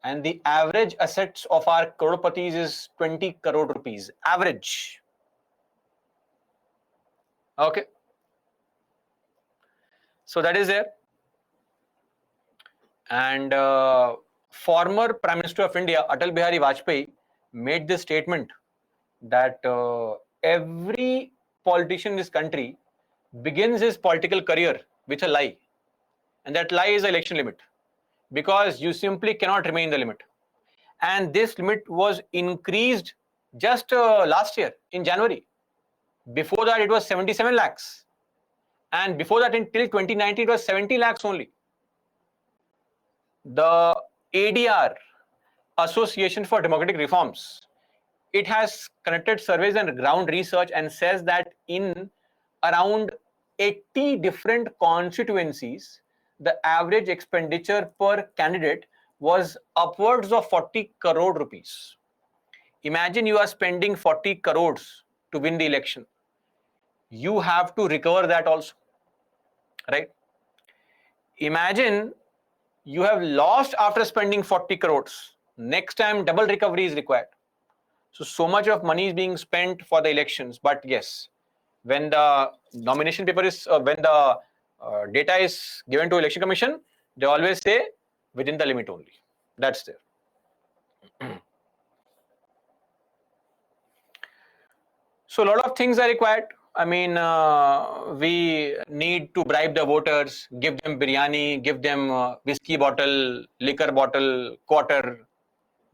and the average assets of our crorpatis is 20 crore rupees average. Okay, so that is there. And former Prime Minister of India, Atal Bihari Vajpayee, made this statement that every politician in this country begins his political career with a lie, and that lie is the election limit, because you simply cannot remain the limit. And this limit was increased just last year in January. Before that, it was 77 lakhs. And before that, until 2019, it was 70 lakhs only. The ADR, Association for Democratic Reforms, it has conducted surveys and ground research and says that in around 80 different constituencies, the average expenditure per candidate was upwards of 40 crore rupees. Imagine you are spending 40 crores to win the election. You have to recover that also, right? Imagine You have lost after spending 40 crores. Next time, double recovery is required. So much of money is being spent for the elections. But yes, when the nomination paper is, when the data is given to Election Commission, they always say within the limit only. That's there. So a lot of things are required. I mean, we need to bribe the voters, give them biryani, give them whiskey bottle, liquor bottle, quarter,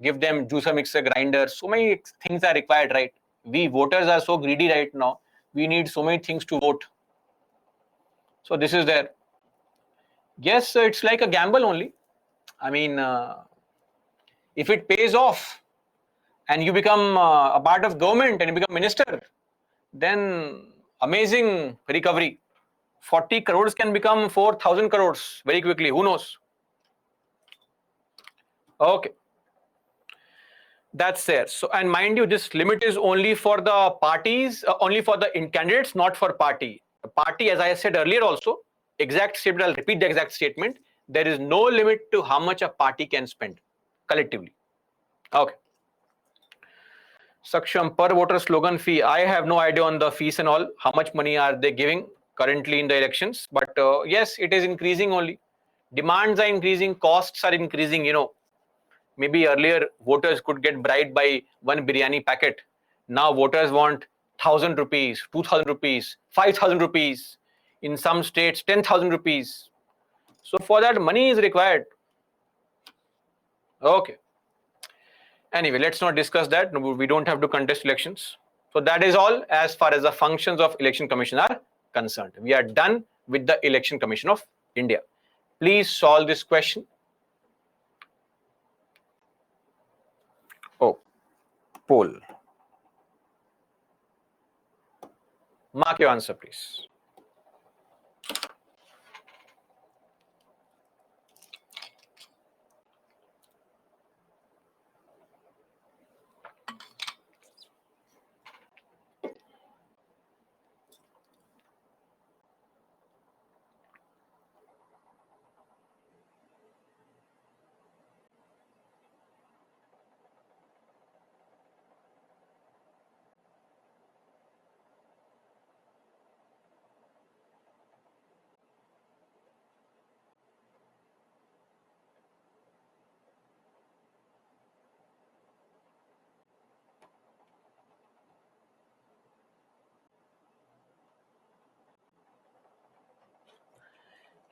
give them juicer mixer grinder. So many things are required, right? We voters are so greedy right now. We need so many things to vote. So this is there. Yes, it's like a gamble only. I mean, if it pays off and you become a part of government and you become minister, then amazing recovery. 40 crores can become 4,000 crores very quickly. Who knows? Okay. That's there. So, and mind you, this limit is only for the parties, only for the candidates, not for party. The party, as I said earlier also, exact statement, I'll repeat the exact statement. There is no limit to how much a party can spend collectively. Okay. Saksham, per voter slogan fee. I have no idea on the fees and all. How much money are they giving currently in the elections? But yes, it is increasing only. Demands are increasing, costs are increasing, you know. Maybe earlier voters could get bribed by one biryani packet. Now voters want 1,000 rupees, 2,000 rupees, 5,000 rupees. In some states, 10,000 rupees. So for that, money is required. Okay. Anyway, let's not discuss that. We don't have to contest elections. So that is all as far as the functions of Election Commission are concerned. We are done with the Election Commission of India. Please solve this question. Oh, poll. Mark your answer, please.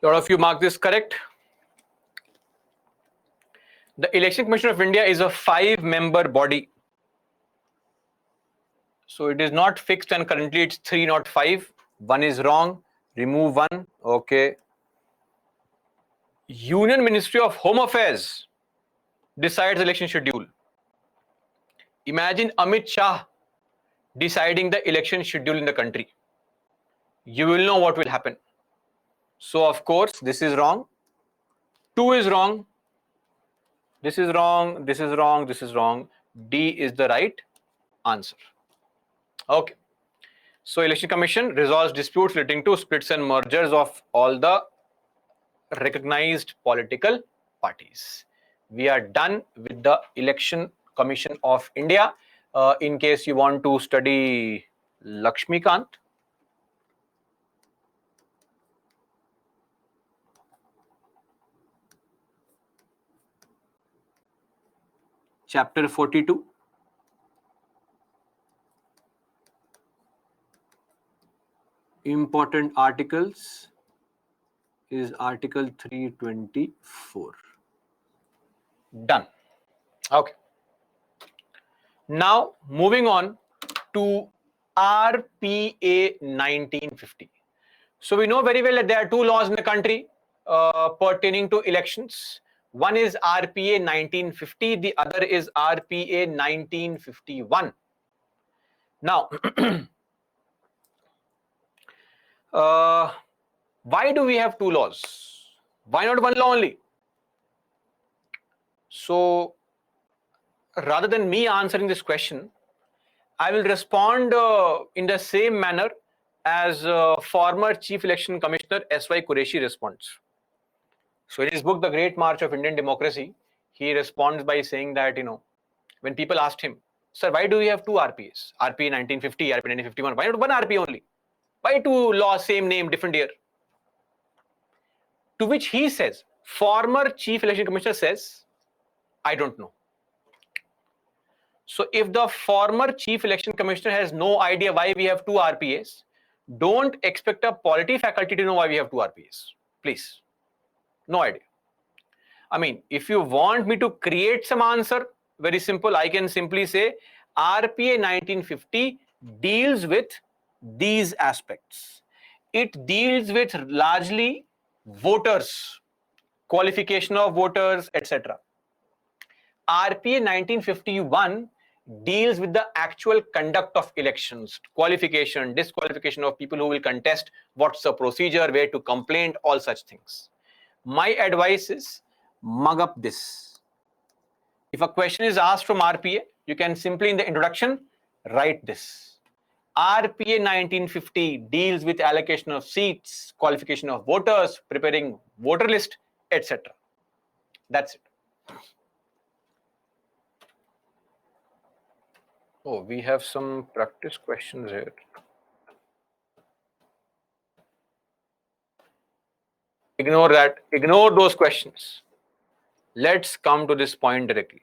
A lot of you mark this correct. The Election Commission of India is a 5-member body. So it is not fixed and currently it's 3, not 5. One is wrong. Remove one. Okay. Union Ministry of Home Affairs decides election schedule. Imagine Amit Shah deciding the election schedule in the country. You will know what will happen. So of course, this is wrong. 2 is wrong. This is wrong. This is wrong. This is wrong. D is the right answer. Okay. So Election Commission resolves disputes relating to splits and mergers of all the recognized political parties. We are done with the Election Commission of India. In case you want to study Lakshmikant, chapter 42. Important articles is article 324. Done. Okay. Now moving on to RPA 1950. So we know very well that there are 2 laws in the country pertaining to elections. One is RPA 1950, the other is RPA 1951. Now, why do we have 2 laws? Why not one law only? So rather than me answering this question, I will respond in the same manner as former Chief Election Commissioner S.Y. Qureshi responds. So in his book, The Great March of Indian Democracy, he responds by saying that, when people asked him, sir, why do we have two RPAs? RPA 1950, RPA 1951. Why not one RPA only? Why two laws, same name, different year? To which he says, former Chief Election Commissioner says, I don't know. So if the former Chief Election Commissioner has no idea why we have two RPAs, don't expect a polity faculty to know why we have two RPAs. Please. No idea. I mean, if you want me to create some answer, very simple, I can simply say RPA 1950 deals with these aspects. It deals with largely voters, qualification of voters, etc. RPA 1951 deals with the actual conduct of elections, qualification, disqualification of people who will contest, what's the procedure, where to complain, all such things. My advice is mug up this. If a question is asked from RPA, you can simply in the introduction write this. RPA 1950 deals with allocation of seats, qualification of voters, preparing voter list, etc. That's it. Oh, we have some practice questions here. Ignore that. Ignore those questions. Let's come to this point directly.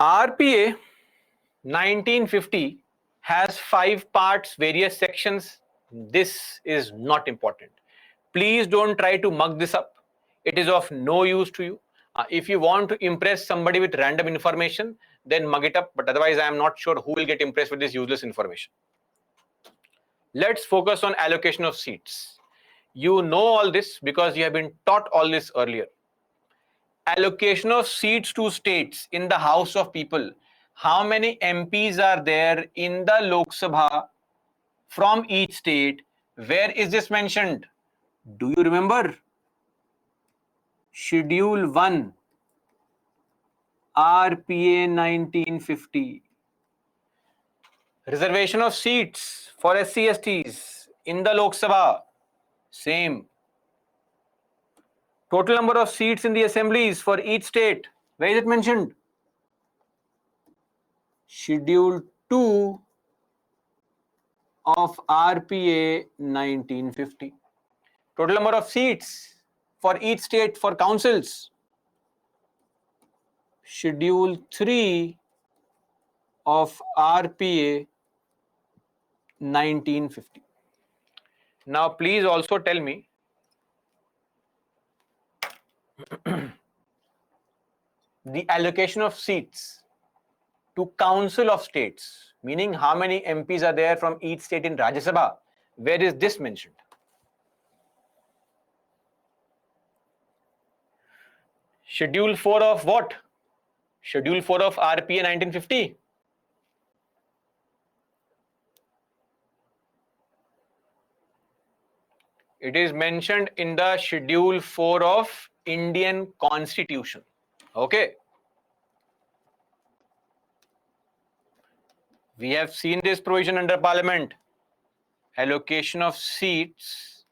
RPA 1950 has 5 parts, various sections. This is not important. Please don't try to mug this up. It is of no use to you. If you want to impress somebody with random information, then mug it up. But otherwise, I am not sure who will get impressed with this useless information. Let's focus on allocation of seats. You know all this because you have been taught all this earlier. Allocation of seats to states in the House of People. How many MPs are there in the Lok Sabha from each state? Where is this mentioned? Do you remember? Schedule 1, RPA 1950. Reservation of seats for SC/STs in the Lok Sabha. Same. Total number of seats in the assemblies for each state. Where is it mentioned? Schedule 2 of RPA 1950. Total number of seats for each state for councils. Schedule 3 of RPA 1950. Now please also tell me the allocation of seats to Council of States, meaning how many MPs are there from each state in Rajya Sabha. Where is this mentioned? Schedule 4 of what? Schedule 4 of RPA 1950. It is mentioned in the Schedule 4 of Indian Constitution. Okay. We have seen this provision under Parliament. Allocation of seats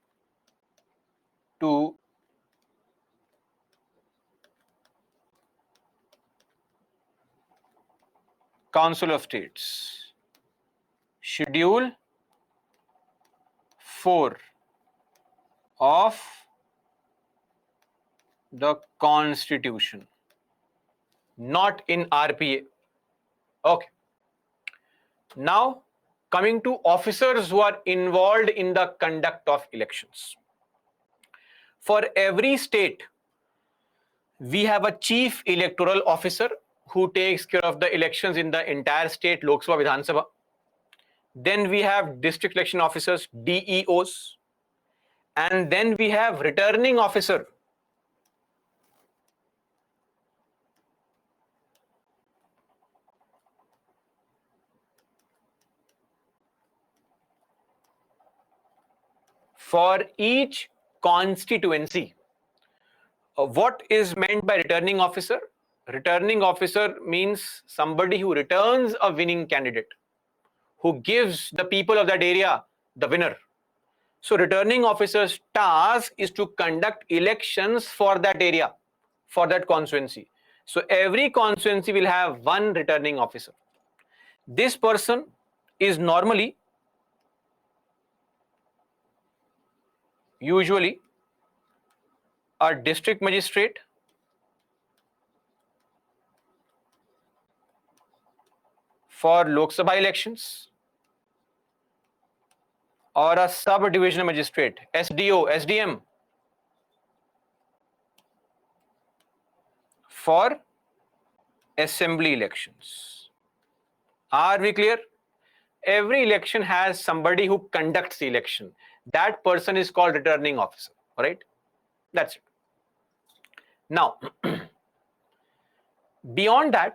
to Council of States. Schedule 4 of the Constitution, not in RPA. Okay. Now, coming to officers who are involved in the conduct of elections. For every state, we have a chief electoral officer who takes care of the elections in the entire state, Lok Sabha, Vidhan Sabha. Then we have district election officers, DEOs. And then we have returning officer. For each constituency. What is meant by returning officer? Returning officer means somebody who returns a winning candidate, who gives the people of that area the winner. So returning officer's task is to conduct elections for that area, for that constituency. So every constituency will have one returning officer. This person is normally, usually, a district magistrate for Lok Sabha elections, or a sub-divisional magistrate, SDO, SDM, for assembly elections. Are we clear? Every election has somebody who conducts the election. That person is called returning officer, all right? That's it. Now, beyond that,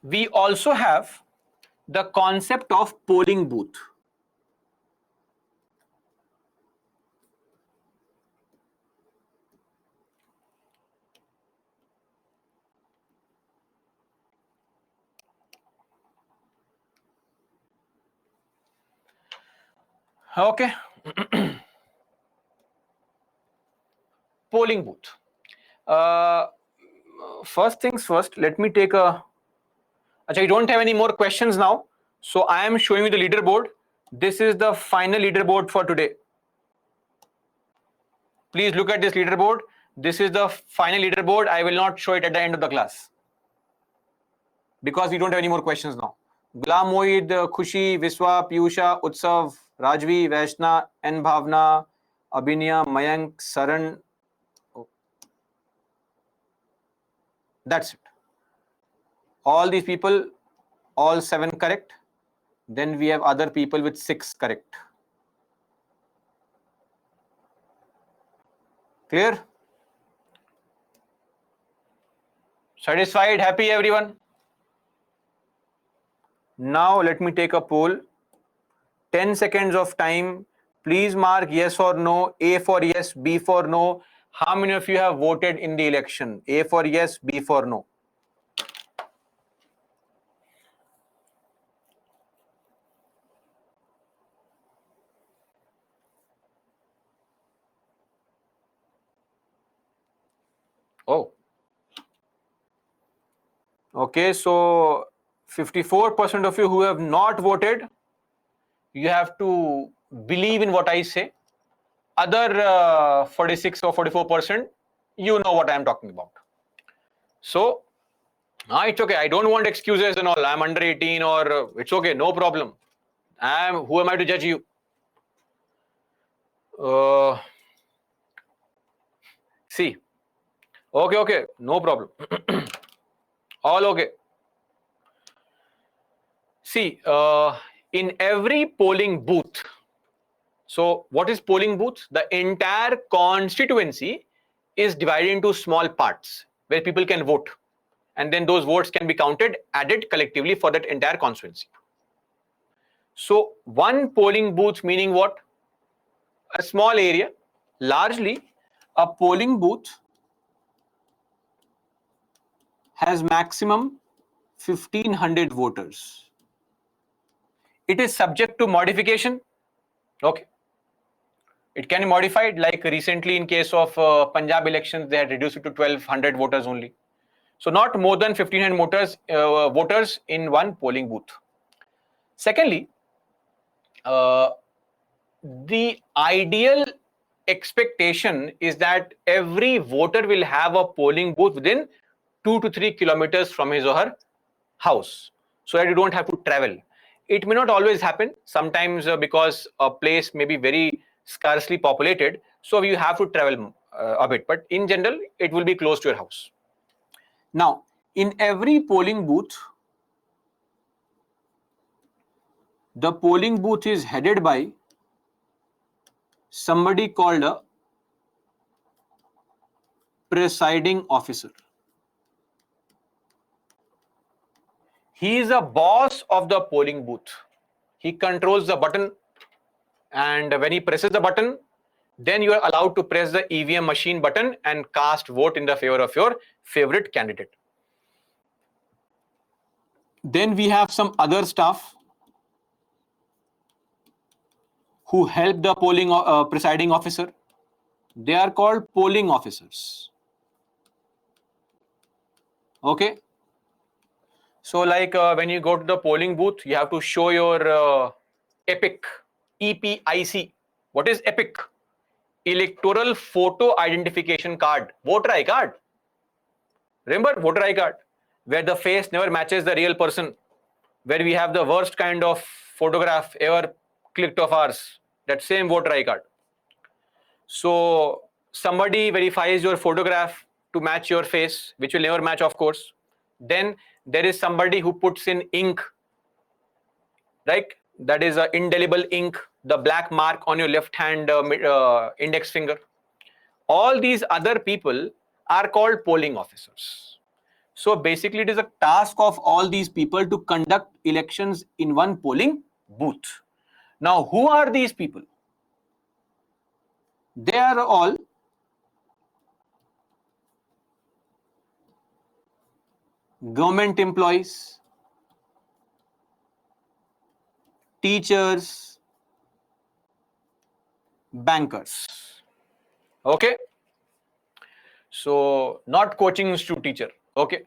we also have the concept of polling booth. Okay. Polling booth. First things first, let me take a. Achha, you don't have any more questions now. So I am showing you the leaderboard. This is the final leaderboard for today. Please look at this leaderboard. This is the final leaderboard. I will not show it at the end of the class, because we don't have any more questions now. Gulam Moeed, Khushi, Viswa, Piyusha, Utsav, Rajvi, Vaishna, N Bhavna, Abhinya, Mayank, Saran. That's it. All these people, all 7 correct. Then we have other people with 6 correct. Clear? Satisfied? Happy everyone? Now let me take a poll. 10 seconds of time. Please mark yes or no. A for yes, B for no. How many of you have voted in the election? A for yes, B for no. Oh. Okay, so 54% of you who have not voted, you have to believe in what I say. Other 46 or 44%, you know what I am talking about. So, it's okay. I don't want excuses and all. I'm under 18 or it's okay. No problem. Who am I to judge you? See. Okay. No problem. All okay. See, in every polling booth, so what is polling booth? The entire constituency is divided into small parts where people can vote. And then those votes can be counted, added collectively for that entire constituency. So one polling booth meaning what? A small area. Largely, a polling booth has maximum 1500 voters. It is subject to modification. Okay. It can be modified, like recently in case of Punjab elections, they had reduced it to 1200 voters only. So not more than 1500 voters in one polling booth. Secondly, the ideal expectation is that every voter will have a polling booth within 2 to 3 kilometers from his or her house, so that you don't have to travel. It may not always happen. Sometimes because a place may be very scarcely populated, so you have to travel a bit. But in general, it will be close to your house. Now, in every polling booth, the polling booth is headed by somebody called a presiding officer. He is a boss of the polling booth. He controls the button, and when he presses the button, then you are allowed to press the EVM machine button and cast vote in the favor of your favorite candidate. Then we have some other staff. who help the polling presiding officer. They are called polling officers. Okay. So like when you go to the polling booth, you have to show your EPIC, EPIC. What is EPIC? Electoral Photo Identification Card, voter ID card. Remember voter ID card, where the face never matches the real person, where we have the worst kind of photograph ever clicked of ours, that same voter ID card. So somebody verifies your photograph to match your face, which will never match, of course. Then there is somebody who puts in ink, right? That is an indelible ink, the black mark on your left hand index finger. All these other people are called polling officers. So basically it is a task of all these people to conduct elections in one polling booth. Now, who are these people? They are all government employees, teachers, bankers. Okay. So not coaching institute teacher. Okay.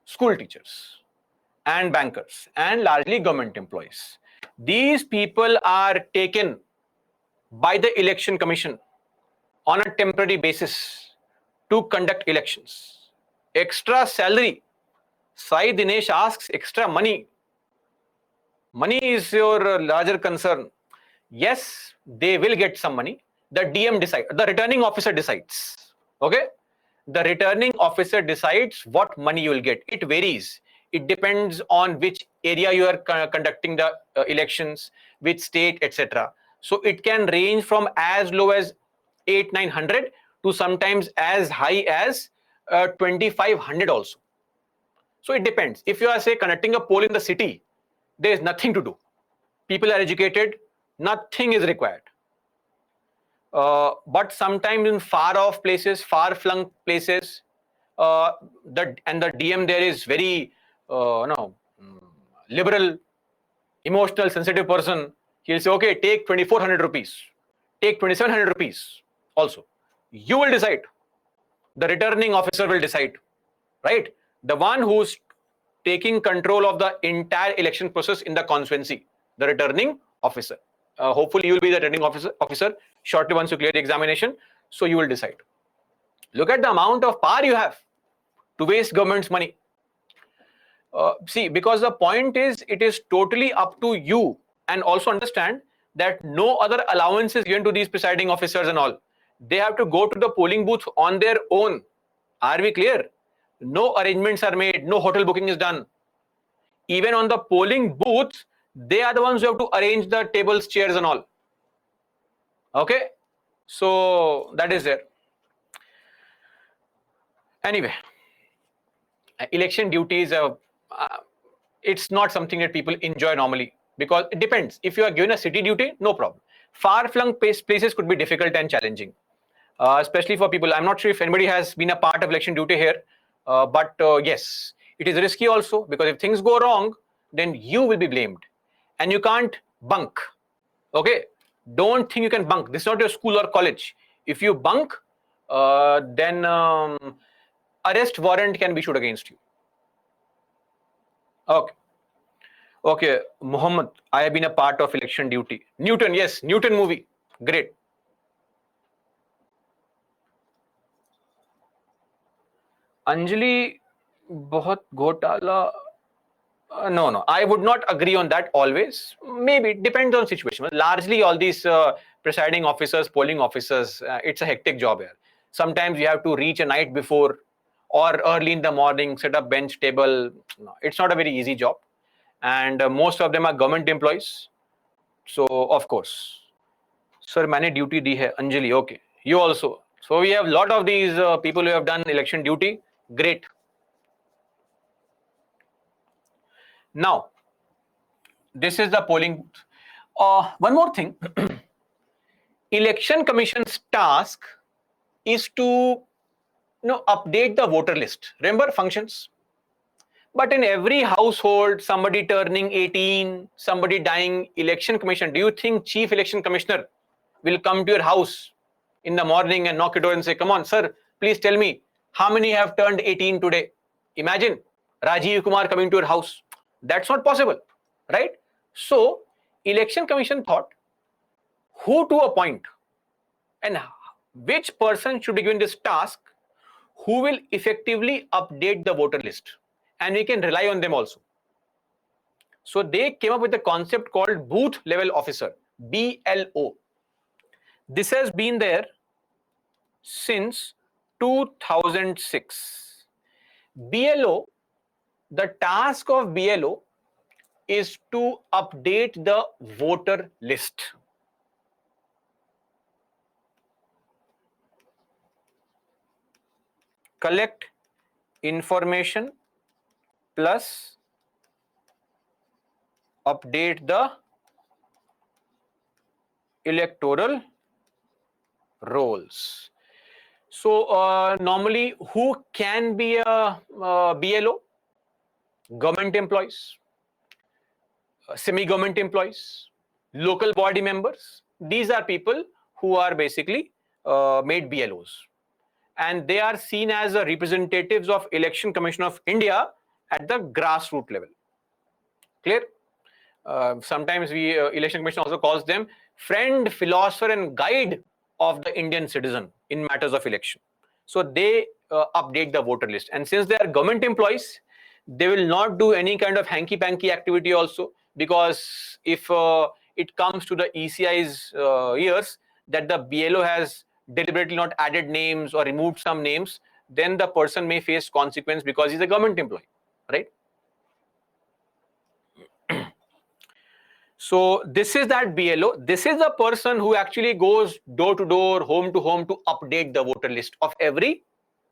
School teachers and bankers and largely government employees. These people are taken by the election commission on a temporary basis to conduct elections. Extra salary. Sai Dinesh asks, extra money. Money is your larger concern. Yes, they will get some money. The DM decides, the returning officer decides. Okay? The returning officer decides what money you will get. It varies. It depends on which area you are conducting the elections, which state, etc. So it can range from as low as 800-900 to sometimes as high as 2500 also. So it depends. If you are, say, conducting a poll in the city, there is nothing to do. People are educated, nothing is required. But sometimes in far off places, far flung places, the DM there is very liberal, emotional, sensitive person. He'll say, okay, take 2400 rupees, take 2700 rupees also. You will decide. The returning officer will decide, right? The one who's taking control of the entire election process in the constituency, the returning officer. Hopefully you will be the returning officer shortly once you clear the examination. So you will decide. Look at the amount of power you have to waste government's money. See, because the point is, it is totally up to you, and also understand that no other allowance is given to these presiding officers and all. They have to go to the polling booth on their own. Are we clear? No arrangements are made, no hotel booking is done. Even on the polling booth, they are the ones who have to arrange the tables, chairs and all. Okay, so that is there. Anyway, election duty is it's not something that people enjoy normally, because it depends. If you are given a city duty, no problem. Far-flung places could be difficult and challenging, especially for people. I'm not sure if anybody has been a part of election duty here, but yes, it is risky also, because if things go wrong, then you will be blamed, and you can't bunk. Okay, don't think you can bunk. This is not your school or college. If you bunk, then arrest warrant can be issued against you. Okay. Okay, Muhammad, I have been a part of election duty. Newton, yes, Newton movie, great. Anjali, bahut ghotala. No, I would not agree on that always. Maybe it depends on situation. Largely, all these presiding officers, polling officers, it's a hectic job here. Sometimes you have to reach a night before or early in the morning, set up bench, table. No, it's not a very easy job. And most of them are government employees. So, of course. Sir, मैंने duty दी है. Anjali, okay. You also. So, we have a lot of these people who have done election duty. Great. Now, this is the polling booth. One more thing. Election Commission's task is to update the voter list. Remember functions? But in every household, somebody turning 18, somebody dying, election commission, do you think chief election commissioner will come to your house in the morning and knock your door and say, come on, sir, please tell me, how many have turned 18 today? Imagine Rajiv Kumar coming to your house. That's not possible, right? So, election commission thought who to appoint and which person should be given this task who will effectively update the voter list, and we can rely on them also. So they came up with a concept called booth level officer, BLO. This has been there since 2006. BLO, the task of BLO is to update the voter list. Collect information plus update the electoral rolls. So normally, who can be a BLO? Government employees, semi-government employees, local body members. These are people who are basically made BLOs, and they are seen as representatives of Election Commission of India at the grassroots level. Clear? Sometimes we Election Commission also calls them friend, philosopher, and guide of the Indian citizen in matters of election. So they update the voter list, and since they are government employees, they will not do any kind of hanky-panky activity also, because if it comes to the ECI's ears that the BLO has deliberately not added names or removed some names, then the person may face consequence because he's a government employee, right? So this is that BLO. This is the person who actually goes door to door, home to update the voter list of every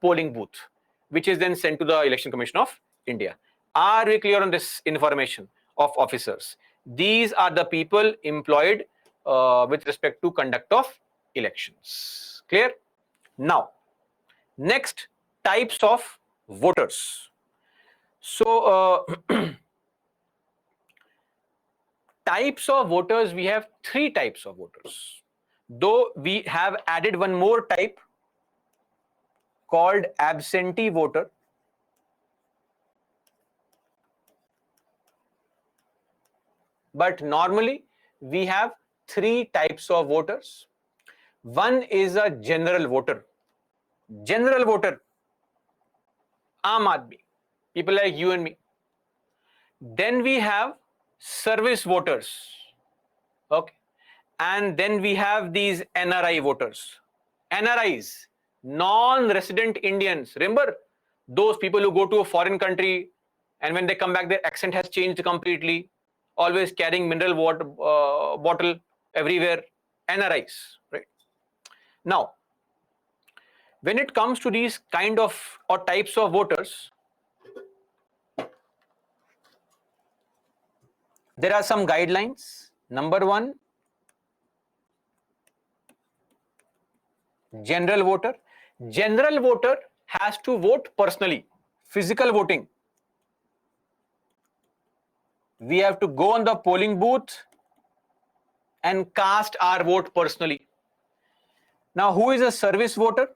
polling booth, which is then sent to the Election Commission of India. Are we clear on this information of officers? These are the people employed with respect to conduct of elections. Clear? Now, next, types of voters. So types of voters, we have three types of voters, though we have added one more type called absentee voter. But normally we have three types of voters. One is a general voter. General voter, Aam Aadmi, people like you and me. Then we have service voters, okay, and then we have these NRI voters. NRIs, non-resident Indians. Remember those people who go to a foreign country and when they come back their accent has changed completely, always carrying mineral water bottle everywhere. NRIs, right? Now, when it comes to these kind of or types of voters, there are some guidelines. Number one, general voter. General voter has to vote personally, physical voting. We have to go on the polling booth and cast our vote personally. Now, who is a service voter?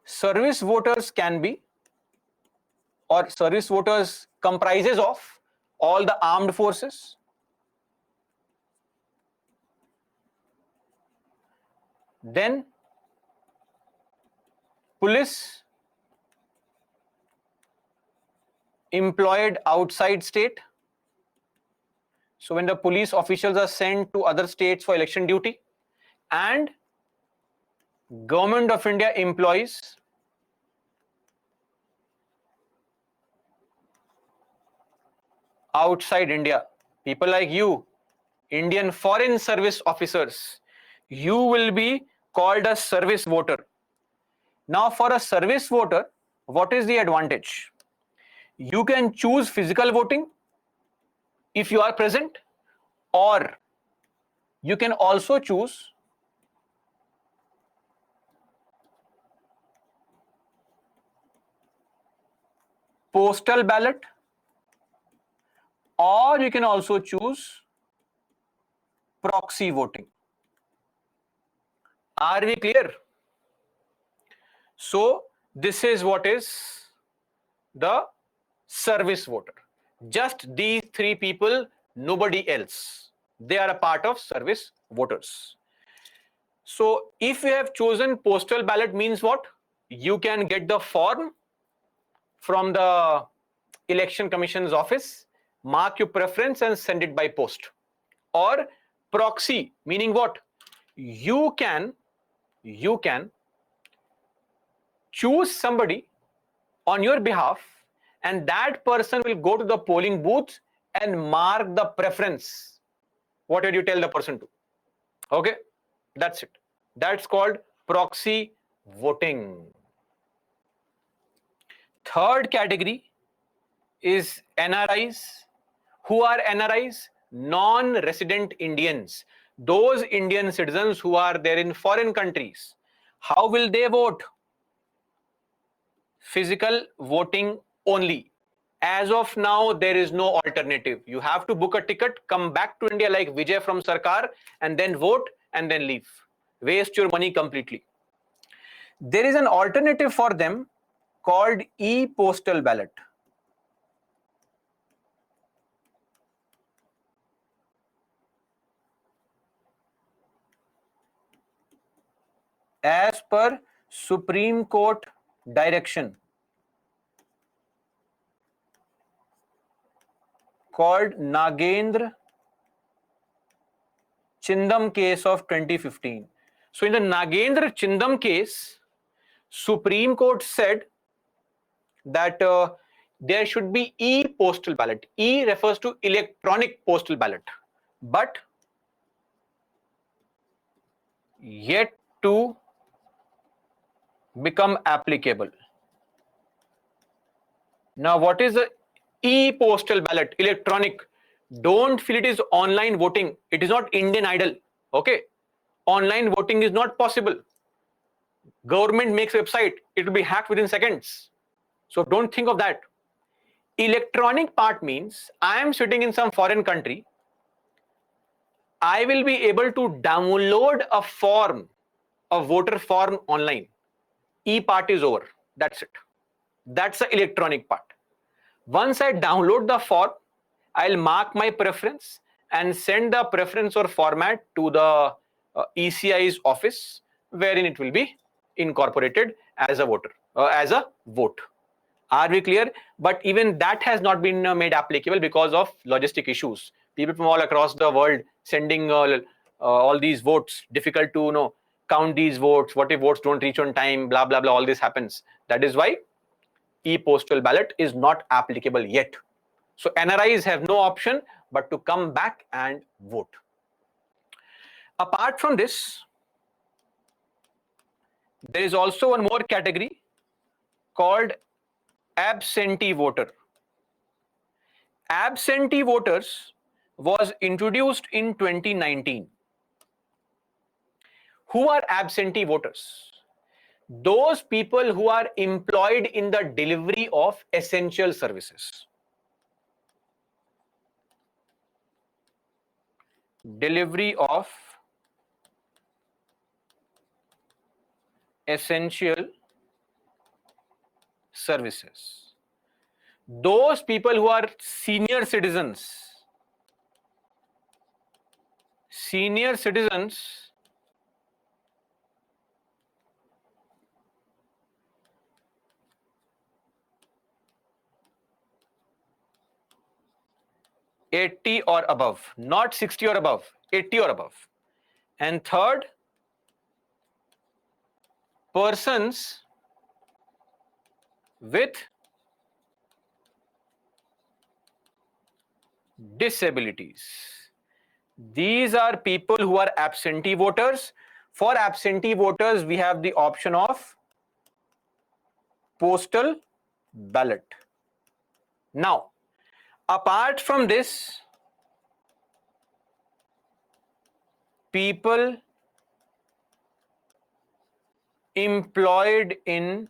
Service voters can be, or service voters comprises of all the armed forces, then police employed outside state. So when the police officials are sent to other states for election duty, and Government of India employees outside India, people like you, Indian Foreign Service officers, you will be called a service voter. Now, for a service voter, what is the advantage? You can choose physical voting if you are present, or you can also choose postal ballot, or you can also choose proxy voting. Are we clear? So this is what is the service voter. Just these three people, nobody else. They are a part of service voters. So if you have chosen postal ballot, means what? You can get the form from the election commission's office, mark your preference and send it by post. Or proxy, meaning what? You can choose somebody on your behalf, and that person will go to the polling booth and mark the preference. What did you tell the person to? Okay, that's it. That's called proxy voting. Third category is NRIs. Who are NRIs? Non-resident Indians. Those Indian citizens who are there in foreign countries. How will they vote? Physical voting only. As of now, there is no alternative. You have to book a ticket, come back to India like Vijay from Sarkar, and then vote and then leave. Waste your money completely. There is an alternative for them called e-postal ballot. As per Supreme Court direction called Nagendra Chindam case of 2015. So in the Nagendra Chindam case, Supreme Court said that there should be e-postal ballot. E refers to electronic postal ballot, but yet to become applicable. Now, what is the e-postal ballot? Electronic. Don't feel it is online voting. It is not Indian Idol. Okay. Online voting is not possible. Government makes a website. It will be hacked within seconds. So don't think of that. Electronic part means I am sitting in some foreign country. I will be able to download a form, a voter form online. E part is over. That's it. That's the electronic part. Once I download the form, I'll mark my preference and send the preference or format to the ECI's office, wherein it will be incorporated as a voter, as a vote. Are we clear? But even that has not been made applicable because of logistic issues. People from all across the world sending all these votes. Difficult to count these votes. What if votes don't reach on time? Blah blah blah. All this happens. That is why e-postal ballot is not applicable yet. So NRIs have no option but to come back and vote. Apart from this, there is also one more category called absentee voter. Absentee voters was introduced in 2019. Who are absentee voters? Those people who are employed in the delivery of essential services. Delivery of essential services. Those people who are senior citizens. Senior citizens (80 or above), not 60 or above, 80 or above. And third, persons with disabilities. These are people who are absentee voters. For absentee voters, we have the option of postal ballot. Now, apart from this, people employed in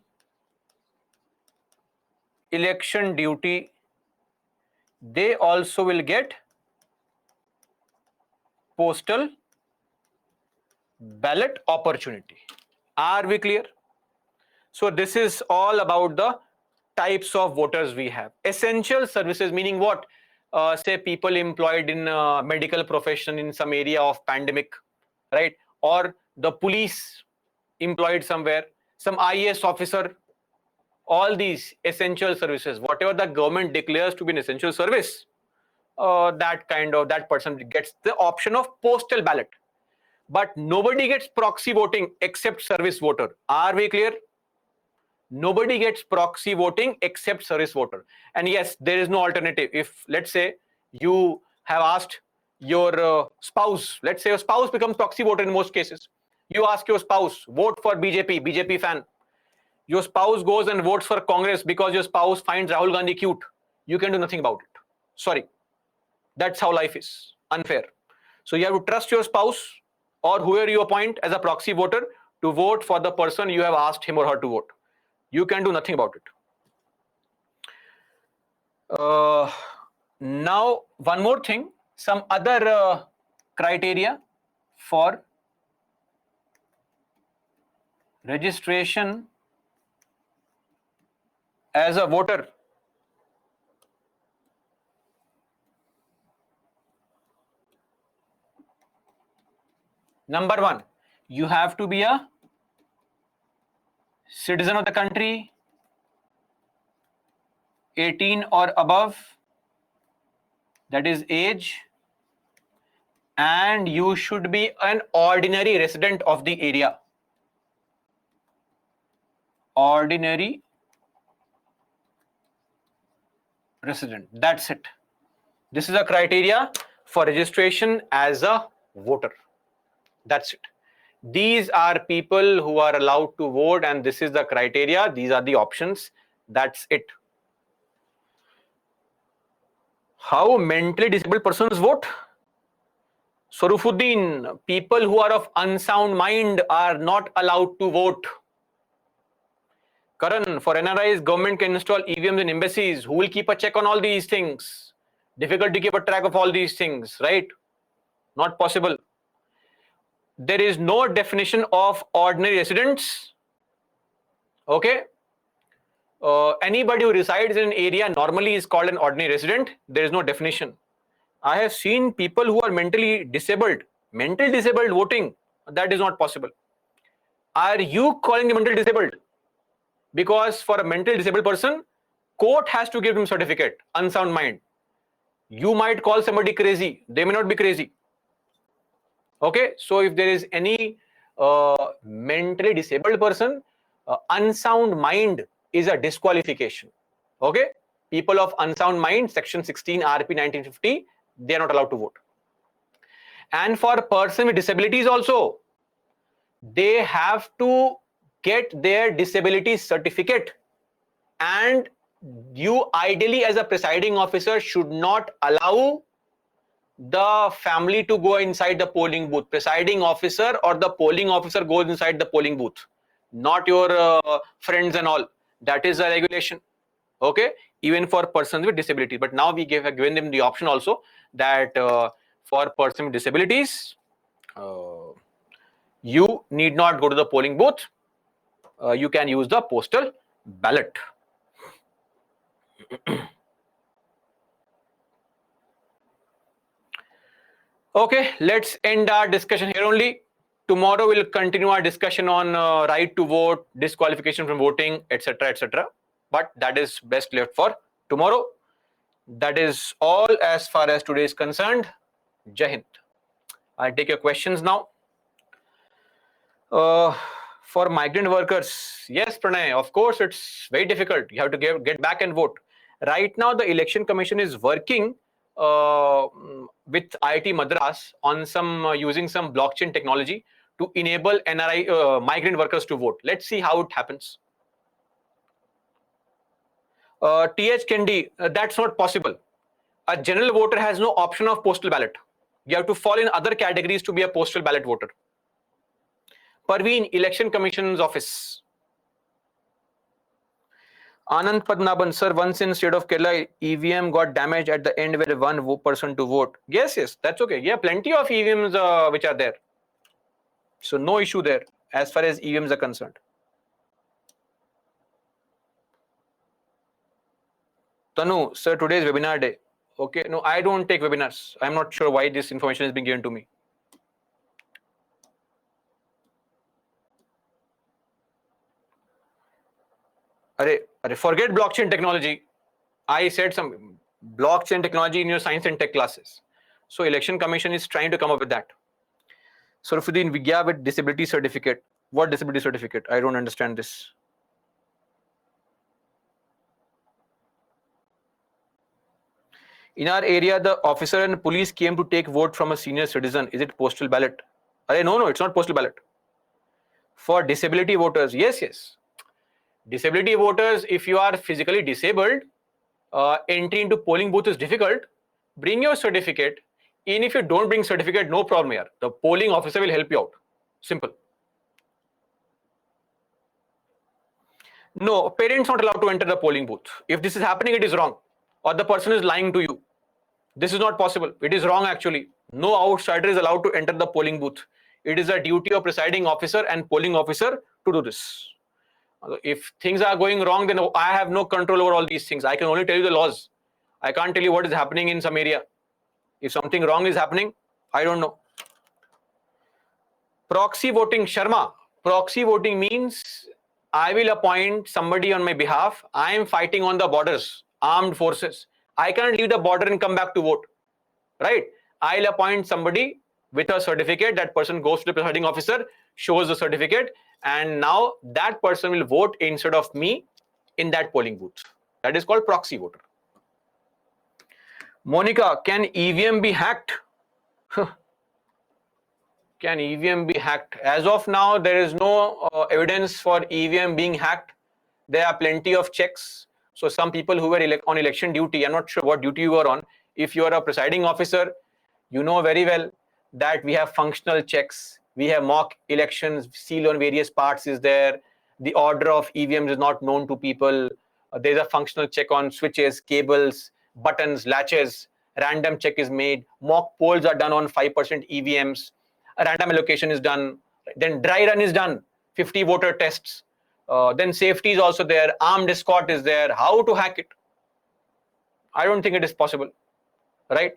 election duty, they also will get postal ballot opportunity. Are we clear? So this is all about the types of voters we have. Essential services meaning what? Say people employed in medical profession in some area of pandemic, right? Or the police employed somewhere, some IAS officer, all these essential services, whatever the government declares to be an essential service, that person gets the option of postal ballot. But nobody gets proxy voting except service voter. Are we clear? Nobody gets proxy voting except service voter. And yes, there is no alternative. If let's say you have asked your spouse, let's say your spouse becomes proxy voter in most cases. You ask your spouse, vote for BJP fan. Your spouse goes and votes for Congress because your spouse finds Rahul Gandhi cute. You can do nothing about it. Sorry. That's how life is. Unfair. So you have to trust your spouse or whoever you appoint as a proxy voter to vote for the person you have asked him or her to vote. You can do nothing about it. Now, one more thing, some other criteria for registration as a voter. Number one, you have to be a citizen of the country, 18 or above, that is age, and you should be an ordinary resident of the area. Ordinary resident. That's it. This is a criteria for registration as a voter. That's it. These are people who are allowed to vote, and this is the criteria. These are the options. That's it. How mentally disabled persons vote? Swarufuddin, people who are of unsound mind are not allowed to vote. Karan, for NRIs, government can install EVMs in embassies. Who will keep a check on all these things? Difficult to keep a track of all these things, right? Not possible. There is no definition of ordinary residents. Okay. Anybody who resides in an area normally is called an ordinary resident. There is no definition. I have seen people who are mentally disabled voting. That is not possible. Are you calling them mentally disabled? Because for a mentally disabled person, court has to give him certificate, unsound mind. You might call somebody crazy. They may not be crazy. Okay. So if there is any mentally disabled person, unsound mind is a disqualification. Okay. People of unsound mind, section 16 RP 1950, they are not allowed to vote. And for a person with disabilities also, they have to get their disability certificate, and you ideally as a presiding officer should not allow the family to go inside the polling booth. Presiding officer or the polling officer goes inside the polling booth, not your friends and all. That is a regulation. Okay, even for persons with disabilities. But now we have given them the option also that for persons with disabilities, you need not go to the polling booth. You can use the postal ballot. Okay, let's end our discussion here only. Tomorrow we'll continue our discussion on right to vote, disqualification from voting, etc., etc. But that is best left for tomorrow. That is all as far as today is concerned. Jai Hind. I'll take your questions now. For migrant workers, yes, Pranay, of course it's very difficult. You have to get back and vote. Right now, the Election Commission is working with IIT Madras on using some blockchain technology to enable NRI migrant workers to vote. Let's see how it happens. TH Kendi, that's not possible. A general voter has no option of postal ballot. You have to fall in other categories to be a postal ballot voter. Parveen, Election Commission's office. Anand Padmanabhan, sir, once in state of Kerala, EVM got damaged at the end where one person to vote. Yes, that's okay. Yeah, plenty of EVMs which are there. So no issue there as far as EVMs are concerned. Tanu, sir, today is webinar day. Okay, no, I don't take webinars. I'm not sure why this information is being given to me. Forget blockchain technology. I said some blockchain technology in your science and tech classes. So election commission is trying to come up with that. Sarfuddin Vigya with disability certificate. What disability certificate? I don't understand this. In our area, the officer and police came to take vote from a senior citizen. Is it postal ballot? No, it's not postal ballot. For disability voters, yes. Disability voters, if you are physically disabled, entry into polling booth is difficult. Bring your certificate. Even if you don't bring certificate, no problem here. The polling officer will help you out. Simple. No, parents not allowed to enter the polling booth. If this is happening, it is wrong. Or the person is lying to you. This is not possible. It is wrong actually. No outsider is allowed to enter the polling booth. It is a duty of presiding officer and polling officer to do this. If things are going wrong, then I have no control over all these things. I can only tell you the laws. I can't tell you what is happening in some area. If something wrong is happening, I don't know. Proxy voting, Sharma. Proxy voting means I will appoint somebody on my behalf. I am fighting on the borders, armed forces. I can't leave the border and come back to vote, right? I'll appoint somebody with a certificate. That person goes to the presiding officer, shows the certificate, and now that person will vote instead of me in that polling booth. That is called proxy voter. Monica, can EVM be hacked? Can EVM be hacked? As of now, there is no evidence for EVM being hacked. There are plenty of checks. So some people who were on election duty, I'm not sure what duty you were on. If you are a presiding officer, you know very well that we have functional checks. We have mock elections, seal on various parts is there. The order of EVMs is not known to people. There's a functional check on switches, cables, buttons, latches. Random check is made. Mock polls are done on 5% EVMs. A random allocation is done. Then dry run is done. 50 voter tests. Then safety is also there. Armed escort is there. How to hack it? I don't think it is possible, right?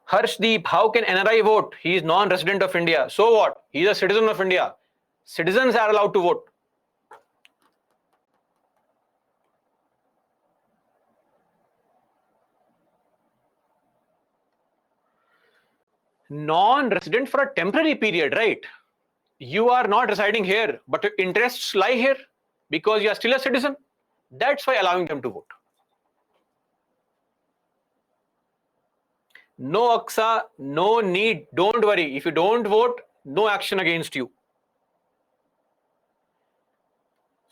Harshdeep, how can NRI vote? He is non-resident of India. So what? He is a citizen of India. Citizens are allowed to vote. Non-resident for a temporary period, right? You are not residing here, but your interests lie here because you are still a citizen. That's why allowing them to vote. No, Aksa, no need. Don't worry. If you don't vote, no action against you.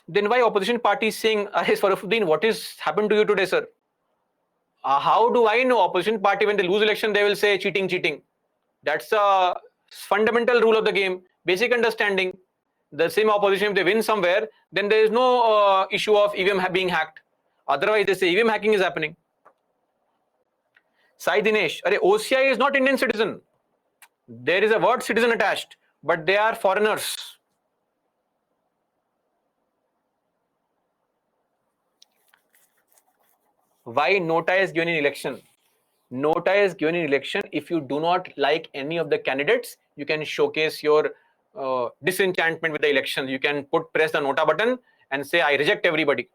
Then why opposition party is saying, Sarfuddin, what is happened to you today, sir? How do I know? Opposition party, when they lose election, they will say cheating, cheating. That's a fundamental rule of the game, basic understanding. The same opposition, if they win somewhere, then there is no issue of EVM being hacked. Otherwise, they say EVM hacking is happening. Sai Dinesh, OCI is not Indian citizen. There is a word citizen attached, but they are foreigners. Why nota is given in election? Nota is given in election if you do not like any of the candidates. You can showcase your disenchantment with the election. You can press the nota button and say, I reject everybody.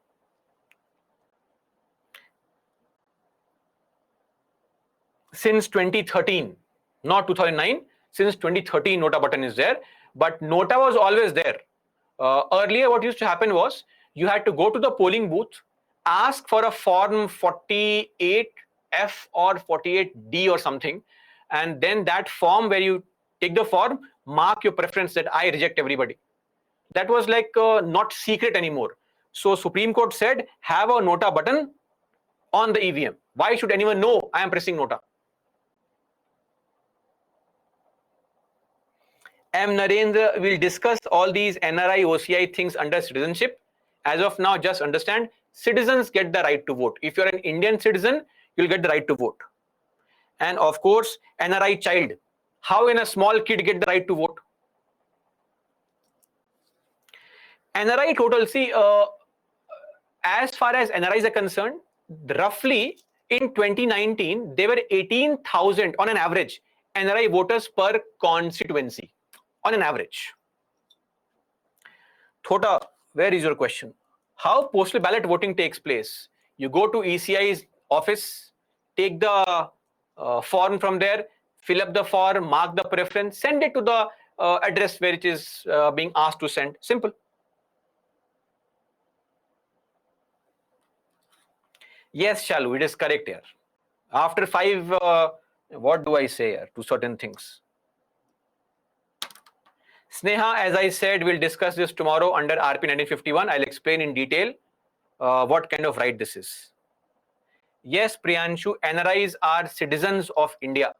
Since 2013, not 2009, since 2013, nota button is there, but nota was always there. Earlier, what used to happen was you had to go to the polling booth, ask for a form 48F or 48D or something, and then that form where you take the form, mark your preference that I reject everybody. That was like not secret anymore. So Supreme Court said, have a nota button on the EVM. Why should anyone know I am pressing nota? M. Narendra will discuss all these NRI, OCI things under citizenship. As of now, just understand citizens get the right to vote. If you're an Indian citizen, you'll get the right to vote. And of course, NRI child. How can a small kid get the right to vote? NRI total, see, as far as NRIs are concerned, roughly in 2019, there were 18,000 on an average NRI voters per constituency, on an average. Thota, where is your question? How postal ballot voting takes place? You go to ECI's office, take the form from there, fill up the form, mark the preference, send it to the address where it is being asked to send. Simple. Yes, Shalu, it is correct here. After 5, what do I say here to certain things? Sneha, as I said, we'll discuss this tomorrow under RP 1951. I'll explain in detail what kind of right this is. Yes, Priyanshu, NRIs are citizens of India.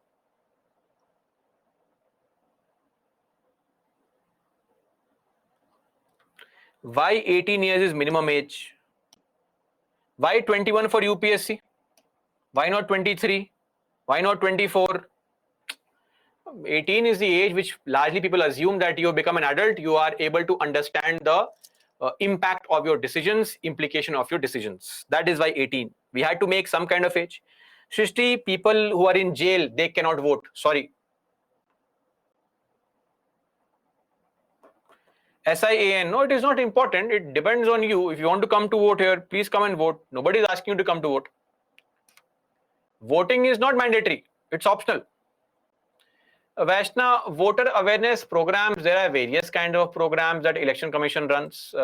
Why 18 years is minimum age? Why 21 for UPSC? Why not 23? Why not 24? 18 is the age which largely people assume that you have become an adult, you are able to understand the impact of your decisions, implication of your decisions. That is why 18. We had to make some kind of age. Shrishti, people who are in jail, they cannot vote. Sorry. SIAN, no, it is not important. It depends on you. If you want to come to vote here, please come and vote. Nobody is asking you to come to vote. Voting is not mandatory. It's optional. Vaishna, voter awareness programs, there are various kind of programs that Election Commission runs.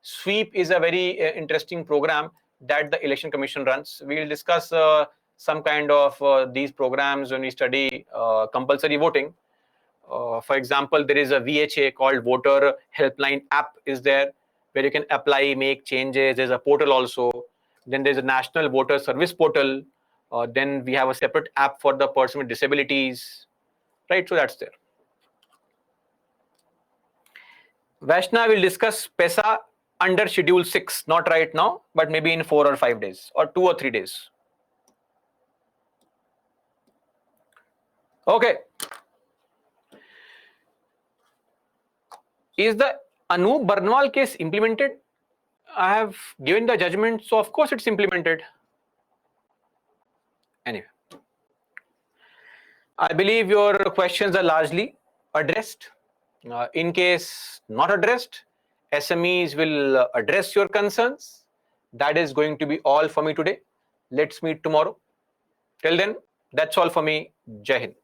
Sweep is a very interesting program that the Election Commission runs. We will discuss some kind of these programs when we study compulsory voting. For example, there is a VHA called Voter Helpline app is there, where you can apply, make changes. There's a portal also. Then there's a National Voter Service portal. Then we have a separate app for the person with disabilities. Right, so that's there. Vaishna will discuss PESA under Schedule 6, not right now, but maybe in 4 or 5 days, or 2 or 3 days. Okay. Is the Anup Barnwal case implemented? I have given the judgment, so of course it's implemented. Anyway, I believe your questions are largely addressed. In case not addressed, SMEs will address your concerns. That is going to be all for me today. Let's meet tomorrow. Till then, that's all for me. Jai Hind.